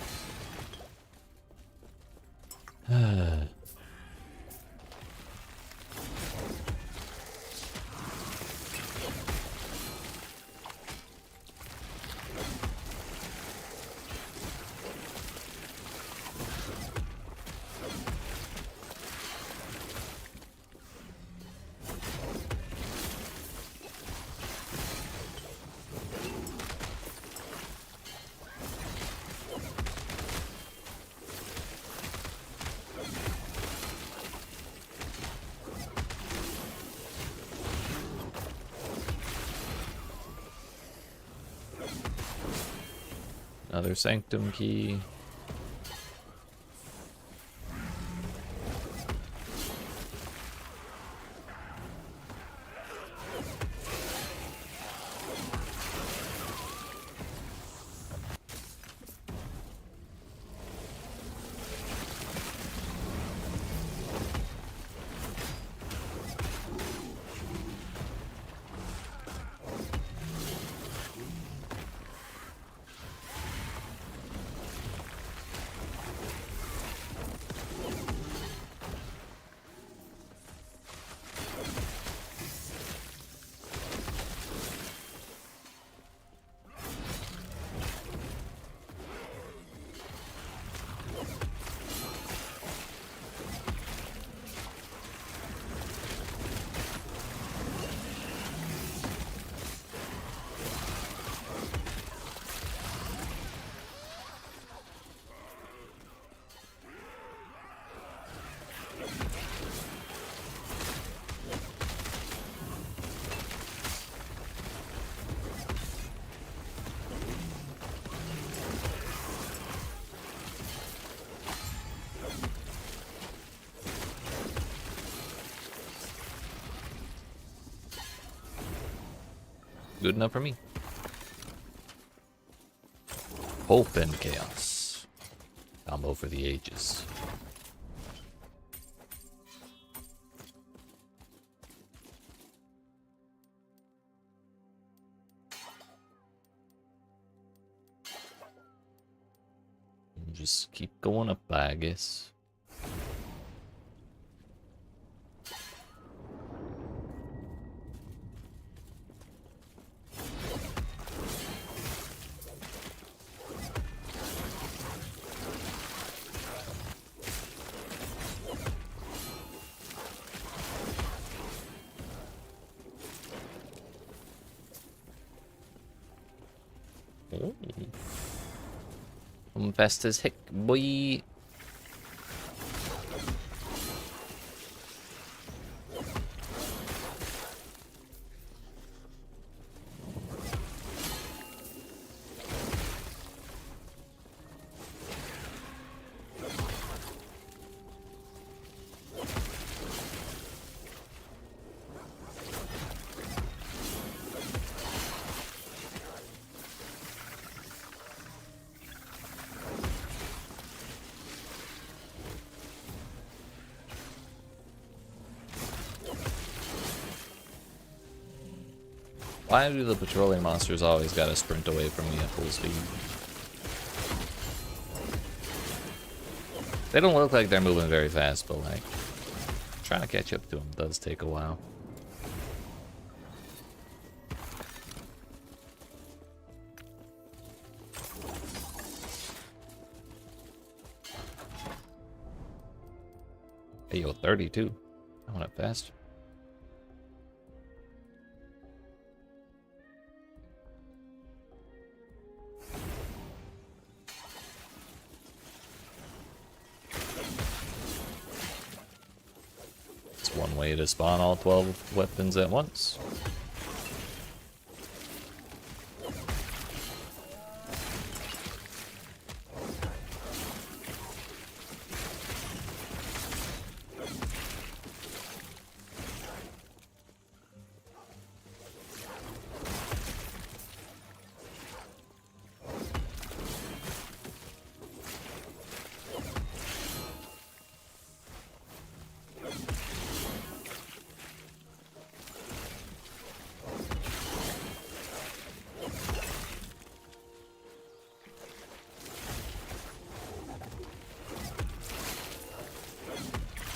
Another sanctum key. Good enough for me. Hope and chaos. Combo for the ages. Just keep going up, I guess. Oh. I'm fast as heck, boy. Why do the patrolling monsters always gotta sprint away from me at full speed? They don't look like they're moving very fast, but like, trying to catch up to them does take a while. Hey, yo, 32. I went up fast. way to spawn all 12 weapons at once.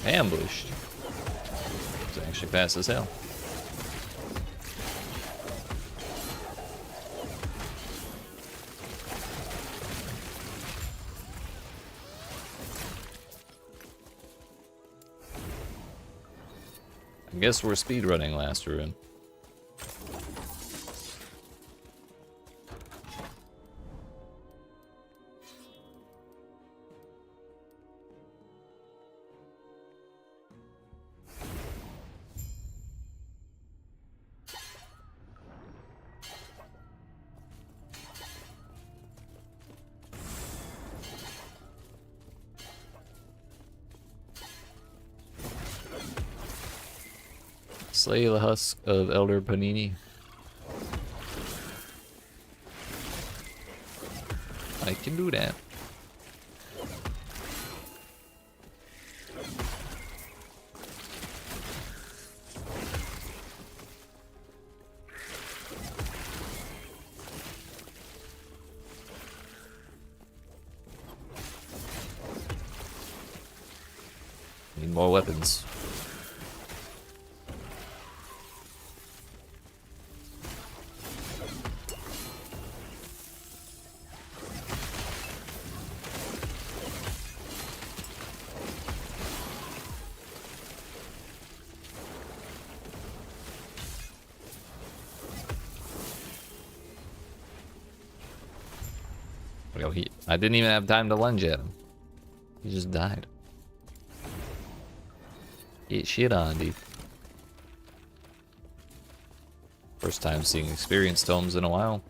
Ambushed. It's actually fast as hell. I guess we're speedrunning Last Ruin. Slay the husk of Elder Panini. I can do that. Need more weapons. Yo, I didn't even have time to lunge at him. He just died. Get shit on, dude. First time seeing experience tomes in a while.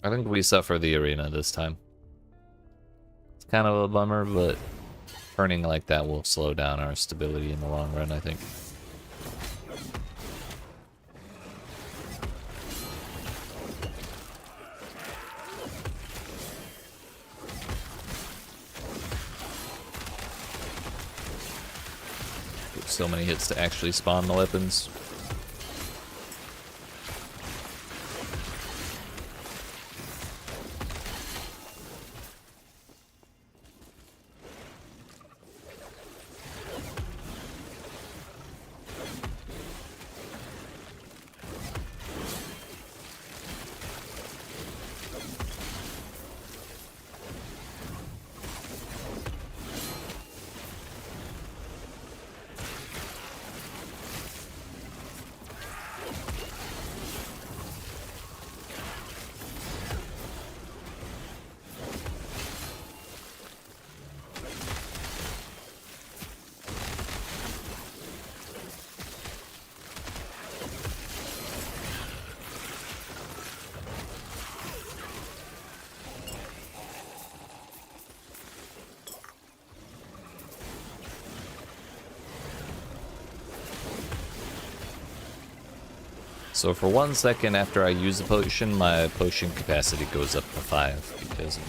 I think we suffer the arena this time. It's kind of a bummer, but turning like that will slow down our stability in the long run, I think. So many hits to actually spawn the weapons. So for 1 second after I use a potion, my potion capacity goes up to 5 because of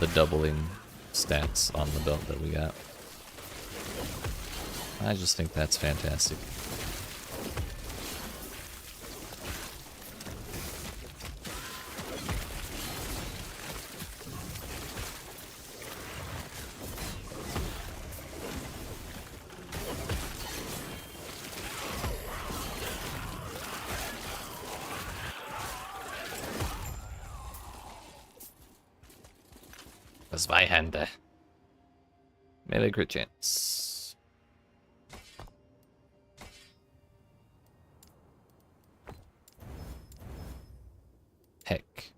the doubling stats on the belt that we got. I just think that's fantastic. Zwei Hände. Melee crit chance. Heck.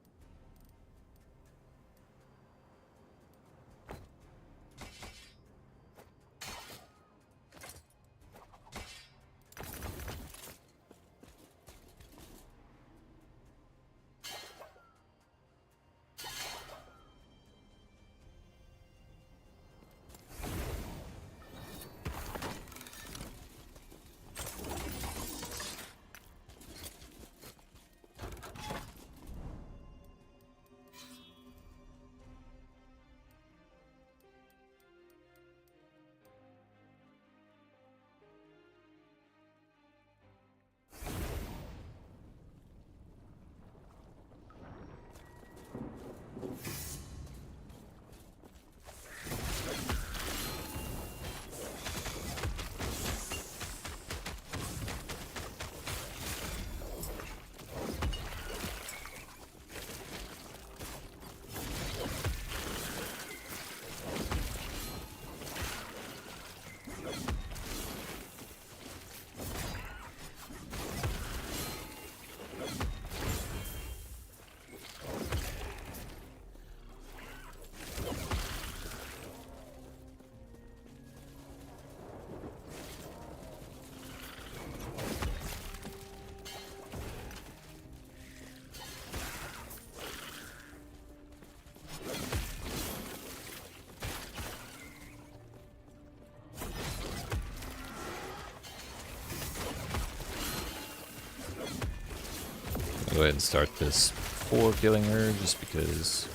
I'll go ahead and start this before killing her, just because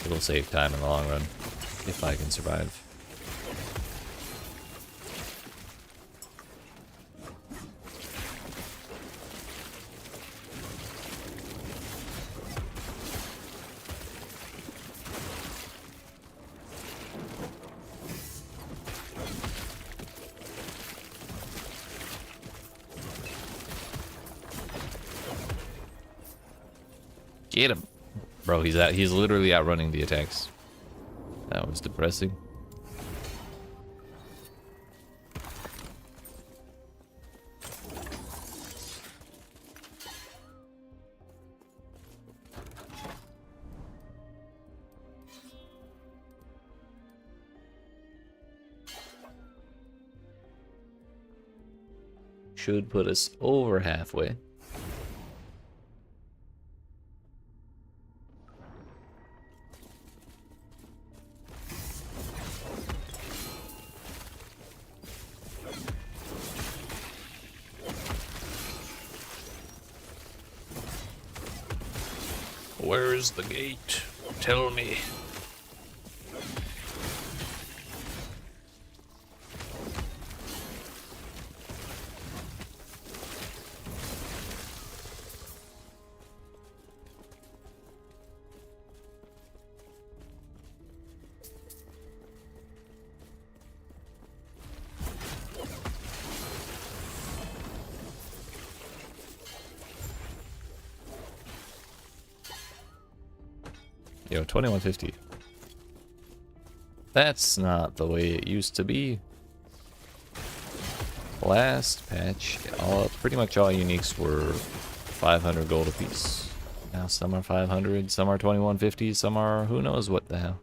it'll save time in the long run, if I can survive. Get him. Bro, he's literally outrunning the attacks. That was depressing. Should put us over halfway. Where is the gate? Tell me. Yo, 2150. That's not the way it used to be. Last patch, pretty much all uniques were 500 gold apiece. Now some are 500, some are 2150, some are who knows what the hell.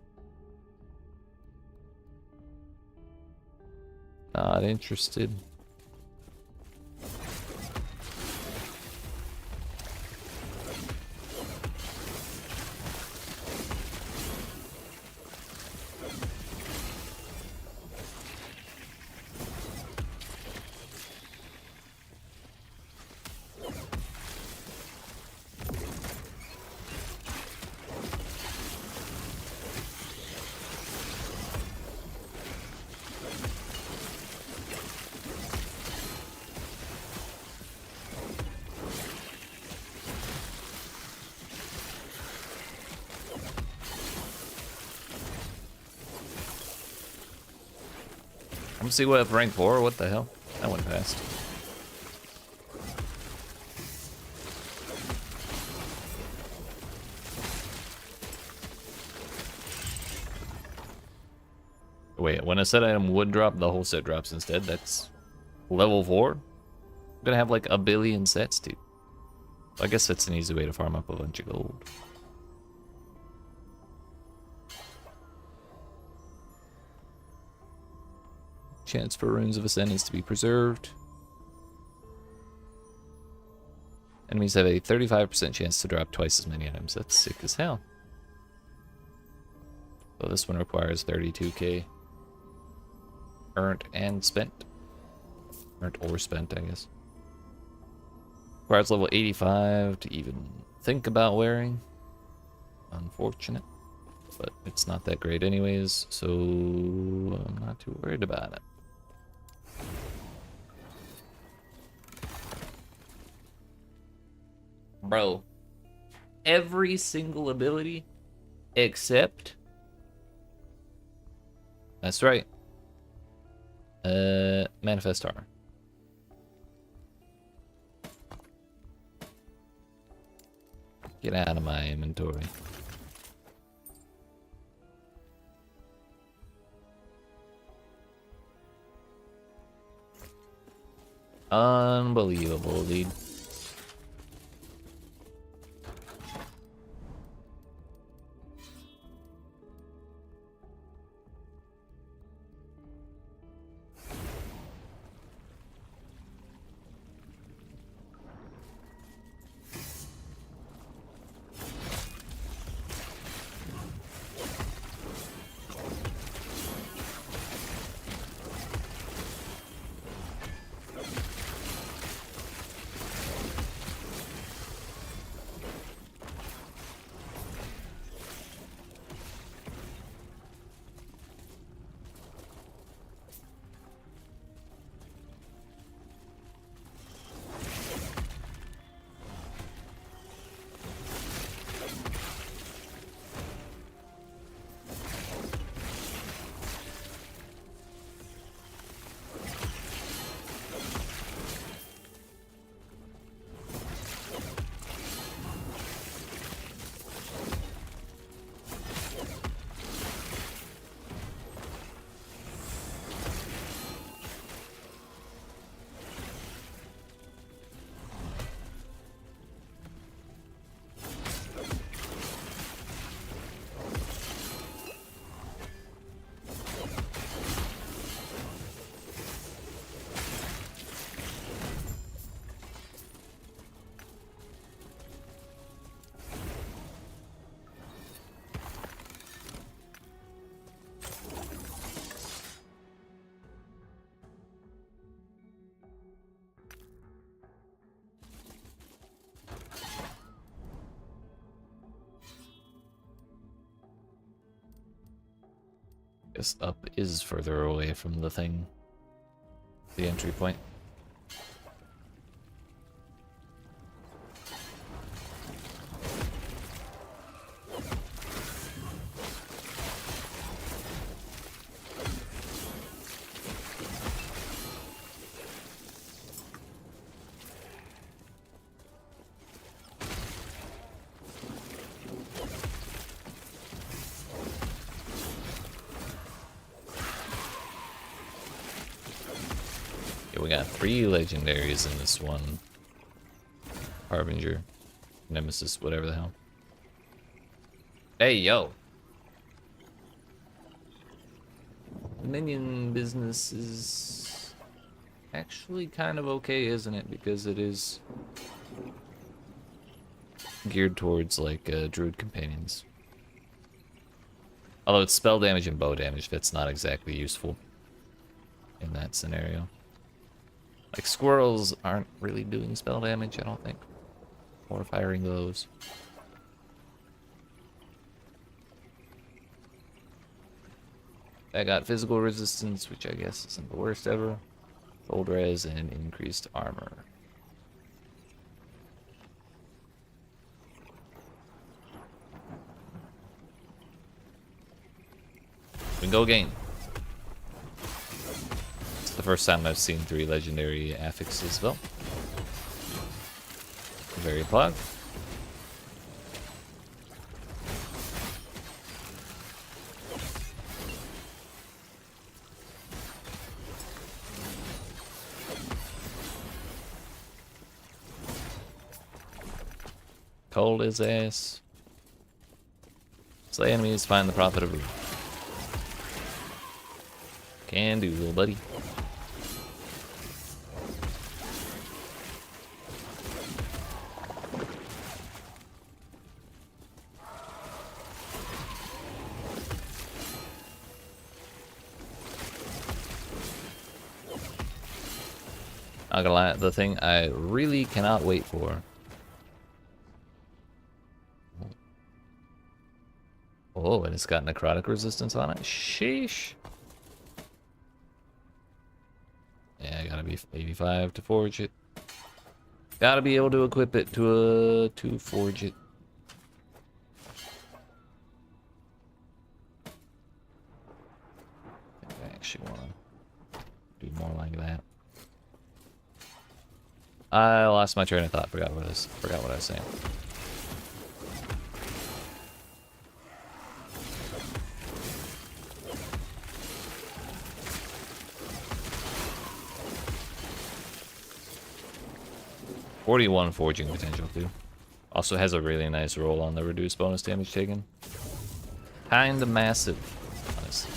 Not interested. I'm gonna see what if rank 4, what the hell? That went past. Wait, when a set item would drop, the whole set drops instead. That's level 4? I'm gonna have like a billion sets, dude. I guess that's an easy way to farm up a bunch of gold. Chance for Runes of Ascendance to be preserved. Enemies have a 35% chance to drop twice as many items. That's sick as hell. So this one requires 32k. Earned and spent. Earned or spent, I guess. Requires level 85 to even think about wearing. Unfortunate. But it's not that great anyways, so I'm not too worried about it. Bro, every single ability except... That's right. Manifest Armor. Get out of my inventory. Unbelievable, dude. Guess up is further away from the thing. The entry point. We got 3 legendaries in this one. Harbinger, Nemesis, whatever the hell. Hey, yo! Minion business is actually kind of okay, isn't it? Because it is geared towards, like, druid companions. Although it's spell damage and bow damage, that's not exactly useful in that scenario. Like, squirrels aren't really doing spell damage, I don't think. Or firing glows. I got physical resistance, which I guess isn't the worst ever. Gold res and increased armor. We can go again. The first time I've seen 3 legendary affixes, though. Very plug. Cold his ass. Slay enemies, find the Prophet of Ruin. Can do, little buddy. Not gonna lie, the thing I really cannot wait for. Oh, and it's got necrotic resistance on it. Sheesh. Yeah, gotta be 85 to forge it. Gotta be able to equip it to forge it. I think I actually wanna do more like that. I lost my train of thought. Forgot what I was saying. '41 forging potential too. Also has a really nice roll on the reduced bonus damage taken. Kinda massive, honestly.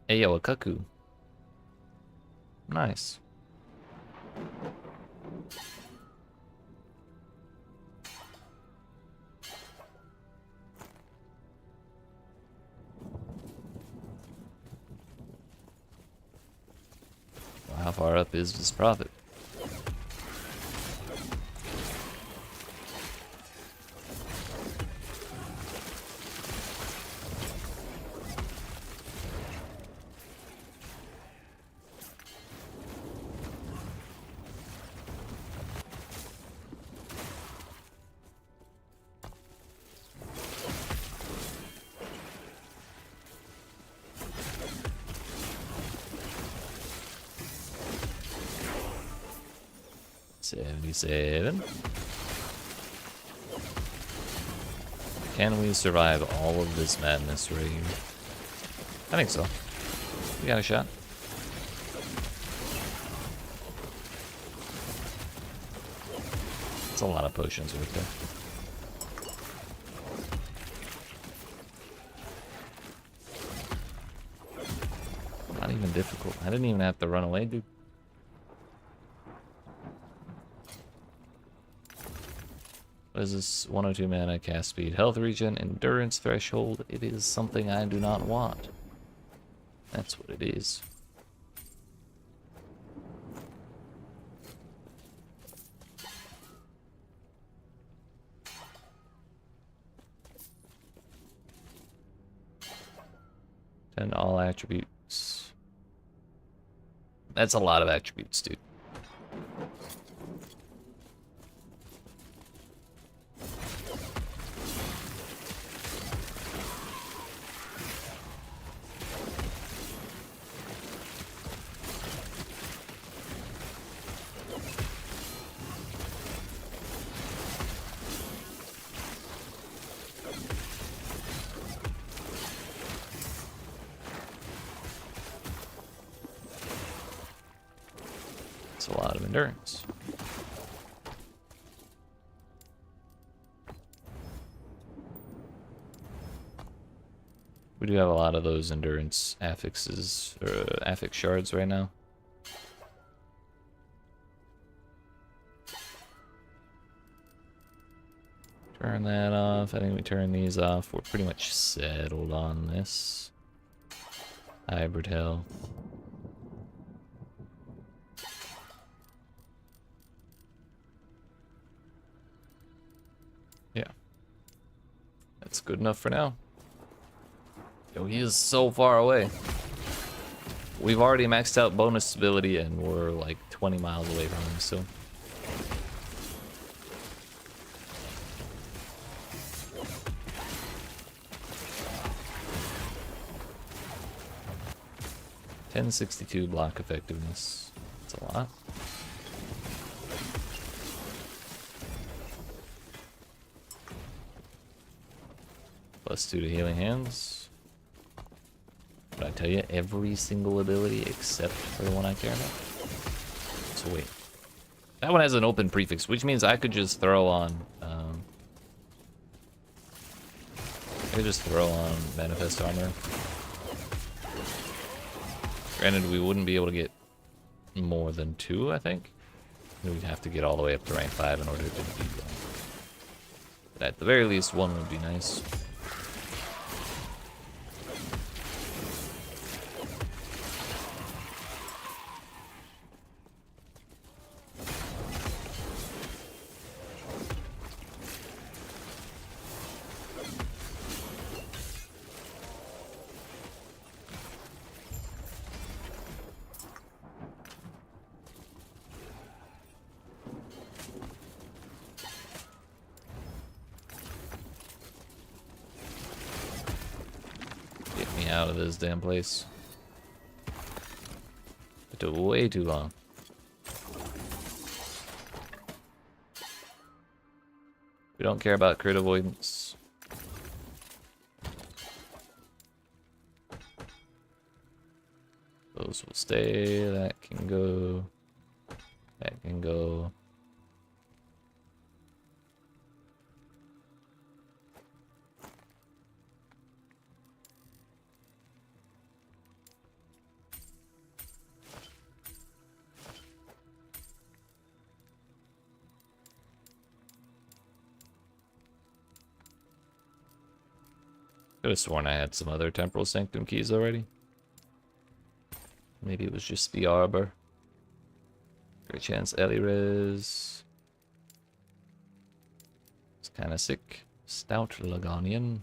Hey yo, a cuckoo. Nice. Well, how far up is this prophet? '77. Can we survive all of this madness right here? I think so. We got a shot. It's a lot of potions right there. Not even difficult. I didn't even have to run away, dude. What is this? 102 mana, cast speed, health regen, endurance threshold. It is something I do not want. That's what it is. And all attributes. That's a lot of attributes, dude. It's a lot of endurance. We do have a lot of those endurance affixes, or affix shards right now. Turn that off. I think we turn these off. We're pretty much settled on this. Hybrid hell. Yeah. That's good enough for now. Yo, he is so far away. We've already maxed out bonus ability and we're like 20 miles away from him, so. $1062 block effectiveness. That's a lot. +2 to healing hands. But I tell you, every single ability except for the one I care about. So wait. That one has an open prefix, which means I could just throw on... I could just throw on Manifest Armor. Granted, we wouldn't be able to get more than 2, I think. We'd have to get all the way up to rank 5 in order to beat them. But at the very least, 1 would be nice. Get me out of this damn place. It took way too long. We don't care about crit avoidance. Those will stay. That can go. That can go. Could have sworn I had some other Temporal Sanctum keys already. Maybe it was just the Arbor. Great chance Elirez. It's kind of sick. Stout Lagonian.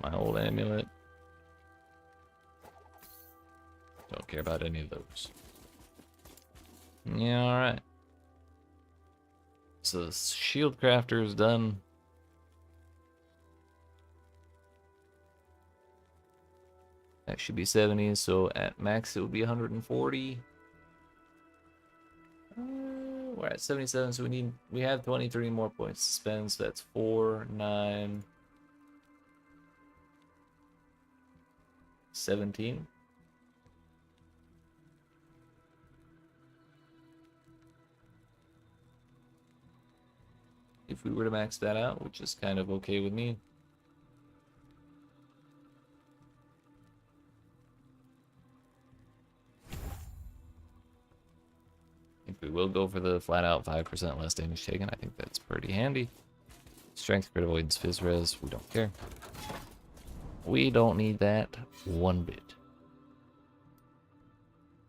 My old amulet. Don't care about any of those. Yeah, alright. So the shield crafter is done. That should be 70, so at max it would be 140. We're at 77, so we have 23 more points to spend, so that's 4, 9, 17. If we were to max that out, which is kind of okay with me. If we will go for the flat out 5% less damage taken, I think that's pretty handy. Strength, crit avoidance, fizz res, we don't care. We don't need that one bit.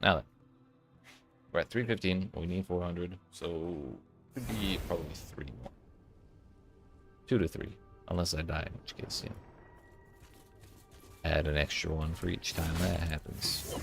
Now then, we're at 315. We need 400, so could be probably 3 more. 2 to 3, unless I die, in which case, add an extra one for each time that happens.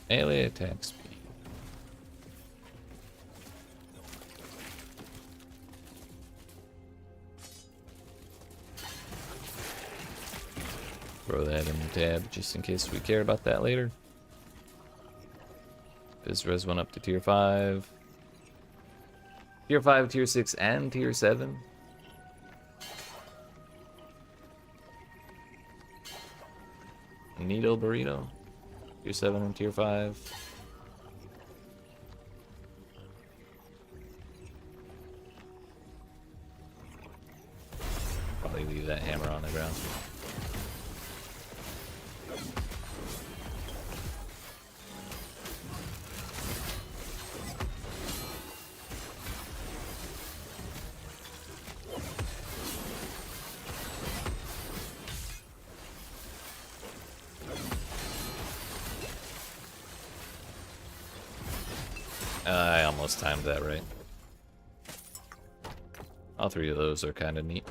Melee attack speed. Throw that in the tab just in case we care about that later. This res went up to tier 5. Tier 5, tier 6, and tier 7. Needle burrito. Tier 7 and tier 5. Probably leave that hammer on the ground. I almost timed that right. All three of those are kind of neat.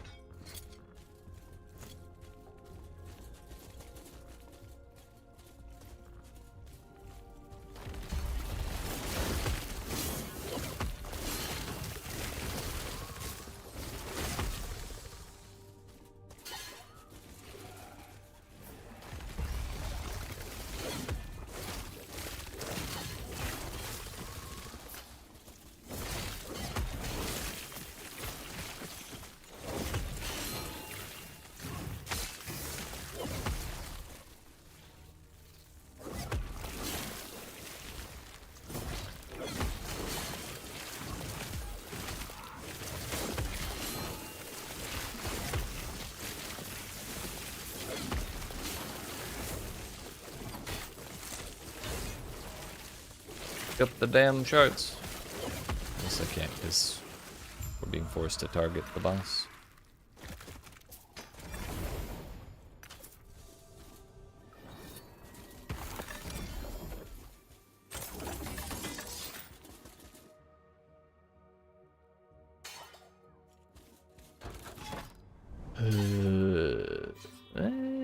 Up the damn charts. I guess I can't because we're being forced to target the boss.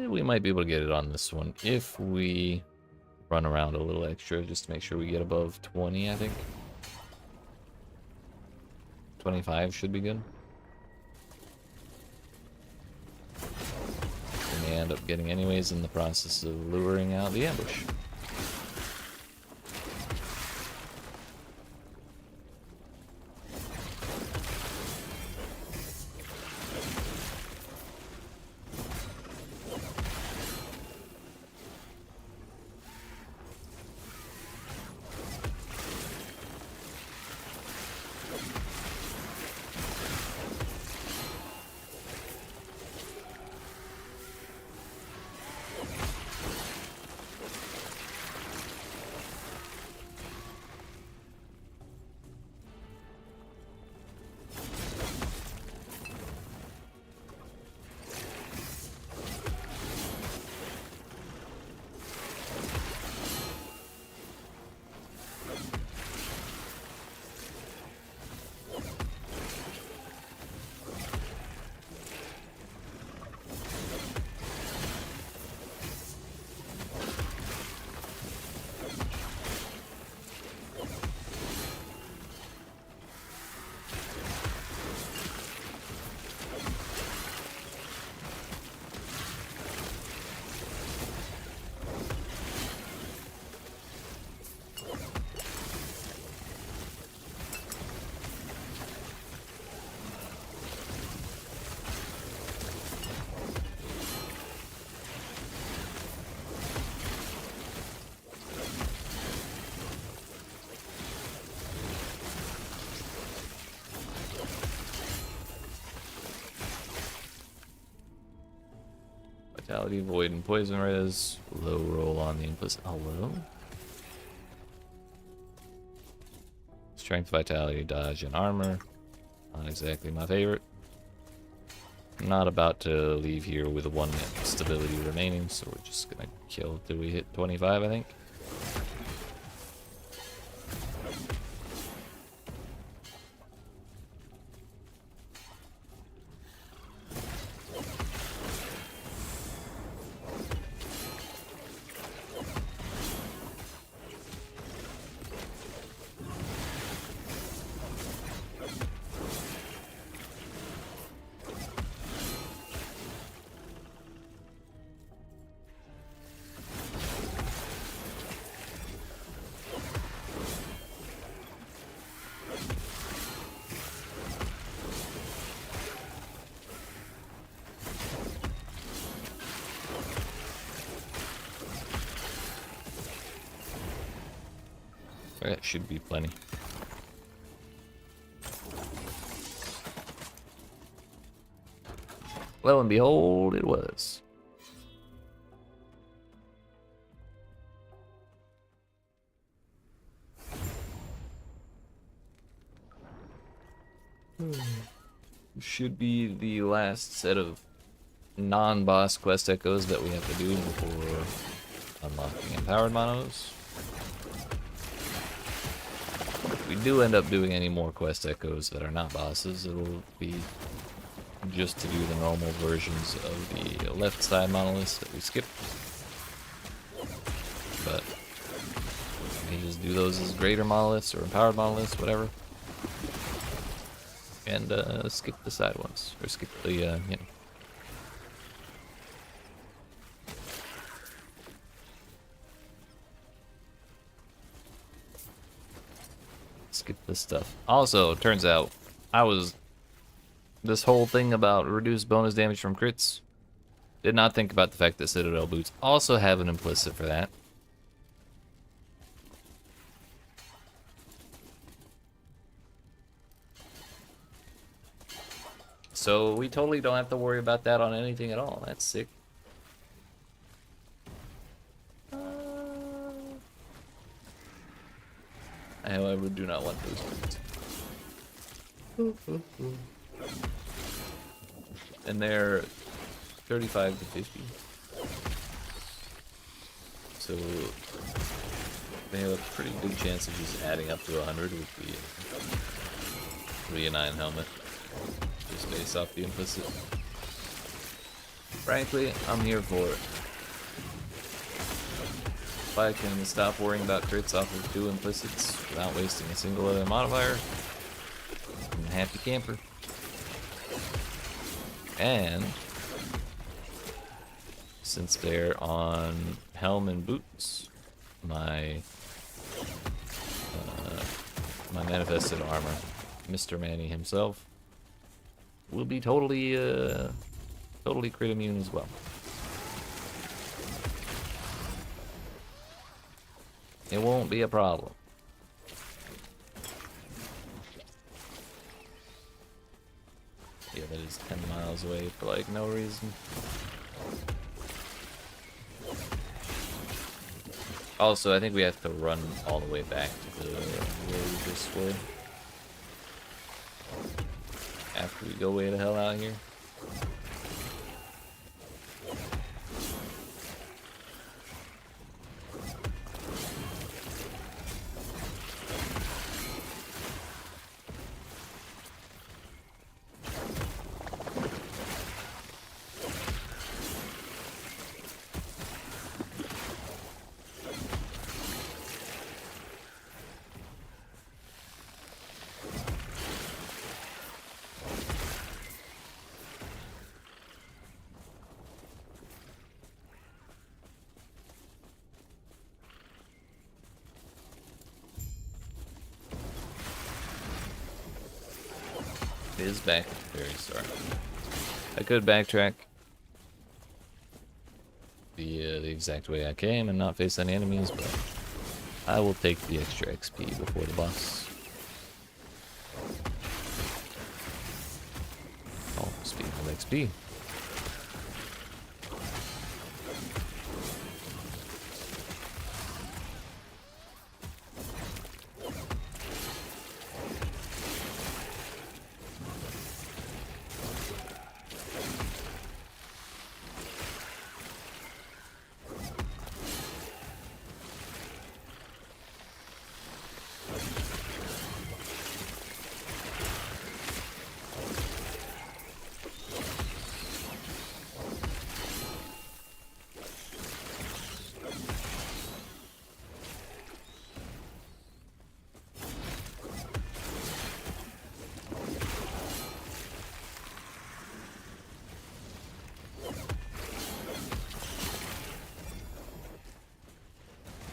We might be able to get it on this one if we run around a little extra just to make sure we get above 20, I think. 25 should be good. We may end up getting anyways in the process of luring out the ambush. Vitality, Void, and Poison Res. Low roll on the implicit. Hello? Strength, Vitality, Dodge, and Armor. Not exactly my favorite. I'm not about to leave here with a 1 minute stability remaining, so we're just gonna kill till we hit 25, I think. That should be plenty. Lo and behold, it was. Should be the last set of non-boss quest echoes that we have to do before unlocking Empowered Monoliths. If we do end up doing any more quest echoes that are not bosses, it'll be just to do the normal versions of the left side monoliths that we skipped. But we can just do those as greater monoliths or empowered monoliths, whatever. And skip the side ones, or skip the, you know. Skip this stuff. Also, turns out, this whole thing about reduced bonus damage from crits, did not think about the fact that Citadel boots also have an implicit for that. So we totally don't have to worry about that on anything at all. That's sick. I, however, do not want those boots. And they're 35 to 50. So they have a pretty good chance of just adding up to 100 with the 3-9 helmet. Just based off the implicit. Frankly, I'm here for it. If I can stop worrying about crits off of 2 implicits without wasting a single other modifier, I'm a happy camper. And since they're on helm and boots, my manifested armor, Mr. Manny himself, will be totally crit immune as well. It won't be a problem. Yeah, that is 10 miles away for like no reason. Also, I think we have to run all the way back to where we just were. After we go way the hell out here. It is back at the very start. I could backtrack the exact way I came and not face any enemies, but I will take the extra XP before the boss. Oh, speaking of XP.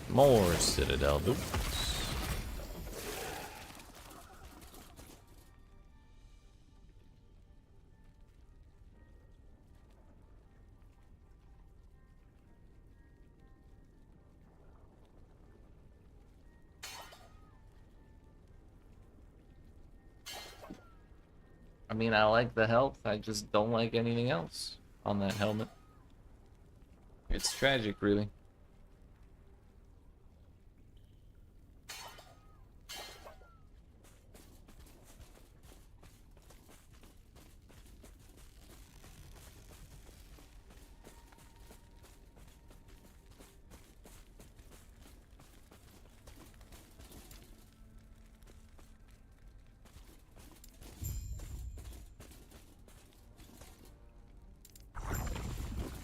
More Citadel boots. I mean, I like the health, I just don't like anything else on that helmet. It's tragic, really.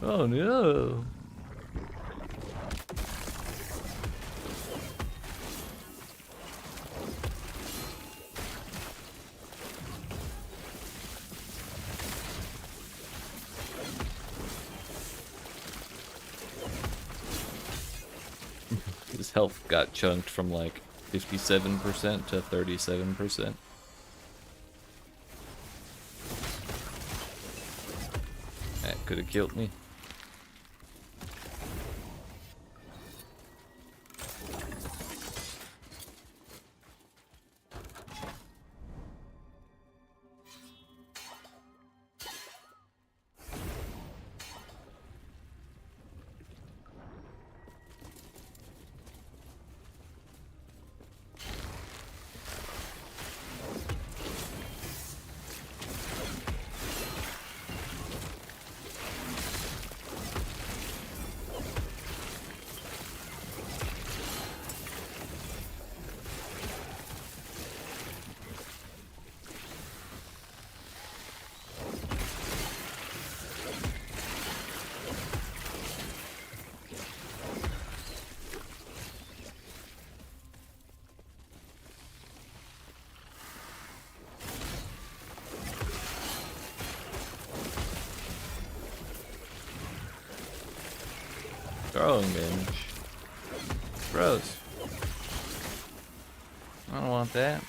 Oh no! His health got chunked from like 57% to 37%. That could have killed me. Throwing damage. Gross. I don't want that.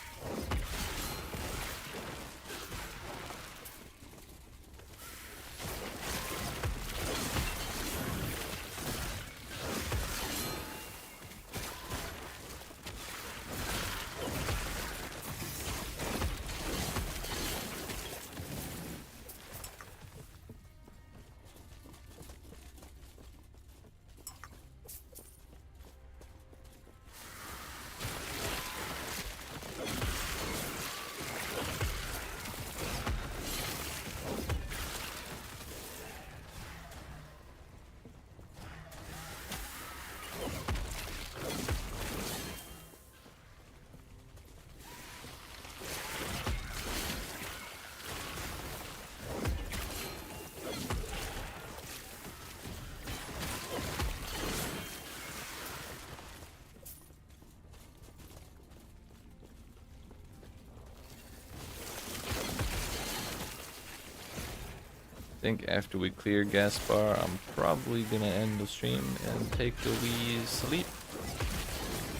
I think after we clear Gaspar, I'm probably gonna end the stream and take a wee sleep.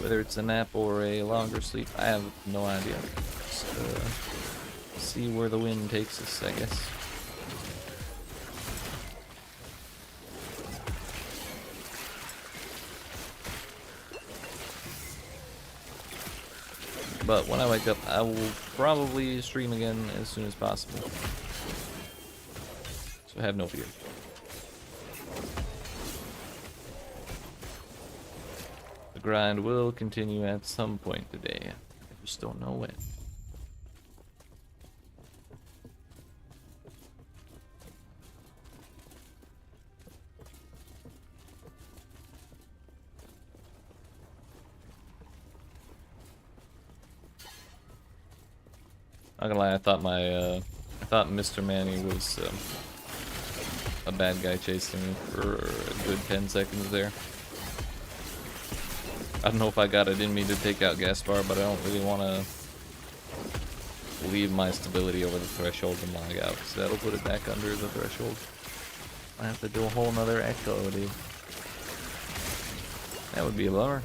Whether it's a nap or a longer sleep, I have no idea. Just see where the wind takes us, I guess. But when I wake up, I will probably stream again as soon as possible. So have no fear. The grind will continue at some point today. I just don't know when. Not gonna lie, I thought Mr. Manny was a bad guy chasing me for a good 10 seconds there. I don't know if I got it in me to take out Gaspar, but I don't really want to leave my stability over the threshold and log out, because that'll put it back under the threshold. I have to do a whole nother echo, dude. That would be a bummer.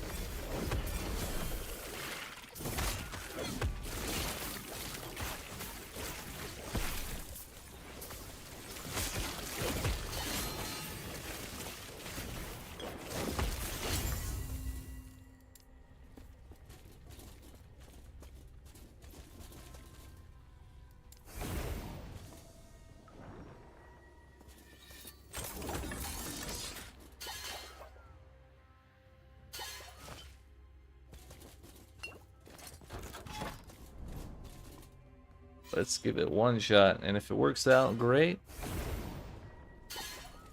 Let's give it one shot, and if it works out, great.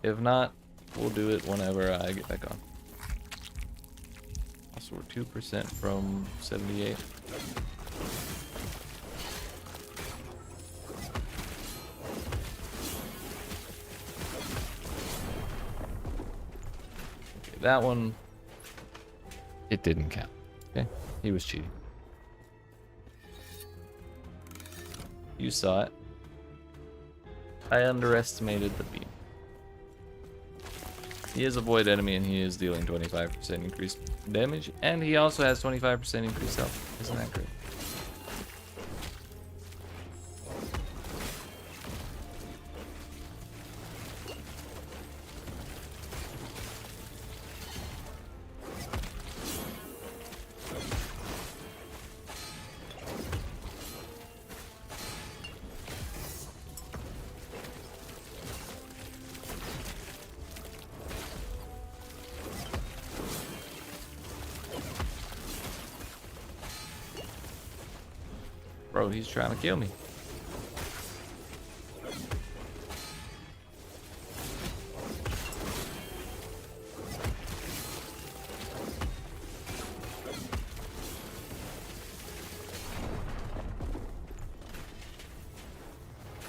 If not, we'll do it whenever I get back on. Also, we're 2% from 78. Okay, that one, it didn't count. Okay, he was cheating. You saw it. I underestimated the beam. He is a void enemy and he is dealing 25% increased damage, and he also has 25% increased health. Isn't that great? Bro, he's trying to kill me.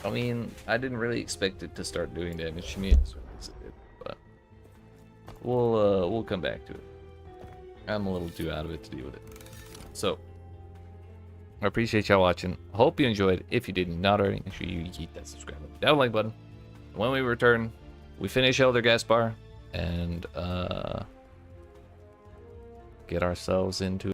I mean, I didn't really expect it to start doing damage to me as soon as it did, but we'll come back to it. I'm a little too out of it to deal with it. So, I appreciate y'all watching. I hope you enjoyed. If you did not already, make sure you yeet that subscribe button, down like button. When we return, we finish Elder Gaspar and get ourselves into